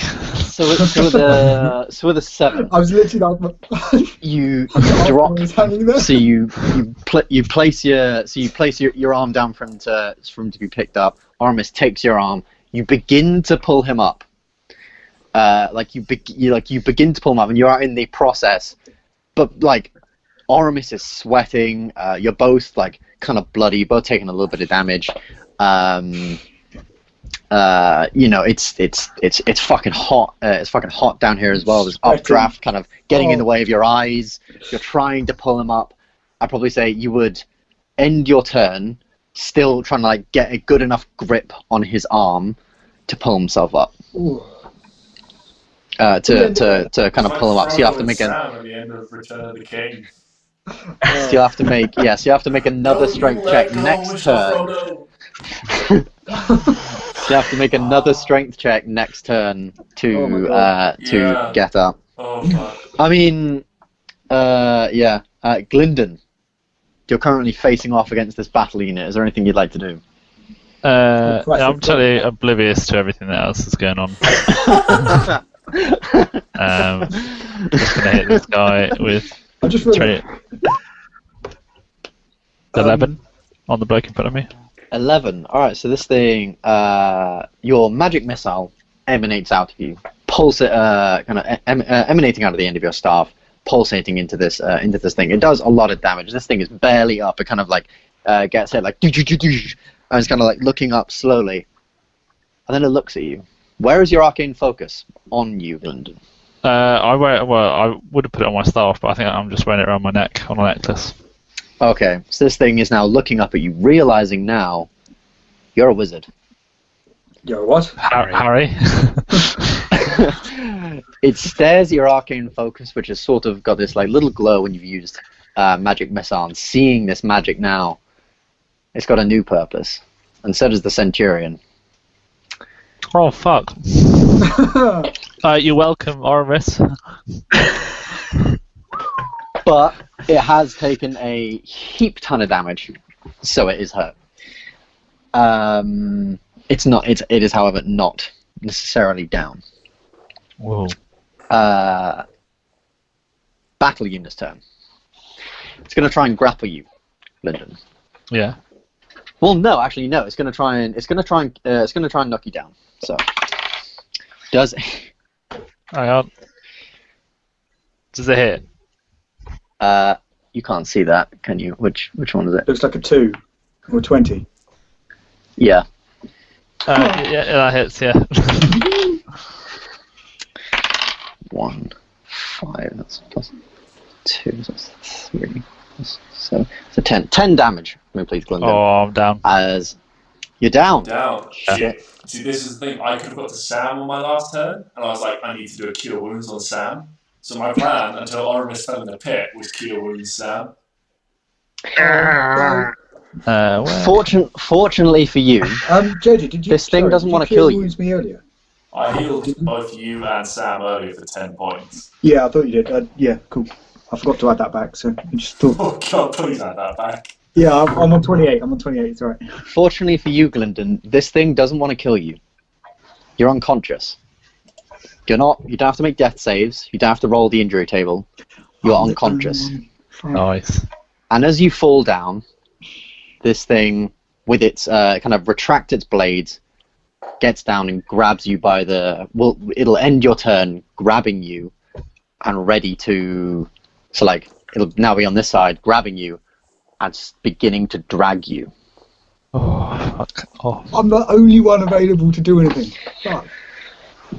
S1: with a 7.
S6: I was literally like,
S1: You
S6: the
S1: drop.
S6: arm was hanging there.
S1: So you place your arm down for him to be picked up. Oramis takes your arm. You begin to pull him up. You begin to pull him up, and you are in the process. But like, Oramis is sweating. You're both like kind of bloody, both taking a little bit of damage. It's fucking hot. It's fucking hot down here as well. There's updraft kind of getting in the way of your eyes. You're trying to pull him up. I'd probably say you would end your turn still trying to like get a good enough grip on his arm to pull himself up. To kind of pull him up. So you have to make
S2: Sam at the end of Return of the King.
S1: So you have to make another strength check next turn. You have to make another strength check next turn to get up.
S2: Oh fuck.
S1: I mean, Gylndan, you're currently facing off against this battle unit. Is there anything you'd like to do?
S3: I'm totally oblivious to everything else that's going on. Just gonna hit this guy with 11 on the bloke in front of me.
S1: 11. Alright, so this thing, your magic missile emanates out of you, emanating out of the end of your staff, pulsating into this thing. It does a lot of damage. This thing is barely up. It kind of like gets hit like, and it's kind of like looking up slowly, and then it looks at you. Where is your arcane focus on you, Gylndan?
S3: I would have put it on my staff, but I think I'm just wearing it around my neck on a necklace.
S1: Okay, so this thing is now looking up at you, realizing now you're a wizard.
S6: You're what?
S3: Harry.
S1: It stares at your arcane focus, which has sort of got this like little glow when you've used magic missile. And seeing this magic now, it's got a new purpose, and so does the Centurion.
S3: Oh fuck! You're welcome, Oramis.
S1: But it has taken a heap ton of damage, so it is hurt. It is, however, not necessarily down.
S3: Whoa.
S1: Battle unit's turn. It's going to try and grapple you, Lyndon.
S3: Yeah.
S1: Well, no, actually, no. It's going to try and knock you down. So, does
S3: Hang on. Does it hit?
S1: You can't see that, can you? Which one is it?
S6: Looks like a 2 or 20.
S1: Yeah.
S3: Yeah, that hits. Yeah.
S1: 1, 5. That's plus 2. That's 3. So 10. 10 damage. Can we please, Gylndan?
S3: Oh, I'm down.
S1: As you're down.
S2: Shit. See, this is the thing. I could have got to Sam on my last turn, and I was like, I need to do a cure wounds on Sam. So my plan until Oramis fell in the pit was cure wounds Sam.
S1: Fortunately for you,
S6: Joji, did you?
S1: This thing doesn't want to kill you.
S6: Wounds me earlier?
S2: I healed both you and Sam earlier for 10 points.
S6: Yeah, I thought you did. Yeah, cool. I forgot to add that back, so I just thought.
S2: Oh god, please add that back.
S6: Yeah, I'm on 28. I'm on 28. It's alright.
S1: Fortunately for you, Gylndan, this thing doesn't want to kill you. You're unconscious. You don't have to make death saves. You don't have to roll the injury table. You're unconscious.
S3: Nice.
S1: And as you fall down, this thing, with its kind of retract its blades, gets down and grabs you by the. Well, it'll end your turn grabbing you, and ready to. So like it'll now be on this side, grabbing you, and beginning to drag you.
S3: Oh fuck! Oh.
S6: I'm the only one available to do anything. Fuck.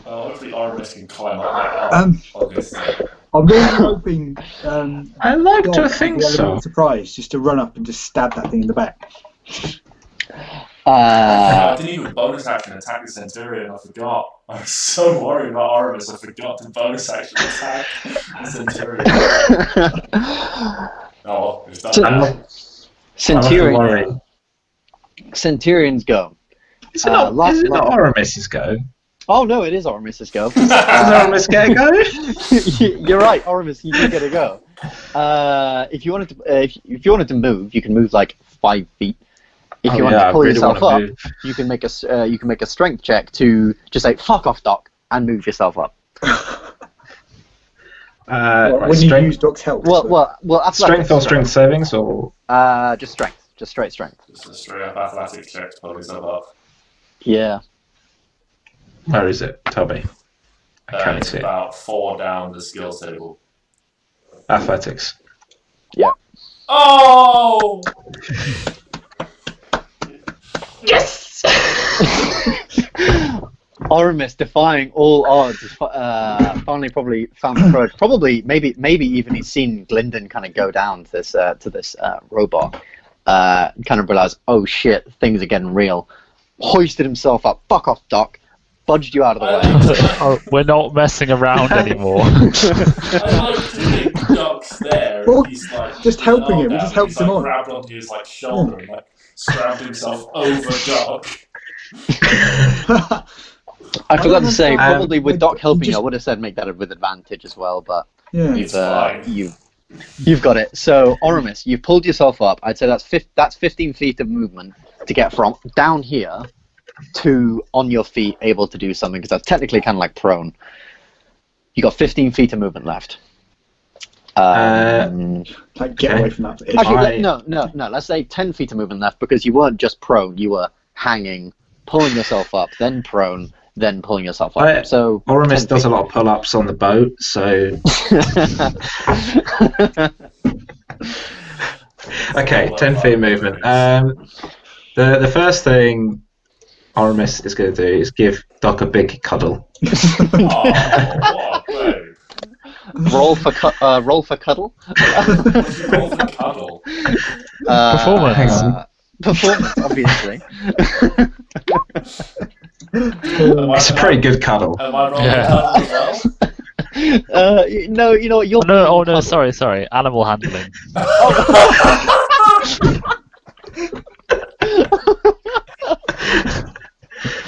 S2: Hopefully Oramis can climb up that on this thing.
S6: I'm really hoping.
S5: I like to
S6: God,
S5: think
S6: the
S5: so.
S6: Surprise, just to run up and just stab that thing in the back.
S2: I didn't even bonus action attack the Centurion, I forgot. I was so worried about Oramis, I forgot to bonus action attack the Centurion. Oh, it's done.
S1: Centurions go.
S5: Is it not Oramis's go?
S1: Oh no, it is Oramis's go.
S5: Does Oramis get a go?
S1: You're right, Oramis, you do get a go. If you wanted to move, you can move like 5 feet. If you want to pull yourself up, you can make a strength check to just say "fuck off, Doc" and move yourself up.
S6: When you use Doc's help.
S1: Well,
S4: strength or strength savings or
S1: just strength, just straight strength.
S2: Just a straight up athletics check to pull yourself up.
S1: Yeah.
S4: where is it? Tell me. I can't
S2: It's
S4: see it.
S2: about 4 down the skills table.
S4: Athletics.
S1: Yeah.
S2: Oh!
S4: Yes.
S1: Oramis, defying all odds, finally probably found the approach. Probably, maybe even he's seen Gylndan kind of go down to this robot. Kind of realized, oh shit, things are getting real. Hoisted himself up. Fuck off, Doc. Budged you out of the way.
S3: Oh, we're not messing around anymore.
S2: I like to think Doc's there.
S6: Well,
S2: He's like
S6: just helping him.
S2: down,
S6: Just helps
S2: he's
S6: him
S2: like
S6: on.
S2: grabbed onto his like shoulder and like scrambled himself over Doc.
S1: I forgot to say, probably with Doc helping
S6: just-
S1: you, I would have said make that with advantage as well, but
S6: Yeah.
S2: It's fine.
S1: you've got it. So, Oramis, you've pulled yourself up. I'd say that's 15 feet of movement to get from down here to on your feet, able to do something, because that's technically kind of like prone. You got 15 feet of movement left.
S6: Like, get away from that.
S1: Actually, no. Let's say 10 feet of movement left, because you weren't just prone, you were hanging, pulling yourself up, then prone, then pulling yourself up. So
S4: Oramis does a lot of pull-ups on the boat, so... Okay, 10 feet movement. The first thing Oramis is going to do is give Doc a big cuddle.
S2: Oh, what a babe.
S1: roll for cuddle.
S2: Roll for cuddle.
S3: Performance.
S4: Hang on.
S1: Performance, obviously.
S4: It's a pretty good cuddle.
S2: Am I rolling
S3: Yeah.
S2: cuddle as well?
S1: No, you know what? You're
S3: Oh no, sorry. Animal handling.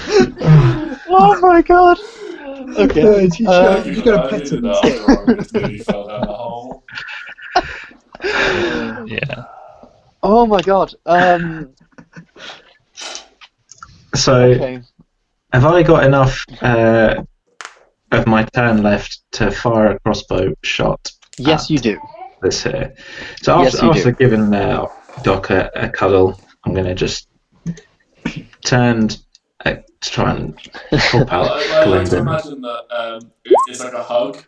S1: Oh my god. Okay.
S6: You gotta pet him instead.
S2: He fell down the hole.
S3: Yeah.
S1: Oh my god.
S4: So,
S1: Okay.
S4: have I got enough of my turn left to fire a crossbow shot?
S1: Yes, you do.
S4: This here. So
S1: Yes, you
S4: after
S1: do.
S4: giving Doc a cuddle, I'm going to just turn to try and help out
S2: I like to
S4: Gylndan.
S2: imagine that it's like a hug,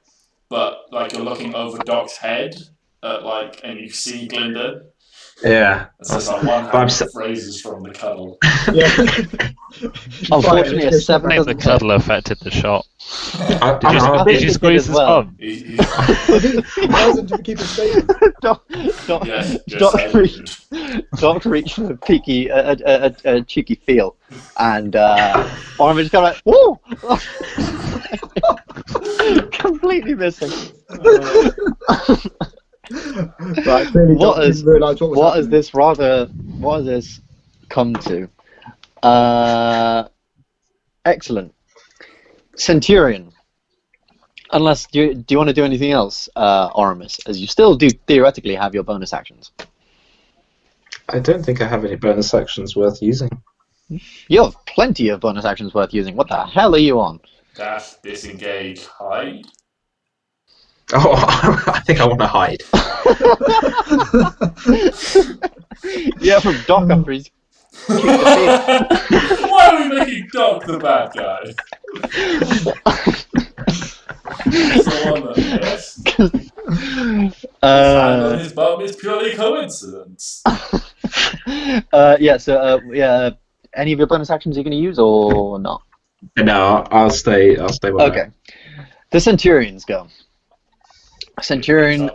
S2: but like you're looking over Doc's head, and you see Gylndan.
S4: Yeah.
S2: It's just like one
S4: But I'm
S2: hand raises from the cuddle.
S6: Yeah.
S1: Unfortunately, a 7
S3: I think the
S1: doesn't
S3: cuddle affected the shot.
S4: I-
S3: Did you,
S4: I-
S3: did you
S1: it
S3: squeeze
S1: did
S3: his
S1: as well.
S3: bum?
S2: He
S6: Doesn't to keep it safe.
S1: Doc reached for a peaky, a cheeky feel, and Oramis just kind of like, whoa! Completely missing.
S6: Right, clearly
S1: What
S6: Doc
S1: is-
S6: didn't realise what was
S1: What has
S6: happening.
S1: this come to? Excellent. Centurion. Unless, do you want to do anything else, Oramis? As you still do theoretically have your bonus actions.
S4: I don't think I have any bonus actions worth using.
S1: You have plenty of bonus actions worth using. What the hell are you on?
S2: dash, disengage, hide.
S4: Oh, I think I want to hide.
S1: Yeah, from Doc after he's kicked the
S2: Why are we making Doc the bad guy? He's the one that missed. And his bum is purely coincidence.
S1: any of your bonus actions you're going to use or not?
S4: No, I'll stay. I'll stay. Where I am.
S1: Okay. The Centurions go. Centurion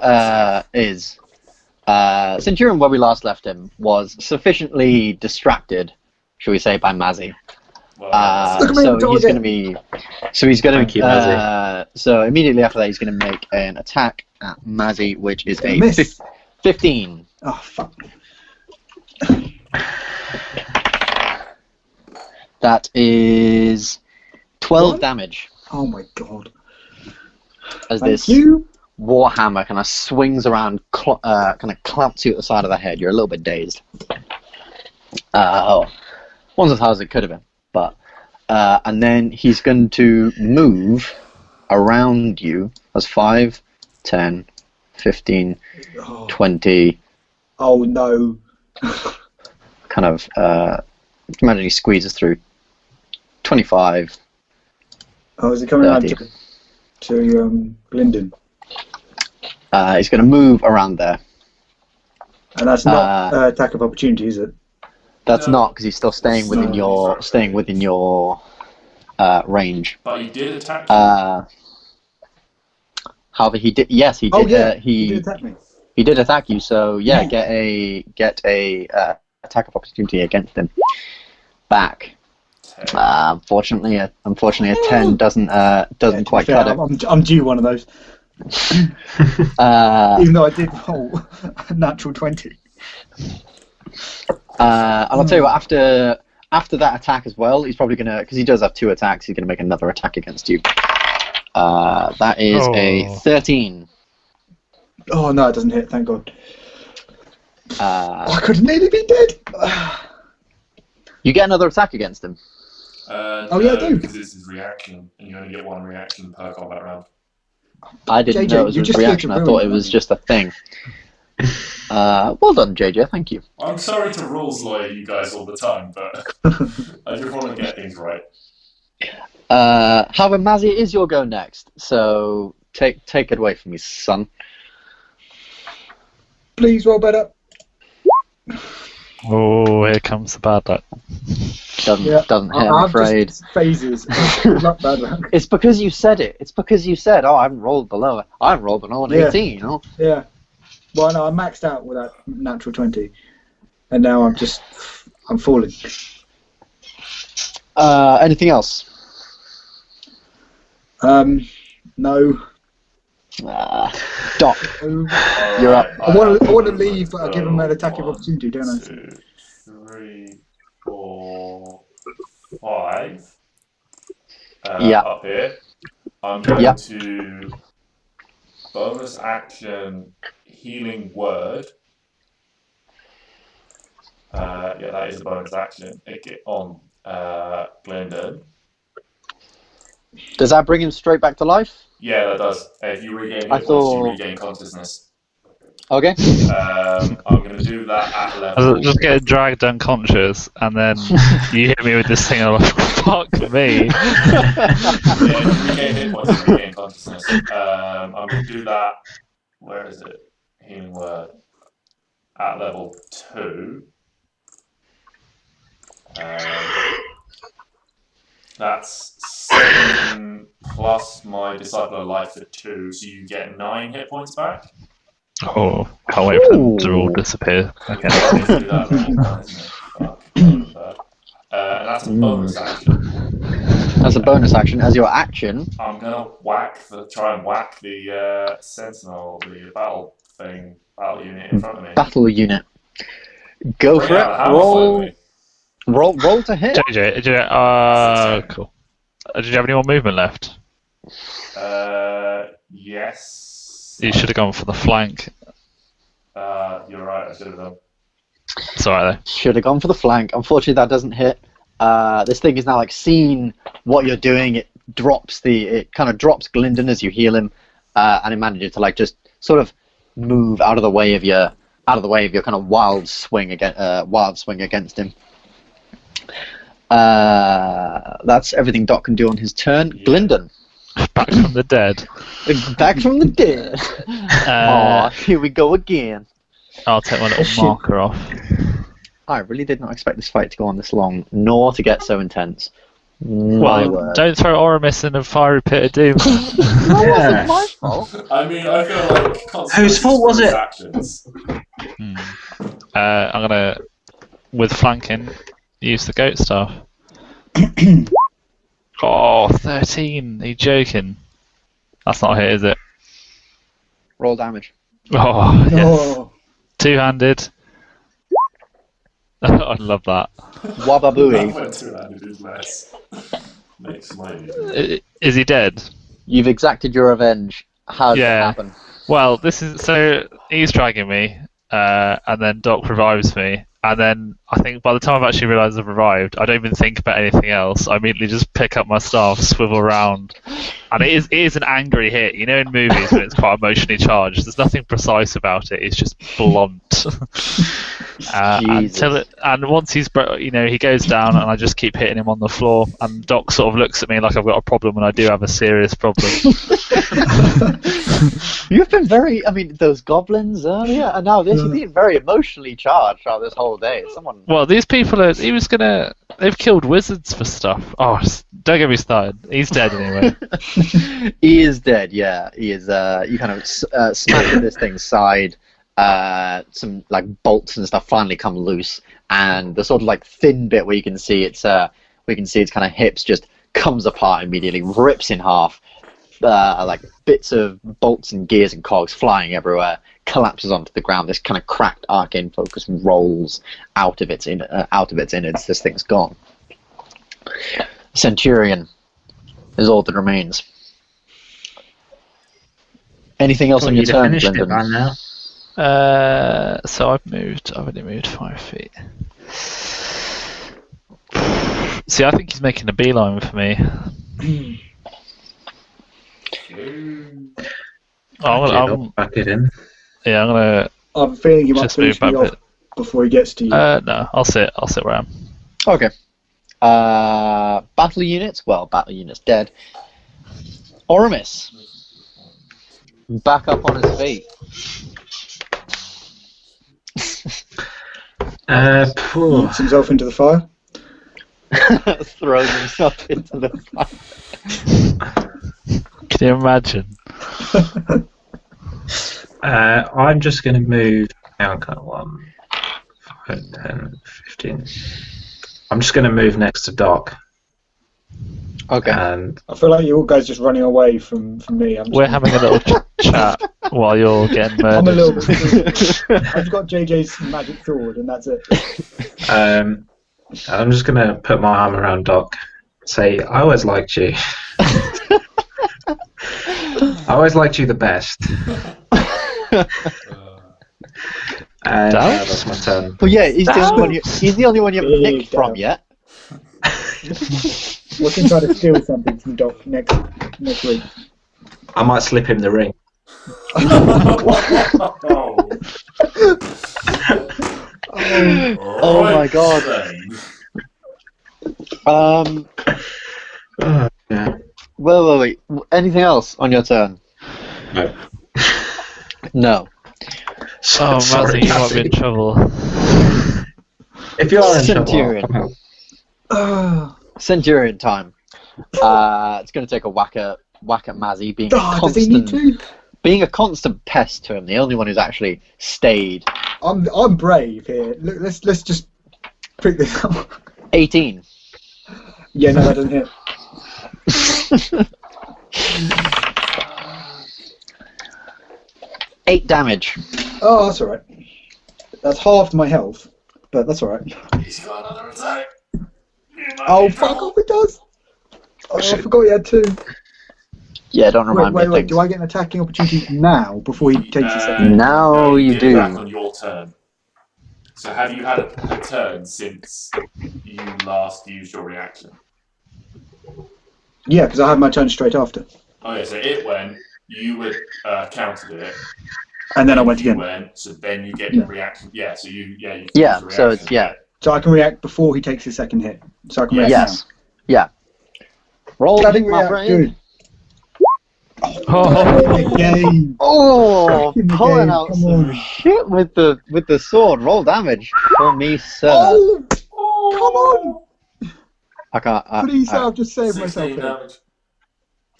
S1: Centurion, where we last left him, was sufficiently distracted, shall we say, by Mazzy.
S4: Thank you, Mazzy.
S1: So immediately after that, he's going to make an attack at Mazzy, which is a
S6: Miss.
S1: 15.
S6: Oh, fuck.
S1: That is 12 damage
S6: Oh my god.
S1: as
S6: Thank
S1: this
S6: you.
S1: warhammer kind of swings around, kind of clamps you at the side of the head. You're a little bit dazed. Wasn't as hard as it could have been, but and then he's going to move around you. That's 5, 10, 15,
S6: Oh,
S1: 20.
S6: oh no.
S1: Kind of. Imagine he squeezes through. 25.
S6: Oh, is it coming around
S1: 30.
S6: to Gylndan?
S1: He's going to move around there.
S6: And that's not attack of opportunity, is it?
S1: That's
S2: No.
S1: not because he's still staying within your range.
S2: But he did attack you.
S1: However, he did. Yes, he did.
S6: Oh yeah,
S1: he
S6: did attack me.
S1: He did attack you, so yeah, get a attack of opportunity against him. Back. Unfortunately, a 10 doesn't quite cut it.
S6: I'm due one of those. Even though I did roll a natural 20.
S1: And I'll tell you what, after that attack as well, he's probably gonna, because he does have 2 attacks, he's gonna make another attack against you. That is a 13.
S6: Oh no, it doesn't hit. Thank God.
S1: Uh,
S6: I could have nearly been dead.
S1: You get another attack against him.
S6: Oh, yeah, I do.
S2: Because this is reaction, and you only get 1 reaction per combat round.
S1: I didn't
S6: JJ,
S1: know it was
S6: you
S1: a
S6: just
S1: reaction.
S6: get to
S1: I thought
S6: ruin
S1: it
S6: it,
S1: was
S6: aren't
S1: just a thing. Well done, JJ. Thank you.
S2: I'm sorry to rules lawyer you guys all the time, but I just want to get things right.
S1: However, Mazzy, it is your go next. So take it away from me, son.
S6: Please roll better.
S3: Oh, here comes the bad luck.
S1: Doesn't hit, I'm
S6: I've
S1: afraid.
S6: just phases. Not bad luck.
S1: It's because you said it. It's because you said, "Oh, I haven't rolled below. I haven't rolled below an 18." You know.
S6: Yeah. Well, no, I maxed out with that natural 20, and now I'm falling.
S1: Anything else?
S6: No.
S1: Doc, you're up.
S6: I want to leave, but I give him an attack of opportunity, don't I?
S2: 2, 3, 4, 5.
S1: Yeah.
S2: Up here. I'm going
S1: Yeah.
S2: to bonus action healing word. Yeah, that is a bonus action. On Gylndan.
S1: Does that bring him straight back to life?
S2: Yeah, that does. If you regain hit
S1: I
S2: points,
S1: thought-
S2: you regain consciousness.
S1: Okay.
S2: I'm going to do that at
S3: I
S2: level.
S3: was just getting dragged unconscious, and then you hit me with this thing, and I'm like, fuck me.
S2: Yeah, if you regain hit points, you regain consciousness. I'm going to do that. Where is it? Healing word. At level 2. That's 7 plus my Disciple of Life at 2, so you get 9 hit points back.
S3: Oh, can't wait for them to all disappear. Okay.
S2: Let's do that level 1, isn't it? Fuck. And that's a bonus action.
S1: As a bonus action, as your action,
S2: I'm gonna try and whack the sentinel, the battle unit in front of me.
S1: battle unit. Go
S2: Bring
S1: for
S2: out the
S1: it.
S2: hammer, finally.
S1: Roll to hit.
S3: JJ, cool. Did you have any more movement left?
S2: Yes.
S3: You should have gone for the flank.
S2: You're right. I should have done.
S3: It's alright though.
S1: Should have gone for the flank. Unfortunately, that doesn't hit. This thing is now like seen what you're doing. It kind of drops Gylndan as you heal him, and it manages to like just sort of move out of the way of your kind of wild swing against him. That's everything Doc can do on his turn.
S2: Yeah.
S1: Gylndan,
S3: Back from the dead.
S1: back from the dead. Aw, here we go again.
S3: I'll take my little
S6: Shit.
S3: marker off.
S1: I really did not expect this fight to go on this long, nor to get so intense. My
S3: Well,
S1: word.
S3: don't throw Oramis in a fiery pit of doom.
S1: That wasn't my fault.
S2: I mean, I feel like
S4: Whose fault was it?
S2: Actions.
S3: I'm gonna, with flanking, use the goat staff. Oh, 13. Are you joking? That's not a hit, is it?
S1: Roll damage.
S3: Oh, yes.
S6: Oh,
S3: Two-handed. I love that.
S1: Wababooey.
S2: Went to that, it is less. Makes my
S3: Is he dead?
S1: You've exacted your revenge. How did it
S3: Yeah.
S1: happen?
S3: Well, this is so he's dragging me, and then Doc revives me, and then I think by the time I've actually realised I've revived, I don't even think about anything else. I immediately just pick up my staff, swivel around, And it is an angry hit. You know, in movies when it's quite emotionally charged, there's nothing precise about it. It's just blunt. And once he goes down, and I just keep hitting him on the floor. And Doc sort of looks at me like I've got a problem, and I do have a serious problem.
S1: You've been very, those goblins earlier, and now this, you've been very emotionally charged throughout this whole day.
S3: Well, these people they've killed wizards for stuff. Oh, don't get me started. He's dead anyway.
S1: He is dead, yeah. He is, you kind of smash at this thing's side, some, bolts and stuff finally come loose, and the sort of, thin bit where you can see its kind of hips just comes apart immediately, rips in half. Bits of bolts and gears and cogs flying everywhere, collapses onto the ground. This kind of cracked arcane focus rolls out of its innards. This thing's gone. Centurion is all that remains. Anything else on your turn, Gylndan?
S3: So I've already moved 5 feet. See, I think he's making a beeline for me.
S4: I'm back it in.
S3: Yeah, I'm gonna.
S6: I'm feeling you might
S3: just move
S6: finish me off before he gets to you.
S3: No, I'll sit where I am.
S1: Okay. Battle units. Well, battle units dead. Oramis, back up on his feet.
S6: Puts himself into the fire.
S1: Throws himself into the fire.
S3: Can you imagine?
S4: I'm just going to move. 1, 5, 10, 15. I'm just going to move next to Doc.
S1: Okay.
S4: And
S6: I feel like you all guys just running away from me.
S3: We're having a little chat while you're getting murdered.
S6: I'm a little bit. I've got JJ's magic sword, and that's it.
S4: I'm just going to put my arm around Doc. Say, I always liked you. I always liked you the best. And that's my turn.
S1: Well, yeah, he's the only one you haven't nicked from yet.
S6: We can try to steal something from Doc next week.
S4: I might slip him the ring.
S1: Oh my god.
S4: Yeah.
S1: Wait. Anything else on your turn?
S4: No.
S1: No.
S3: Oh, Mazzy, you might be in trouble.
S4: If you are in
S1: Centurion.
S4: trouble,
S1: Centurion time. It's going to take a whack at Mazzy, being a constant pest to him. The only one who's actually stayed.
S6: I'm brave here. Let's just pick this up.
S1: 18.
S6: Yeah, no, that doesn't hit.
S1: 8 damage.
S6: Oh, that's alright. That's halved my health, but that's alright.
S2: He's got another attack.
S6: Oh, fuck off, it does! Oh, I forgot he had 2.
S1: Yeah, don't remind me of
S6: Wait,
S1: things.
S6: do I get an attacking opportunity now, before he takes his second?
S1: Now you do.
S2: Back on your turn. So have you had a turn since you last used your reaction?
S6: Yeah, because I had my turn straight after.
S2: Oh yeah, so it went, you would countered it.
S6: And then I went
S2: you
S6: again.
S2: Went, so then you get your reaction. Yeah, so you
S1: Yeah, so it's, yeah.
S6: So I can react before he takes his second hit. So I can react
S1: Yes. Yeah. Roll
S6: Bloody
S1: my
S6: react,
S1: brain.
S6: good.
S3: Oh,
S6: Game.
S1: Oh,
S6: In the
S1: pulling
S6: game,
S1: out
S6: come
S1: some
S6: on.
S1: shit with the sword. Roll damage for me, sir.
S6: Oh, come on!
S1: I can't.
S6: Please say I've just saved myself
S2: 16
S6: here.
S2: damage.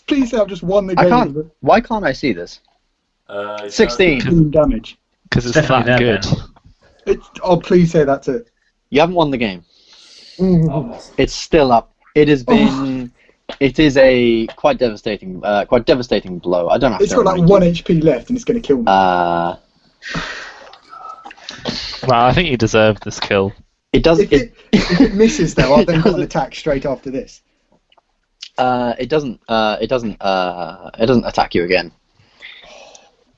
S6: Please say I've just won the
S1: I
S6: game.
S1: can't. Why can't I see this? 16.
S6: 16 damage.
S3: because it's
S4: Definitely
S3: that
S4: there,
S3: good.
S6: Oh, please say that's it.
S1: You haven't won the game.
S6: Mm.
S1: It's still up. It has been. It is a quite devastating blow. I don't have
S6: It's
S1: to.
S6: got like
S1: remind
S6: 1
S1: you.
S6: HP left and it's going to kill me.
S3: Well, I think you deserve this kill.
S1: It does.
S6: if it misses though, I've then got an attack straight after this.
S1: It doesn't attack you again,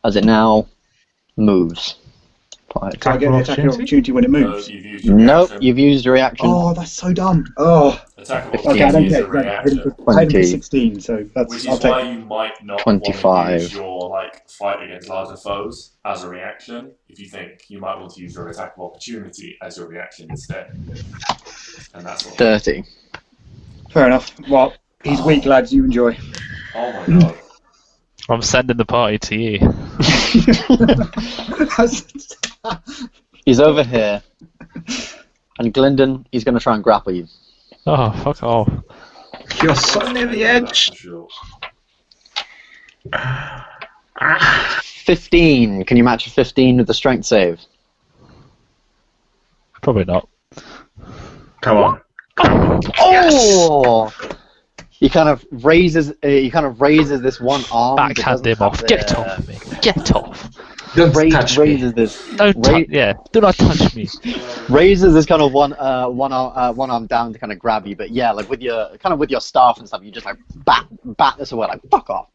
S1: as it now moves.
S6: So I get an attacking opportunity when it moves.
S2: You've used your
S1: Nope,
S2: reaction.
S1: you've used your reaction.
S6: Oh, that's so dumb. Oh,
S2: Attack of
S1: 15.
S6: Okay, I don't
S2: opportunity is a
S6: care. I had him
S2: reaction.
S6: for, I had him for
S1: 20.
S6: 16, so that's.
S2: Which
S6: I'll
S2: is why
S6: take.
S2: you might not
S1: 25.
S2: want to use your like fight against larger foes as a reaction. If you think you might want to use your attack of opportunity as your reaction instead, and that's what.
S1: 30.
S6: Fair enough. Well, he's weak, lads. You enjoy.
S2: Oh my god!
S3: I'm sending the party to you.
S1: He's over here. And Gylndan, he's going to try and grapple you.
S3: Oh, fuck off.
S4: You're so near the edge.
S2: For sure.
S1: 15. Can you match a 15 with the strength save?
S3: Probably not.
S4: Come on.
S1: Oh! He kind of raises. This one arm. that
S3: Backhand
S1: doesn't
S3: him
S1: have
S3: off.
S1: the-
S3: Get off me. Get off.
S4: Don't touch me.
S1: Raises this.
S3: Don't touch. Yeah. Do not touch me.
S1: Raises this kind of one arm down to kind of grab you, but yeah, like with your staff and stuff, you just like bat this away, like fuck off.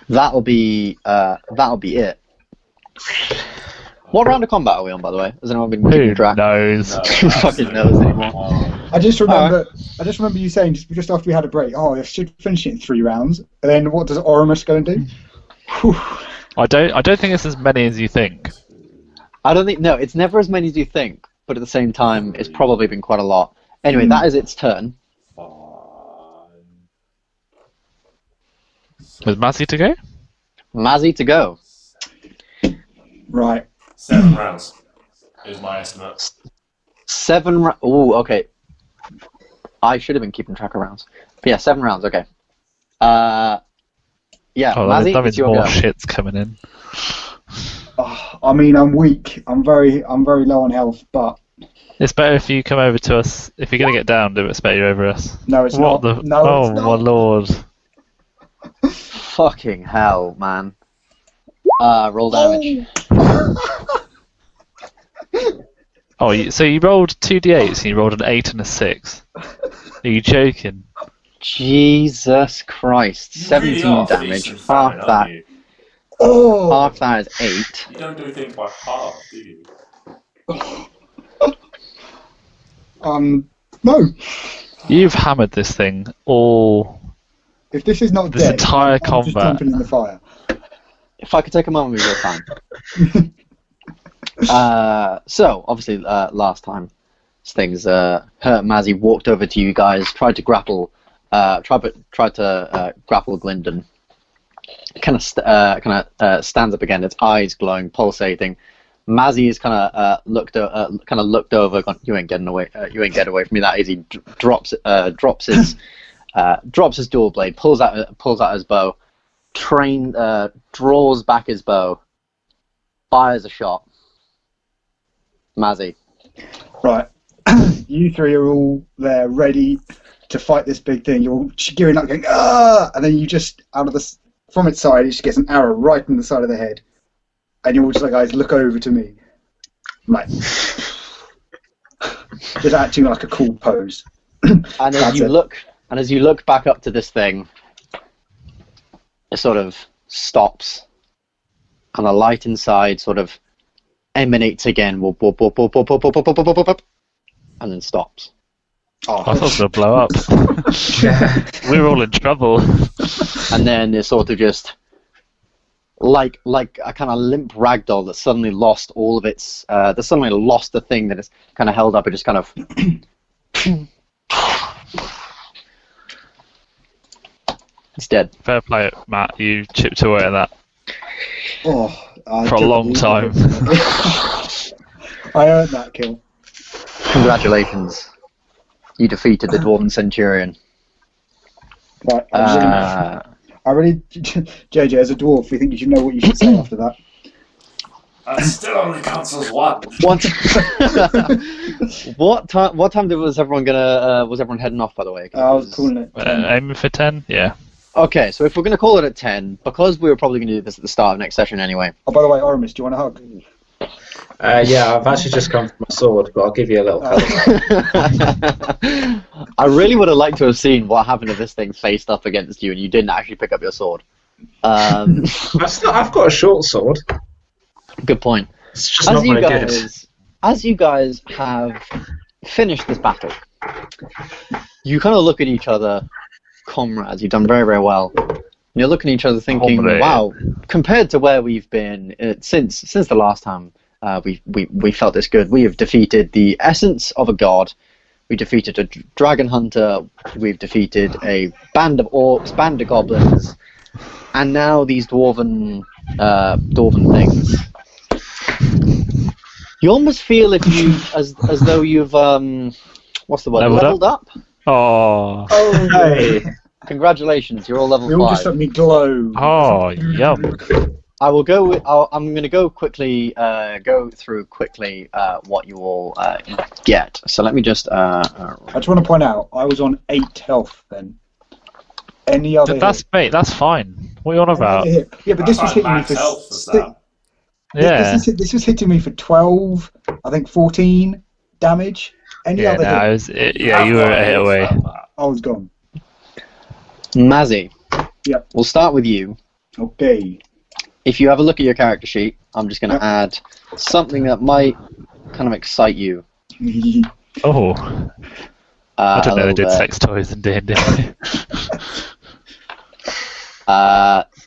S1: That'll be it. What round of combat are we on, by the way? Has anyone been keeping
S3: Who
S1: track?
S3: knows?
S1: Who fucking knows anymore?
S6: I just remember you saying just after we had a break. Oh, I should finish it in 3 rounds. And then what does Oramis go and do? Whew.
S3: I don't think it's as many as you think.
S1: I don't think. No, it's never as many as you think, but at the same time, it's probably been quite a lot. Anyway, that is its turn.
S3: With Mazzy to go?
S1: Mazzy to go.
S6: Right.
S2: 7 rounds is my estimate.
S1: 7. Oh, okay. I should have been keeping track of rounds. But yeah, 7 rounds. Okay. Yeah,
S3: Oh,
S1: Mazzy,
S3: that
S1: it's
S3: means
S1: your
S3: more
S1: go.
S3: shit's coming in.
S6: Oh, I mean, I'm weak. I'm very low on health, but
S3: It's better if you come over to us. If you're gonna get down, it's better you're over us.
S6: no, it's
S3: What
S6: not.
S3: the?
S6: No,
S3: Oh
S6: it's
S3: my
S6: not.
S3: lord!
S1: Fucking hell, man. Roll damage.
S3: Oh, so you rolled 2d8s and you rolled an 8 and a 6. Are you joking?
S1: Jesus Christ.
S2: You
S1: 17
S2: really are
S1: damage.
S2: feast and
S1: Half
S2: famine,
S1: that.
S2: aren't you?
S6: Oh,
S1: Half that is 8.
S2: You don't do things by half, do you?
S6: no.
S3: You've hammered this thing all.
S6: If this is not
S3: This
S6: dead,
S3: entire
S6: I'm just
S3: combat.
S6: jumping in the fire.
S1: If I could take a moment of your time. So, obviously, last time things hurt, Mazzy walked over to you guys, tried to grapple Glyndon. Kind of stands up again, its eyes glowing, pulsating. Mazzy is kind of looked over, gone, you ain't getting away from me that easy. Drops his dual blade, pulls out his bow, draws back his bow, fires a shot. Mazzy.
S6: Right. You 3 are all there, ready to fight this big thing. You're all gearing up, going ah, and then you just from its side, it just gets an arrow right in the side of the head, and you're all just like, guys, look over to me, I'm like, just acting like a cool pose.
S1: And as
S6: That's
S1: you
S6: it.
S1: look back up to this thing, it sort of stops, and the light inside sort of emanates again, whoop, whoop, whoop, whoop, whoop, whoop, whoop, whoop, whoop, whoop, whoop, and then stops.
S6: Oh,
S3: I thought it was gonna blow up. We're all in trouble.
S1: And then it's sort of just like a kind of limp ragdoll that suddenly lost all of its that suddenly lost the thing that it's kind of held up. It just kind of it's dead.
S3: Fair play, Matt. You chipped away at that
S6: I
S3: for a
S6: took
S3: long
S6: it.
S3: time.
S6: I earned that kill.
S1: Congratulations, you defeated the Dwarven Centurion.
S6: Right, I really, JJ, as a dwarf, you think you should know what you should say after that?
S2: That still only counts as 1.
S1: What time was everyone heading off, by the way?
S6: I was calling it.
S3: Aiming for 10? Yeah.
S1: Okay, so if we're going to call it at 10, because we were probably going to do this at the start of next session anyway.
S6: Oh, by the way, Oramis, do you want a hug?
S4: Yeah, I've actually just come for my sword, but I'll give you a little cuddle.
S1: I really would have liked to have seen what happened if this thing faced up against you and you didn't actually pick up your sword.
S4: I've got a short sword.
S1: Good point.
S4: It's just not very good.
S1: as you guys have finished this battle, you kind of look at each other, comrades. You've done very, very well. And you're looking at each other, thinking, "Wow!" Compared to where we've been since the last time we felt this good, we have defeated the essence of a god. We defeated a dragon hunter. We've defeated a band of orcs, band of goblins, and now these dwarven things. You almost feel as though you've what's the word? Leveled up?
S3: Oh.
S6: Hey.
S1: Congratulations, you're all level 5.
S6: We all just suddenly glow.
S3: Oh, yum.
S1: I will go. I'm going to go quickly. Go through quickly what you all get. So let me just.
S6: I just want to point out, I was on 8 health then. Any other?
S3: That's fine. What are you on about?
S6: Yeah, but this was hitting me for.
S3: Yeah.
S6: This was hitting me for 12. I think 14 damage. Any other hit?
S3: You were a hit away.
S6: I was gone.
S1: Mazzy.
S6: Yep.
S1: We'll start with you.
S6: Okay.
S1: If you have a look at your character sheet, I'm just going to add something that might kind of excite you.
S3: Oh. I don't know they did
S1: bit.
S3: sex toys in D&D.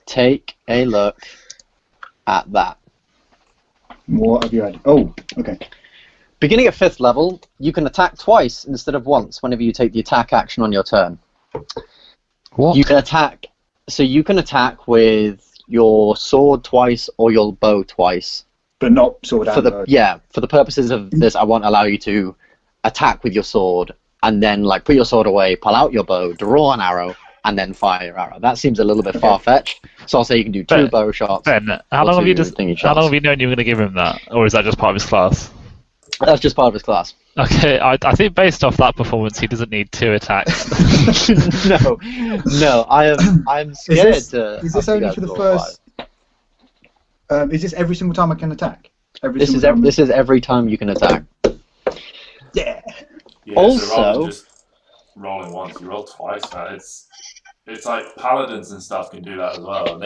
S1: Take a look at that.
S6: What have you added? Oh, okay.
S1: Beginning at 5th level, you can attack twice instead of once whenever you take the attack action on your turn.
S3: What?
S1: You can attack. So you can attack with your sword twice or your bow twice.
S6: But not sword and bow.
S1: Yeah, for the purposes of this, I won't allow you to attack with your sword and then like put your sword away, pull out your bow, draw an arrow, and then fire your arrow. That seems a little bit far-fetched. So I'll say you can do 2 bow shots.
S3: Ben, how long have you known you were going to give him that, or is that just part of his class?
S1: That's just part of his class.
S3: Okay, I think based off that performance, he doesn't need 2 attacks.
S1: No, I'm scared to.
S6: Is this only for the first? Is this every single time I can attack?
S1: This is every time you can attack.
S6: Yeah.
S2: Also, so rather than just rolling once, you roll twice. Man. It's like paladins and stuff can do that as well. And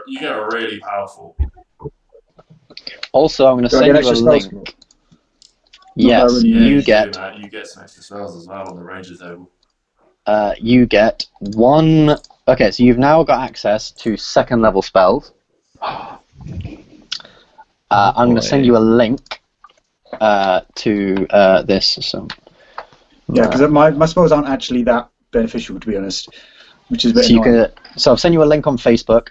S2: you get a really powerful.
S1: Also, I'm going to send you a link. Yes, you get
S2: some extra spells as well on the ranger table.
S1: You get 1. Okay, so you've now got access to 2nd level spells. I'm going to send you a link to this. So
S6: yeah, because my spells aren't actually that beneficial, to be honest. Which is a bit annoying.
S1: So I'll send you a link on Facebook.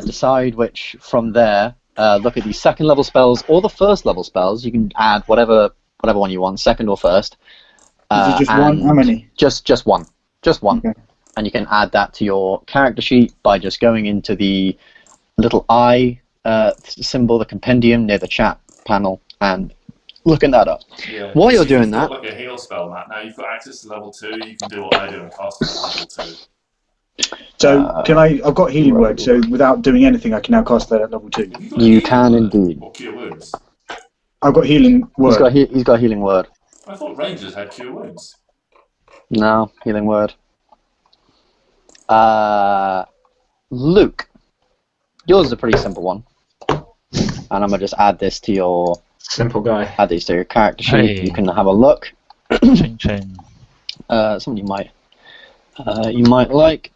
S1: Decide which from there. Look at the 2nd level spells or the 1st level spells. You can add whatever one you want, 2nd or 1st.
S6: Is it just one? How many?
S1: Just one. Just one. Okay. And you can add that to your character sheet by just going into the little eye symbol, the compendium near the chat panel, and looking that up.
S2: Yeah.
S1: While you're doing that,
S2: like a heal spell, Matt. Now you've got access to level 2. You can do what I do and cast it at level 2.
S6: So can I've got healing word, so without doing anything I can now cast that at level 2.
S1: You can indeed.
S2: Or cure wounds.
S6: I've got healing word.
S1: He's got healing word.
S2: I thought rangers had cure wounds.
S1: No, healing word. Luke, yours is a pretty simple one. And I'm gonna just add this to your
S4: simple guy.
S1: Add these to your character sheet. You can have a look.
S3: Ching ching.
S1: Something you might like.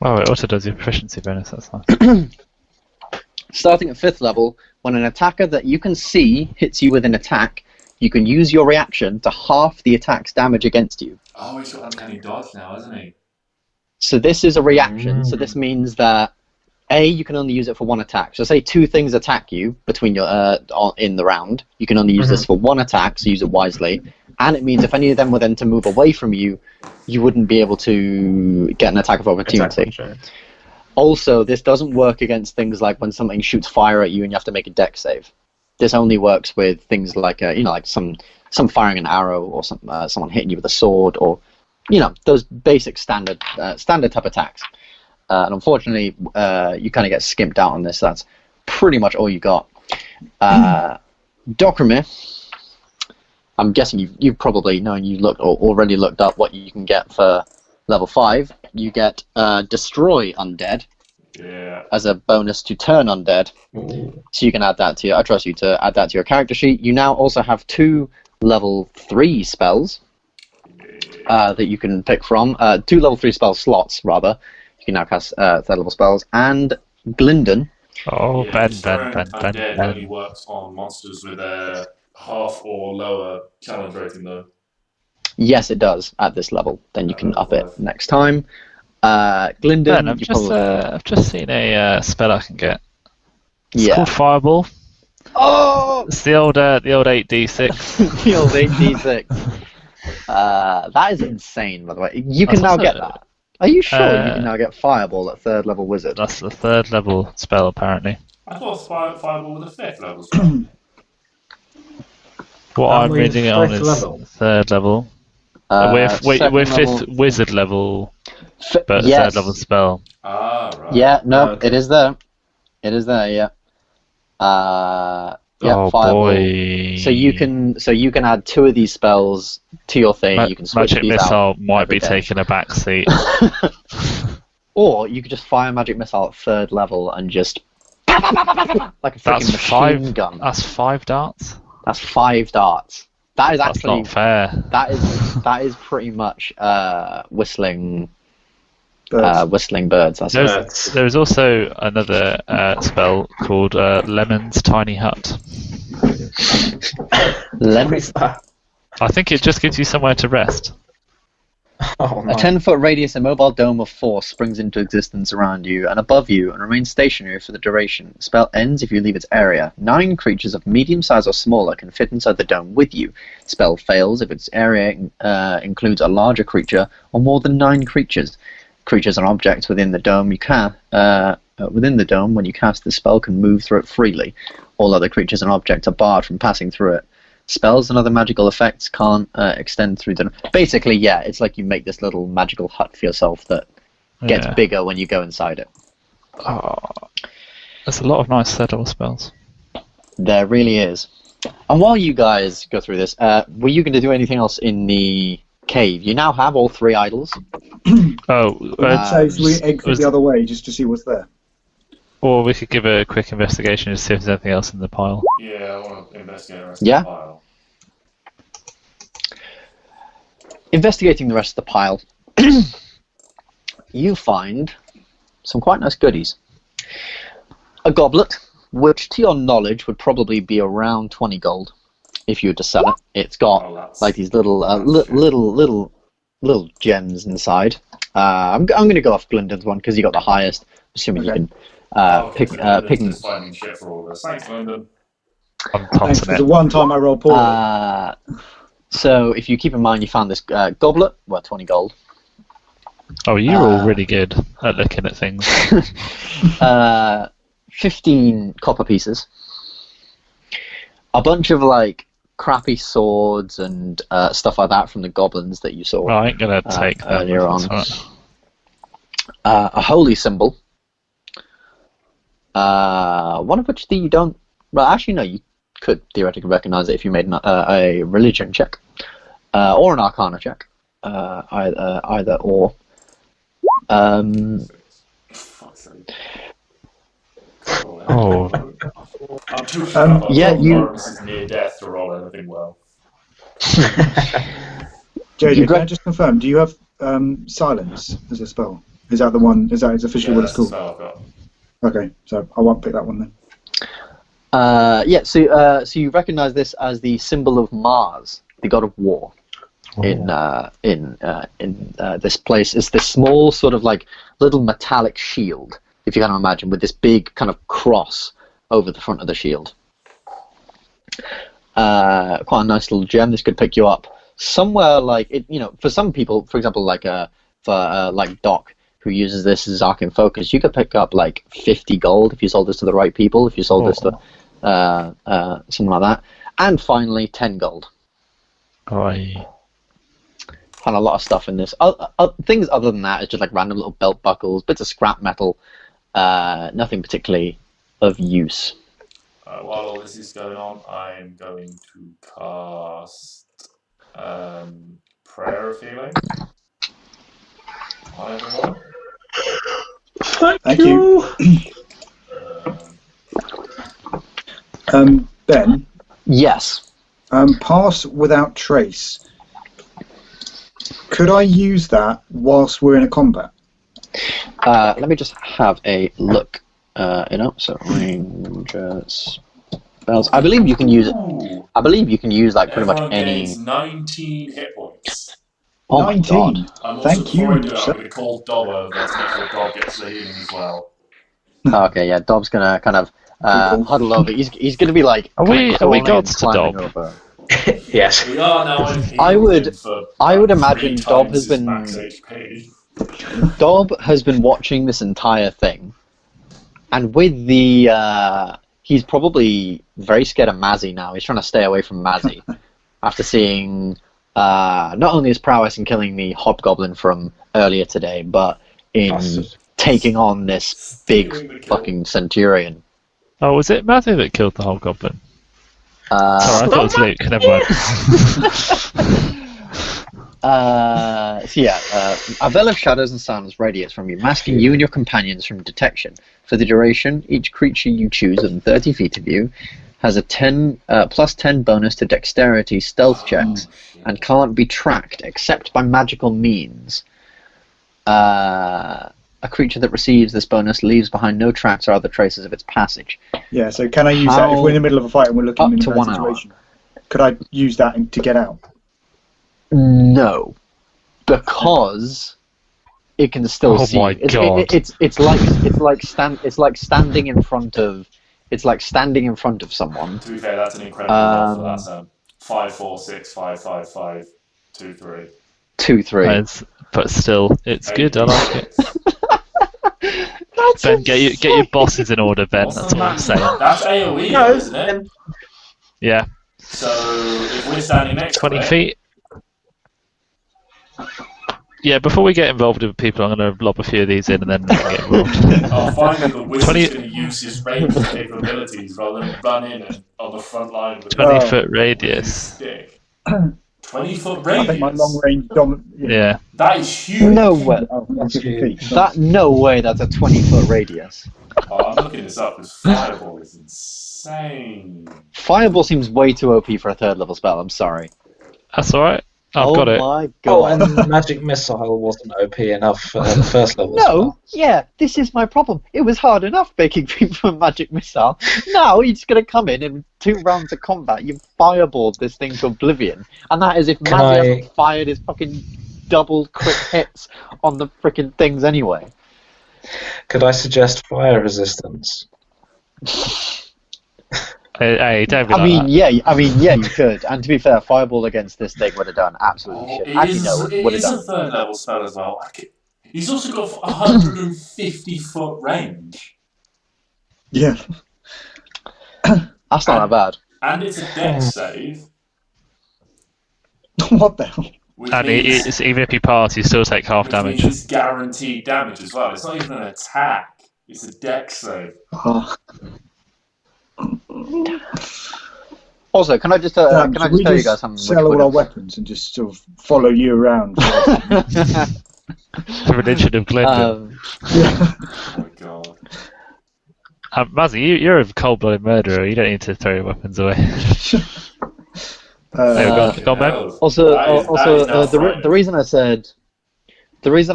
S3: Wow, it also does your proficiency bonus, that's nice.
S1: Starting at 5th level, when an attacker that you can see hits you with an attack, you can use your reaction to half the attack's damage against you.
S2: Oh, he's got uncanny dodge now, hasn't he?
S1: So this is a reaction, so this means that you can only use it for 1 attack. So say 2 things attack you between your in the round, you can only use this for 1 attack, so use it wisely. And it means if any of them were then to move away from you, you wouldn't be able to get an attack of opportunity. Also, this doesn't work against things like when something shoots fire at you and you have to make a dex save. This only works with things like like some firing an arrow or someone hitting you with a sword or those basic standard type attacks. And unfortunately, you kind of get skimped out on this. So that's pretty much all you got. Dokrumir, I'm guessing you've probably known already looked up what you can get for level 5. You get Destroy Undead.
S2: Yeah.
S1: as a bonus to turn undead. So you can add that to your. I trust you to add that to your character sheet. You now also have 2 level 3 spells that you can pick from. 2 level 3 spell slots, rather. You can now cast 3rd level spells. And Gylndan.
S3: Oh,
S2: Yeah,
S3: Ben.
S2: Undead only works on monsters with a half or lower challenge rating, though.
S1: Yes, it does at this level. Then you can up it
S2: 5.
S1: next time. Gylndan,
S3: Ben, I've
S1: you
S3: just
S1: probably...
S3: I've just seen a spell I can get. It's
S1: Yeah.
S3: called Fireball.
S1: Oh!
S3: It's the old 8d6.
S1: The old 8d6. That is insane, by the way. You can now get that. Are you sure you can now get Fireball at 3rd level wizard?
S3: That's the 3rd level spell, apparently.
S2: I thought Fireball was a 5th level spell.
S3: What I'm reading it on is
S4: level?
S3: 3rd level. We're 5th wizard level, but
S1: yes.
S3: 3rd level spell.
S2: Ah, right.
S1: Yeah, no,
S4: Okay.
S1: it is there. It is there, yeah. Yeah,
S3: Oh
S1: Fireball.
S3: boy!
S1: So you can add 2 of these spells to your thing. You can switch
S3: Magic
S1: these
S3: Missile
S1: out
S3: might
S1: every
S3: be
S1: day.
S3: taking a back seat.
S1: Or you could just fire Magic Missile at 3rd level and just like a freaking machine gun.
S3: That's 5 darts.
S1: That's 5 darts. That is
S3: That's
S1: actually
S3: not fair.
S1: that is pretty much whistling
S6: Birds.
S1: whistling birds. That's it.
S3: There's also another spell called Lemon's Tiny Hut.
S1: Lemons.
S3: I think it just gives you somewhere to rest.
S4: Oh,
S1: A
S4: no.
S1: 10-foot radius immobile dome of force springs into existence around you and above you and remains stationary for the duration. The spell ends if you leave its area. 9 creatures of medium size or smaller can fit inside the dome with you. The spell fails if its area includes a larger creature or more than 9 creatures. Creatures and objects within the dome when you cast the spell can move through it freely. All other creatures and objects are barred from passing through it. Spells and other magical effects can't extend through the... Basically, yeah, it's like you make this little magical hut for yourself that gets bigger when you go inside it.
S3: Oh, there's a lot of nice 3rd level spells.
S1: There really is. And while you guys go through this, were you going to do anything else in the cave? You now have all 3 idols.
S6: So we exit the other way just to see what's there.
S3: Or we could give a quick investigation to see if there's anything else in the pile.
S2: Yeah, I want to investigate the rest
S1: Yeah?
S2: of the pile.
S1: Investigating the rest of the pile, you find some quite nice goodies. A goblet, which to your knowledge would probably be around 20 gold if you were to sell it. It's got like these little little gems inside. I'm going to go off Gylndan's one because he got the highest. Assuming you can pick.
S2: Just finding shit for all this. Thanks, London.
S3: I'm
S6: Thanks,
S3: tossing
S6: because
S3: it.
S6: the one time I rolled poorly.
S1: So if you keep in mind, you found this goblet, well, 20 gold.
S3: Oh, you're all really good at looking at things.
S1: 15 copper pieces. A bunch of like crappy swords and stuff like that from the goblins that you saw
S3: Well, I ain't gonna take that
S1: earlier on.
S3: That's right.
S1: A holy symbol. One of which you don't. Well, actually, no. You could theoretically recognize it if you made a religion check or an arcana check. Either or.
S3: Oh.
S2: I'm too sure
S1: yeah,
S2: Oramis is near death to roll anything well.
S6: JJ, can I just confirm? Do you have silence as a spell? Is that the one? Is officially what it's called?
S2: Spell I've got.
S6: Okay, so I won't pick that one then.
S1: So you recognize this as the symbol of Mars, the god of war. In this place, it's this small sort of like little metallic shield, if you can imagine, with this big kind of cross over the front of the shield. Quite a nice little gem. This could pick you up somewhere like it. You know, for some people, for example, like like Doc, who uses this as arcane focus, you could pick up like 50 gold if you sold this to the right people. If you sold this to something like that, and finally 10 gold.
S3: Oi.
S1: Found a lot of stuff in this. Things other than that is just like random little belt buckles, bits of scrap metal, nothing particularly of use.
S2: While all this is going on, I'm going to cast Prayer of Healing on everyone.
S6: Thank you. Ben,
S1: Yes.
S6: pass without trace. Could I use that whilst we're in a combat?
S1: Let me just have a look. So range spells. I believe you can use. I believe you can use like pretty much
S2: Everyone
S1: any.
S2: gains 19 hit points.
S1: Oh my
S6: 19.
S1: god.
S2: I'm also,
S6: Thank
S2: before I
S6: you,
S2: do it, I'm
S6: sir.
S2: going to call Dob over to make sure Dob gets the healing as well.
S1: Okay, yeah. Dob's gonna kind of
S6: Cool.
S1: huddle over. He's gonna be like.
S3: Are we
S1: crawling
S3: gods
S1: and
S3: to
S1: climbing
S3: Dob?
S1: over.
S4: Yes.
S2: We are now in
S1: I would-
S2: him for
S1: I would
S2: like
S1: imagine
S2: 3
S1: Dob
S2: times
S1: has
S2: his
S1: been-
S2: max HP.
S1: Dob has been watching this entire thing, and with the he's probably very scared of Mazzy now. He's trying to stay away from Mazzy after seeing not only his prowess in killing the hobgoblin from earlier today, but in
S4: Bastard.
S1: taking on this big fucking centurion.
S3: Oh, was it Matthew that killed the hobgoblin? Sorry, I thought it was Luke. Never mind.
S1: A veil of shadows and sounds radiates from you, masking you and your companions from detection. For the duration, each creature you choose within 30 feet of you has a plus 10 bonus to dexterity stealth checks and can't be tracked except by magical means. A creature that receives this bonus leaves behind no tracks or other traces of its passage.
S6: Yeah, so can I use that if we're in the middle of a fight and we're looking
S1: Up
S6: in a
S1: to
S6: bad
S1: 1 hour.
S6: situation? Could I use that to get out?
S1: No, because it can still
S3: Oh
S1: see.
S3: my God.
S1: It's like standing in front of. It's like standing in front of someone.
S2: To be fair, that's an incredible roll for that sound. 5, 4, 6, 5, 5, 5, 2, 3.
S1: 2, 3.
S3: But still, it's good. I like it. Ben, get your bosses in order, Ben. That's all I'm saying.
S2: That's AoE,
S4: No,
S2: isn't it?
S3: Yeah,
S2: So if we're standing next
S3: 20
S2: to it,
S3: feet. Yeah, before we get involved with people, I'm going to lob a few of these in and then get involved.
S2: finally the wizard's
S3: 20
S2: going to use his range capabilities rather than run in and on the front line with
S3: 20-foot
S2: his
S3: radius.
S2: stick. 20-foot
S6: I think my
S2: radius?
S6: long range dominant.
S3: Yeah.
S2: That is huge.
S1: No way.
S6: Oh, 50 feet.
S1: No way. That's a 20-foot radius.
S2: Oh, I'm looking this up because Fireball is insane.
S1: Fireball seems way too OP for a 3rd level spell. I'm sorry.
S3: That's alright. I've got it.
S1: My
S4: Oh,
S1: god.
S4: and Magic Missile wasn't OP enough for the first level.
S1: No, yeah, this is my problem. It was hard enough making people a magic missile. Now you're just going to come in 2 rounds of combat, you fireballed this thing to oblivion. And that is if
S4: Can
S1: Mazzy
S4: I-
S1: hasn't fired his fucking double crit hits on the freaking things anyway.
S4: Could I suggest fire resistance?
S3: Hey, don't be
S1: I
S3: like
S1: mean,
S3: that.
S1: yeah, you could. And to be fair, fireball against this thing would have done absolutely shit. Actually, no,
S2: it
S1: would have
S2: is a
S1: done.
S2: 3rd level spell as well. He's also got 150-foot range.
S6: Yeah.
S1: That's not that bad.
S2: And it's a dex save.
S6: What the hell?
S2: Which
S3: And
S2: means,
S3: it's, even if you pass, you still take half
S2: which
S3: damage.
S2: means it's guaranteed damage as well. It's not even an attack. It's a dex save.
S6: Oh.
S1: Also, can I just
S6: Damn,
S1: can I
S6: should
S1: just
S6: we
S1: tell you
S6: just
S1: guys something?
S6: sell all our weapons and just sort of follow you around?
S3: The religion of Gylndan.
S6: Yeah.
S2: Oh my god.
S3: Mazzy, you're a cold-blooded murderer. You don't need to throw your weapons away. There we go. Go on, Ben.
S1: Also,
S2: That is now
S1: the
S2: frightening.
S1: reason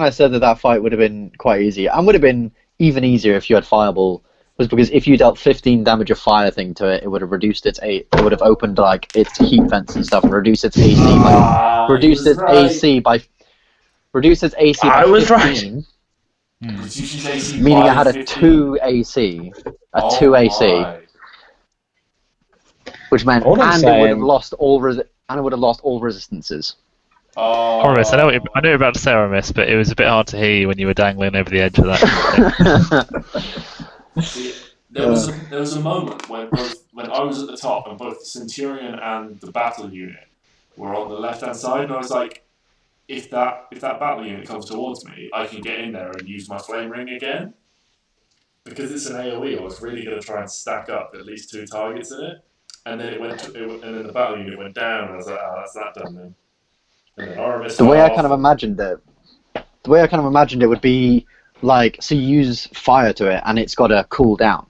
S1: I said that fight would have been quite easy and would have been even easier if you had fireball was because if you dealt 15 damage of fire thing to it, it would have reduced its it would have opened like its heat fence and stuff and reduced its AC by reduced its AC by 15,
S4: I was right.
S2: Reduces AC
S1: meaning
S2: by
S1: it had a
S2: 15.
S1: 2 AC,
S2: Oh
S1: 2 AC,
S2: my.
S1: which meant
S4: All I'm
S1: and it would have
S4: saying-
S1: lost all resistances.
S2: Oh.
S3: Oramis, I know what you're about to say, Oramis, but it was a bit hard to hear you when you were dangling over the edge of that.
S2: There was a moment when I was at the top and both the Centurion and the battle unit were on the left hand side, and I was like, if that battle unit comes towards me, I can get in there and use my flame ring again. Because it's an AoE, I was really going to try and stack up at least 2 targets in it, and then and then the battle unit went down. And I was like, oh, that's that done then. And then Oramis
S1: The way I
S2: fell
S1: kind of
S2: off.
S1: imagined it would be like, so you use fire to it, and it's got to cool down.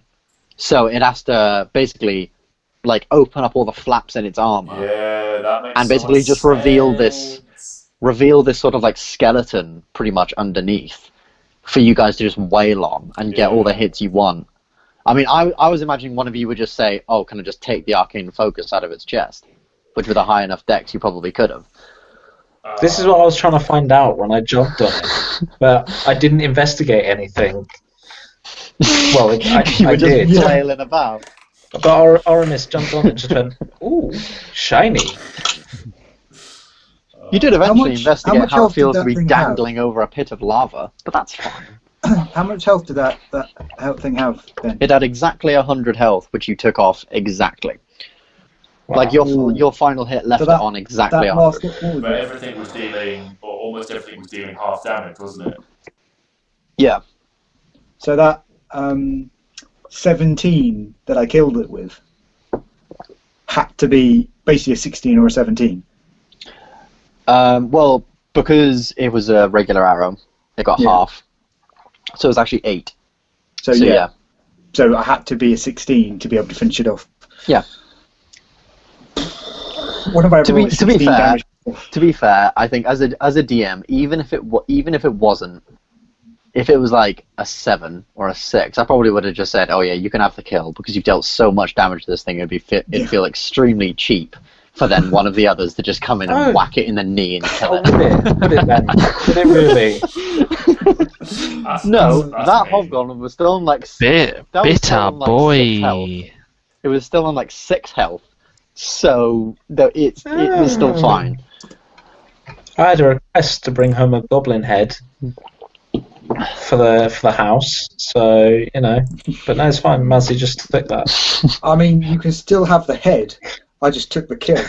S1: So it has to basically, like, open up all the flaps in its armor,
S2: Yeah, that makes
S1: and basically
S2: so
S1: just
S2: much
S1: reveal
S2: sense.
S1: this sort of like skeleton pretty much underneath for you guys to just wail on and get all the hits you want. I mean, I was imagining one of you would just say, "Oh, can I just take the arcane focus out of its chest?" Which, with a high enough dex, you probably could have.
S5: This is what I was trying to find out when I jumped on it, but I didn't investigate anything. Well,
S1: You
S5: I
S1: were just
S5: did.
S1: flailing about.
S5: But Oramis jumped on it and just went, ooh, shiny.
S1: You did eventually
S6: how
S1: investigate
S6: much
S1: how it
S6: health did
S1: feels to
S6: that
S1: be
S6: thing have?
S1: dangling over a pit of lava, but that's fine.
S6: How much health did that thing have then?
S1: It had exactly 100 health, which you took off exactly.
S5: Wow.
S1: Like your final hit left
S6: So that-
S1: it on exactly
S6: That
S1: 100.
S6: last what was
S2: But
S6: it?
S2: everything was dealing, or almost everything was dealing half damage, wasn't it?
S1: Yeah.
S6: So that 17 that I killed it with had to be basically a 16 or a 17.
S1: Well, because it was a regular arrow, it got half. So it was actually 8.
S6: So yeah. So I had to be a 16 to be able to finish it off.
S1: Yeah.
S6: What have I
S1: To
S6: rolled?
S1: be
S6: 16
S1: fair,
S6: damage?
S1: To be fair, I think as a DM, even if it wasn't, if it was like a 7 or a 6, I probably would have just said, "Oh yeah, you can have the kill," because you've dealt so much damage to this thing. It'd feel extremely cheap for then one of the others to just come in and whack it in the knee and kill it.
S5: Would it then? Would it really?
S1: No,
S2: That's
S1: that
S2: me.
S1: hobgoblin was still on like
S3: Bit
S1: that was still
S3: bitter
S1: on, like, 6 health.
S3: boy.
S1: It was still on like 6 health, so it was still fine.
S5: I had a request to bring home a goblin head for the house, so you know. But no, it's fine. Mazzy just took that.
S6: I mean, you can still have the head. I just took the kill.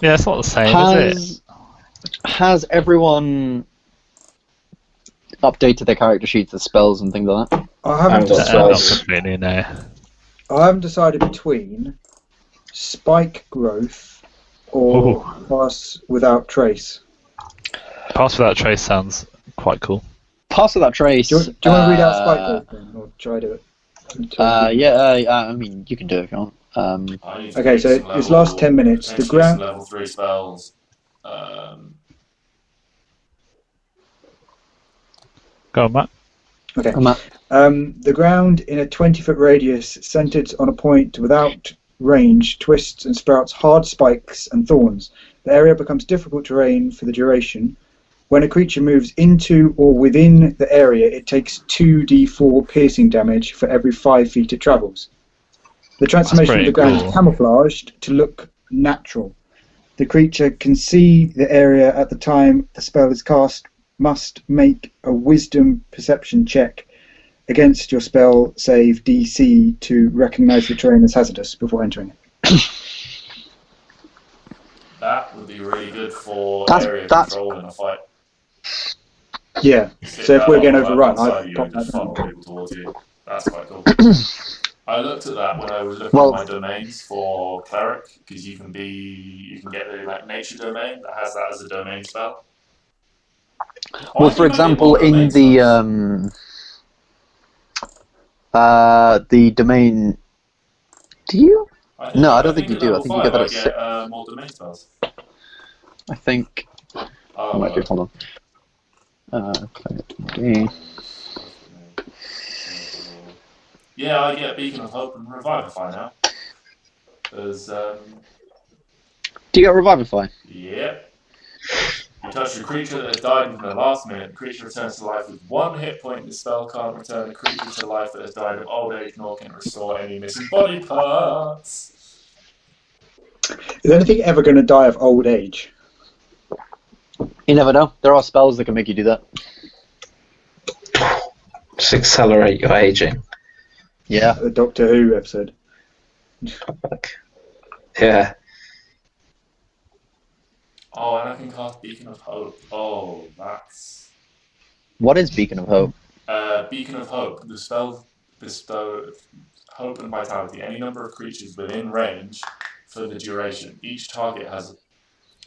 S3: Yeah, it's not the same, is it?
S1: Has everyone updated their character sheets with spells and things like that?
S6: I haven't
S5: Not
S3: Not
S6: decided.
S3: completely, no.
S6: I haven't decided between spike growth or pass without trace.
S3: Pass Without Trace sounds quite cool.
S1: Pass Without Trace.
S6: Do you want to read out spike growth then, or try to do it?
S1: I mean, you can do it if you want.
S2: I need to
S6: Okay,
S2: use
S6: so
S2: some
S6: this last 10 minutes, the
S2: potentially some
S6: ground.
S2: level 3 spells.
S3: Go on, Matt.
S6: Okay.
S1: I'm at-
S6: The ground in a 20-foot radius, centered on a point without range, twists and sprouts hard spikes and thorns. The area becomes difficult terrain for the duration. When a creature moves into or within the area, it takes 2d4 piercing damage for every 5 feet it travels. The transformation of
S3: pretty
S6: the ground
S3: cool.
S6: is camouflaged to look natural. The creature can see the area at the time the spell is cast, must make a wisdom perception check against your spell save DC to recognize the terrain as hazardous before entering it.
S2: That would be really good for
S1: That's-
S2: area
S1: that's-
S2: control in a fight.
S6: Yeah.
S2: Sit
S6: So if
S2: that
S6: we're getting
S2: on
S6: overrun,
S2: outside
S6: I'd
S2: you
S6: pop
S2: and just
S6: that down.
S2: funnel people towards you. That's quite cool. I looked at that when I was looking
S1: Well-
S2: at my domains for cleric, because you can get the like nature domain that has that as a domain spell.
S1: Well, for example, in the domain, do you? No, I don't think you do. I think you get that at 6.
S2: More domain spells.
S1: I think.
S2: Oh,
S1: I might do. Hold on.
S2: yeah, I get Beacon of Hope and Revivify now. There's
S1: Do you get Revivify?
S2: Yep. You touch a creature that has died within the last minute. The creature returns to life with 1 hit point. The spell can't return a creature to life that has died of old age, nor can restore any missing body parts.
S6: Is anything ever going to die of old age?
S1: You never know. There are spells that can make you do that.
S5: Just accelerate your aging.
S1: Yeah.
S6: The Doctor Who episode.
S5: Yeah.
S2: Oh, and I can cast Beacon of Hope. Oh, that's...
S1: What is Beacon of Hope?
S2: Beacon of Hope. The spell bestows hope and vitality. Any number of creatures within range for the duration. Each target has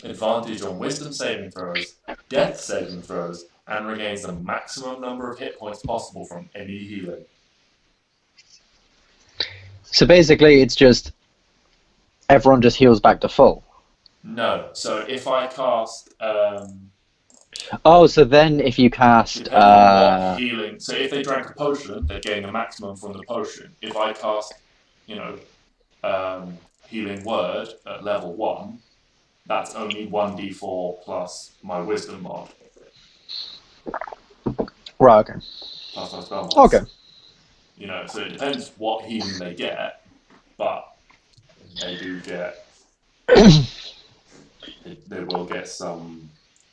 S2: advantage on wisdom saving throws, death saving throws, and regains the maximum number of hit points possible from any healing.
S1: So basically, it's just everyone just heals back to full.
S2: No. So if I cast...
S1: Oh, so then if you cast...
S2: depending on what healing... So if they drank a potion, they gain the maximum from the potion. If I cast, Healing Word at level 1, that's only 1d4 plus my Wisdom mod.
S1: Right, okay.
S2: Plus my spell mods.
S1: Okay.
S2: So it depends what healing they get, but they do get... they will get some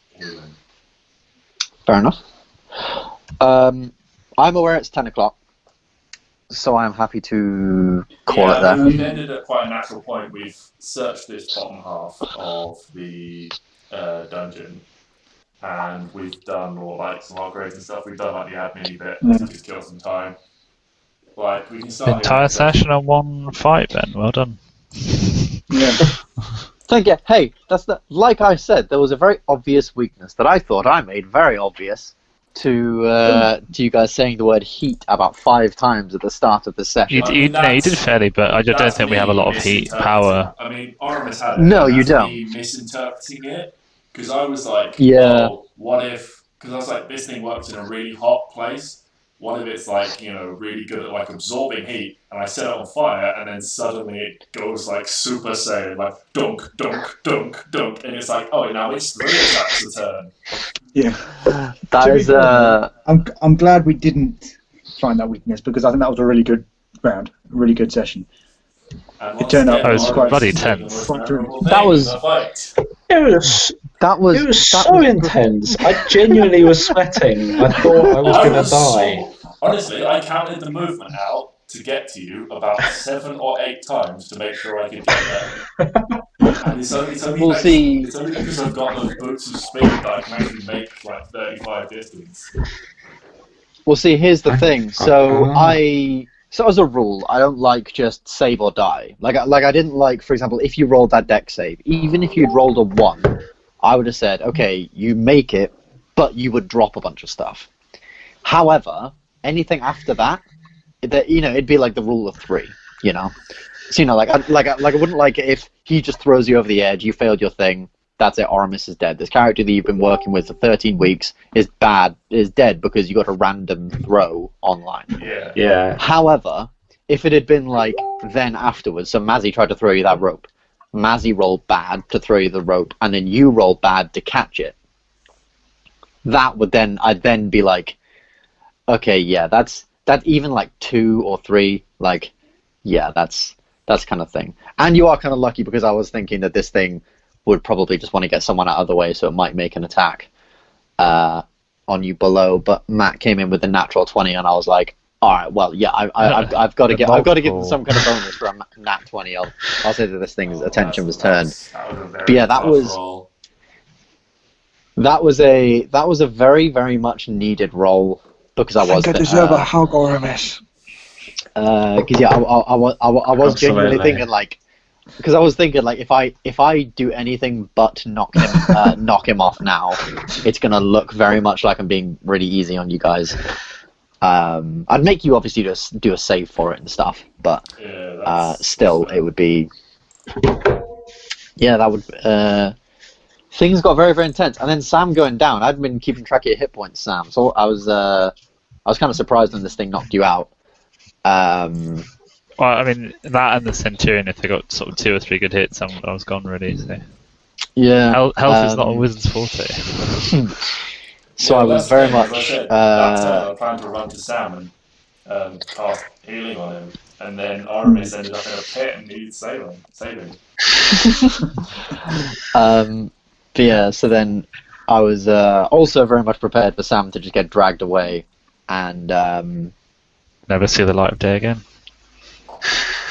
S2: healing.
S1: Fair enough. I'm aware it's 10 o'clock, so I'm happy to call it there.
S2: We've ended at quite a natural point. We've searched this bottom half of the dungeon, and we've done some upgrades and stuff. We've done the admin bit to just kill some time. We can start
S3: Entire session on one fight, Ben. Well done.
S6: Yeah.
S1: Thank you. Hey, like I said, there was a very obvious weakness that I thought I made very obvious to you guys saying the word heat about 5 times at the start of the session.
S3: You did fairly, but I don't think we have a lot of heat power.
S2: I mean, Oramis had it.
S1: No, you don't.
S2: Me misinterpreting it, because I was like,
S1: yeah.
S2: Oh, what if... Because I was like, this thing works in a really hot place. What if it's really good at absorbing heat, and I set it on fire, and then suddenly it goes Super Saiyan, dunk, dunk, dunk, dunk, and it's now it's 3 attacks a turn.
S6: Yeah.
S1: That is
S6: I'm glad we didn't find that weakness, because I think that was a really good round, a really good session. It turned out
S3: it was
S6: quite
S3: bloody tense.
S1: That was
S5: so intense. I genuinely was sweating. I thought I was going to die.
S2: Honestly, I counted the movement out to get to you about 7 or 8 times to make sure I could get there. And it's only because I've got those boots of speed that I can actually make 35 distance.
S1: Well, see, here's the thing. So as a rule, I don't like just save or die. I didn't like, for example, if you rolled that deck save, even if you'd rolled a 1, I would have said, okay, you make it, but you would drop a bunch of stuff. However, anything after that, it'd be like the rule of 3, So, I wouldn't like it if he just throws you over the edge, you failed your thing, that's it, Oramis is dead. This character that you've been working with for 13 weeks is dead because you got a random throw online.
S2: Yeah.
S1: However, if it had been then afterwards, so Mazzy tried to throw you that rope, Mazzy rolled bad to throw you the rope, and then you rolled bad to catch it, I'd then be like, okay, yeah, that even 2 or 3, yeah, that's kind of thing. And you are kind of lucky, because I was thinking that this thing would probably just want to get someone out of the way, so it might make an attack on you below. But Matt came in with a natural 20, and I was like, all right, well, yeah, I've got to give them some kind of bonus for a nat 20. I'll say that this thing's attention was turned. But yeah, that was a very, very much needed roll, because I was.
S6: I deserve a hug, Oramis.
S1: Because yeah, I was genuinely thinking because I was thinking if I do anything but knock him off now, it's gonna look very much like I'm being really easy on you guys. I'd make you obviously just do a save for it and stuff, but still it would be that would things got very, very intense. And then Sam going down, I'd been keeping track of your hit points, Sam, so I was kind of surprised when this thing knocked you out.
S3: Well, I mean, that and the Centurion, if they got sort of 2 or 3 good hits, I was gone really. So.
S1: Yeah.
S3: Health is not a wizard's forte.
S1: So I was very much.
S2: I planned to run to Sam and cast healing on him, and then Oramis ended up in a pit and needed saving.
S1: But yeah, so then I was also very much prepared for Sam to just get dragged away and
S3: never see the light of day again.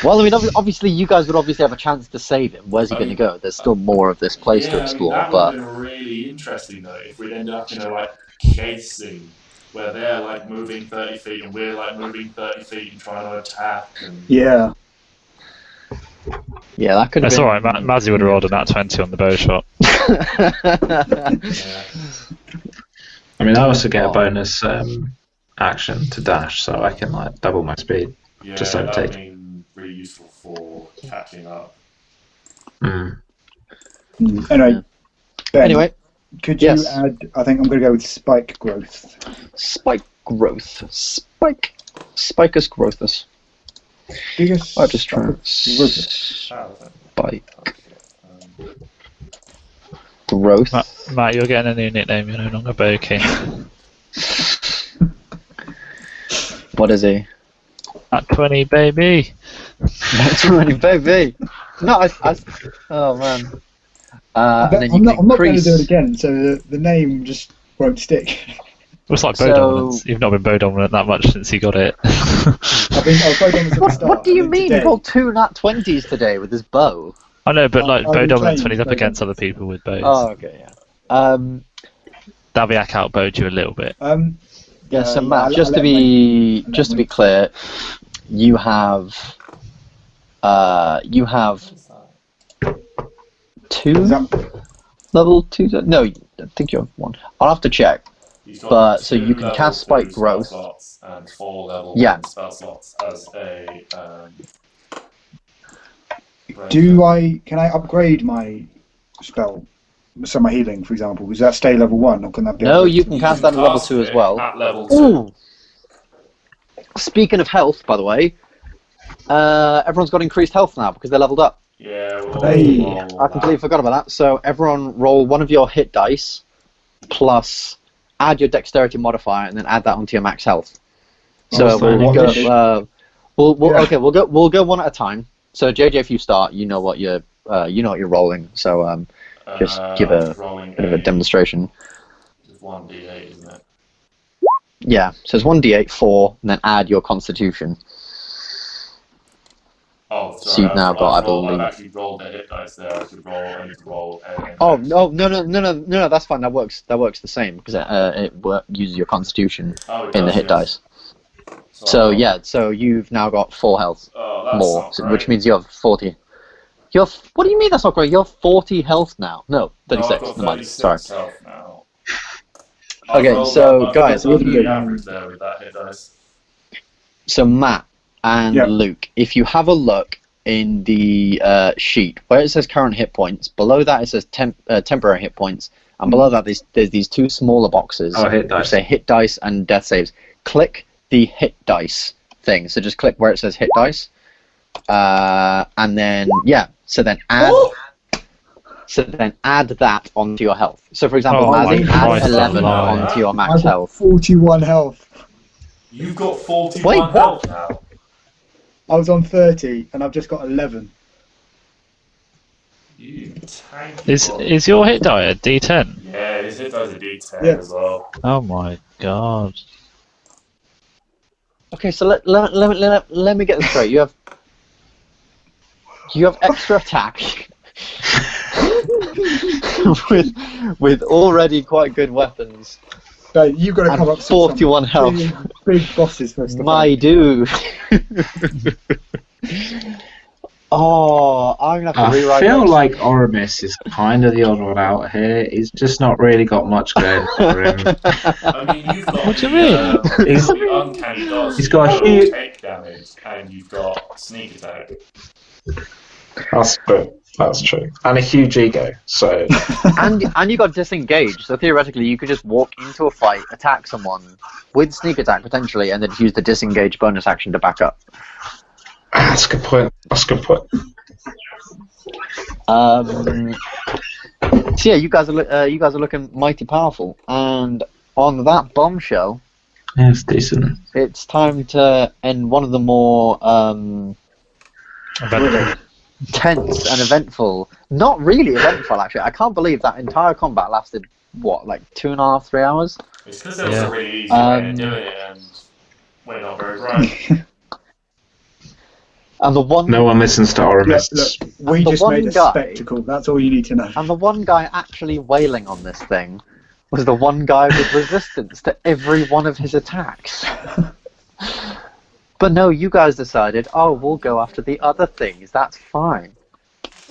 S1: Well, I mean, obviously, you guys would obviously have a chance to save him. Where's he going to go? There's still more of this place to explore.
S2: That
S1: but
S2: would have been really interesting, though, if we'd end up in a case scene where they're moving 30 feet and we're moving 30 feet and trying to attack. And...
S6: Yeah.
S1: Yeah, that could have
S3: been... That's alright, Mazzy would have rolled a nat 20 on the bow shot.
S4: I mean, I also get a bonus action to dash, so I can like double my speed.
S2: Yeah,
S4: Just don't
S2: that'd
S4: take.
S2: be really useful for catching up.
S4: Mm.
S6: Anyway, Ben,
S1: Anyway,
S6: could you
S1: yes.
S6: add? I think I'm going to go with spike growth.
S1: spike growth. Spicus growthus.
S6: Biggest
S1: I'll just try
S6: growth.
S1: spike growth.
S3: Matt, you're getting a new nickname. You're no longer Bow King.
S1: What is he?
S3: At 20, baby.
S1: That's really baby. No, oh man. And then you
S6: I'm not going to
S1: increase.
S6: do it again, so the name just won't stick.
S3: It's like bow
S1: So-
S3: dominance. You've not been bow dominant that much since you got it.
S6: I was bow dominant at the start.
S1: What do you
S6: and then
S1: mean?
S6: today-
S1: He rolled 2 nat 20s today with his bow.
S3: I know, but like
S6: I've
S3: bow
S6: been
S3: dominance
S6: playing
S3: when he's up
S6: bow
S3: against
S6: dominance.
S3: other people with bows.
S1: Oh, okay, yeah.
S3: Daviak outbowed you a little bit.
S1: Yeah. So
S6: yeah,
S1: Matt,
S6: I'll
S1: just to
S6: let
S1: be clear, you have 2
S6: Is that-
S1: level 2s. No, I think you have 1. I'll have to check.
S2: He's got
S1: But, so
S2: 2
S1: you can
S2: level
S1: cast
S2: 2
S1: spike
S2: spell
S1: growth.
S2: slots and 4 level
S1: Yeah.
S2: 1 spell slots as a.
S6: Can I upgrade my spell? So my healing, for example, does that stay level 1, or can that be?
S1: No,
S6: upgraded
S1: you
S6: to-
S1: can cast that at level 2 as well.
S2: At level 2.
S1: Ooh. Speaking of health, by the way, everyone's got increased health now because they're leveled up.
S2: Yeah,
S6: Hey.
S1: I completely forgot about that. So everyone roll one of your hit dice, plus add your dexterity modifier, and then add that onto your max health. So
S4: Oh,
S1: we'll
S6: what
S1: go.
S6: is it?
S1: We'll
S6: Yeah.
S1: okay. We'll go one at a time. So JJ, if you start, you know what you're rolling. So just give a
S2: rolling
S1: bit of a demonstration.
S2: It's 1d8, isn't it?
S1: Yeah. So it's 1d8 4, and then add your Constitution.
S2: Oh, sorry.
S1: So you've now got, I
S2: I've
S1: believe.
S2: actually rolled a hit dice there. I should roll. I need to roll.
S1: Oh no! That's fine. That works the same because it uses your Constitution
S2: Oh, it
S1: in the
S2: does,
S1: hit
S2: yes.
S1: dice. So yeah, so you've now got 4 health
S2: Oh, that's
S1: more,
S2: not
S1: so-
S2: great.
S1: which means you have 40. What do you mean that's not great? You're 40 health now. No,
S2: No, I've
S1: 36.
S2: got
S1: Never mind.
S2: 36
S1: Sorry.
S2: health now.
S1: Okay,
S2: I've rolled
S1: so,
S2: I've
S1: guys,
S2: got
S1: if you-
S2: the average there with that hit dice.
S1: So Matt and
S6: Yeah.
S1: Luke, if you have a look in the sheet where it says current hit points, below that it says temporary hit points, and below that there's these 2 smaller boxes
S4: Oh, hit
S1: which
S4: dice.
S1: say hit dice and death saves. Click the hit dice thing. So just click where it says hit dice, and then so then add that onto your health. So for example,
S3: Oh
S1: Mazzy,
S3: my
S1: add
S3: Christ,
S1: 11
S3: I'm lying.
S1: onto your
S6: I've
S1: max
S6: got
S1: health.
S6: 41 health.
S2: You've got 41
S1: Wait, what?
S2: health now.
S6: I was on 30, and I've just got 11.
S2: You tanky
S3: Is
S2: boy.
S3: is your hit die a D10?
S2: Yeah, his hit dice a d10
S6: Yeah.
S2: as well.
S3: Oh my god.
S1: Okay, so let me get this straight. You have extra attack with already quite good weapons.
S6: So you've got to
S1: And
S6: come up with
S1: 41 health.
S6: Big bosses for us to
S1: My
S6: fight.
S1: dude. Oh, I'm gonna have to
S4: I
S1: rewrite.
S4: feel
S1: this.
S4: like Oramis is kind of the odd one out here. He's just not really got much going for him.
S2: I mean, you've got
S3: What do you mean?
S4: He's-
S2: the uncanny dodge.
S4: he's got a
S2: you've got
S4: huge-
S2: take damage, and you've got sneak attack.
S4: That's true. That's true. And a huge ego. So
S1: and you got disengaged. So theoretically, you could just walk into a fight, attack someone with sneak attack potentially, and then use the disengage bonus action to back up.
S4: that's a good point. That's a good point.
S1: So yeah, you guys are looking mighty powerful. And on that bombshell,
S4: Yeah, it's decent.
S1: it's time to end one of the more tense and eventful. Not really eventful, actually. I can't believe that entire combat lasted what, like 2.5, 3 hours.
S2: It's because there was
S3: Yeah.
S2: a really easy way of doing it, and we're not very bright.
S1: And the one
S4: No one listens to Oramis.
S6: Look, we
S1: The
S6: just
S1: one
S6: made a
S1: guy-
S6: spectacle. That's all you need to know.
S1: And the one guy actually wailing on this thing was the one guy with resistance to every one of his attacks. But no, you guys decided, oh, we'll go after the other things. That's fine.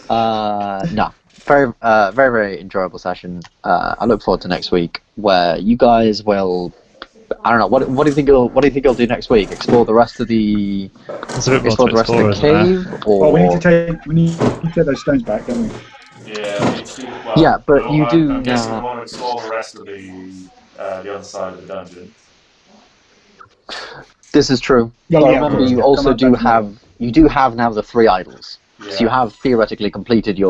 S1: No. very enjoyable session. I look forward to next week, where you guys will. I don't know. What do you think you'll do next week? Explore the rest of the.
S3: There's a bit more
S1: Explore
S3: to
S1: the rest of the
S3: explore, isn't there?
S1: cave, or
S6: Well, we need to take those stones back, don't we?
S2: Yeah,
S1: Yeah, but you do
S2: I'm guessing we
S1: now-
S2: want to explore the rest of the other side of the dungeon.
S1: This is true.
S6: Yeah,
S1: But
S6: yeah,
S1: remember,
S6: of course,
S1: you
S6: yeah.
S1: also
S6: Come
S1: do
S6: back tomorrow.
S1: have now the 3 idols.
S2: Yeah.
S1: So you have theoretically completed
S6: Yeah,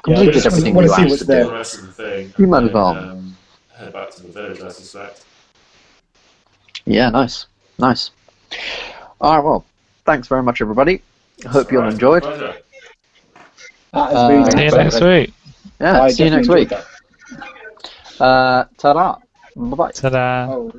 S1: completed
S6: just
S1: everything
S6: wanna
S1: you
S6: see
S1: asked
S6: what's
S1: to
S6: there.
S1: do.
S2: The rest of the thing.
S1: You might
S2: and
S1: as well.
S2: Head back to the village, I suspect.
S1: Yeah, nice. Alright, well, thanks very much, everybody. I hope you all
S2: Alright,
S1: enjoyed.
S2: pleasure.
S6: That has been
S3: See you
S6: a
S3: next week.
S1: Yeah,
S6: I
S1: see you next
S6: definitely
S1: week.
S6: enjoyed that.
S1: Ta-da. Bye-bye.
S3: Ta-da.
S6: Oh,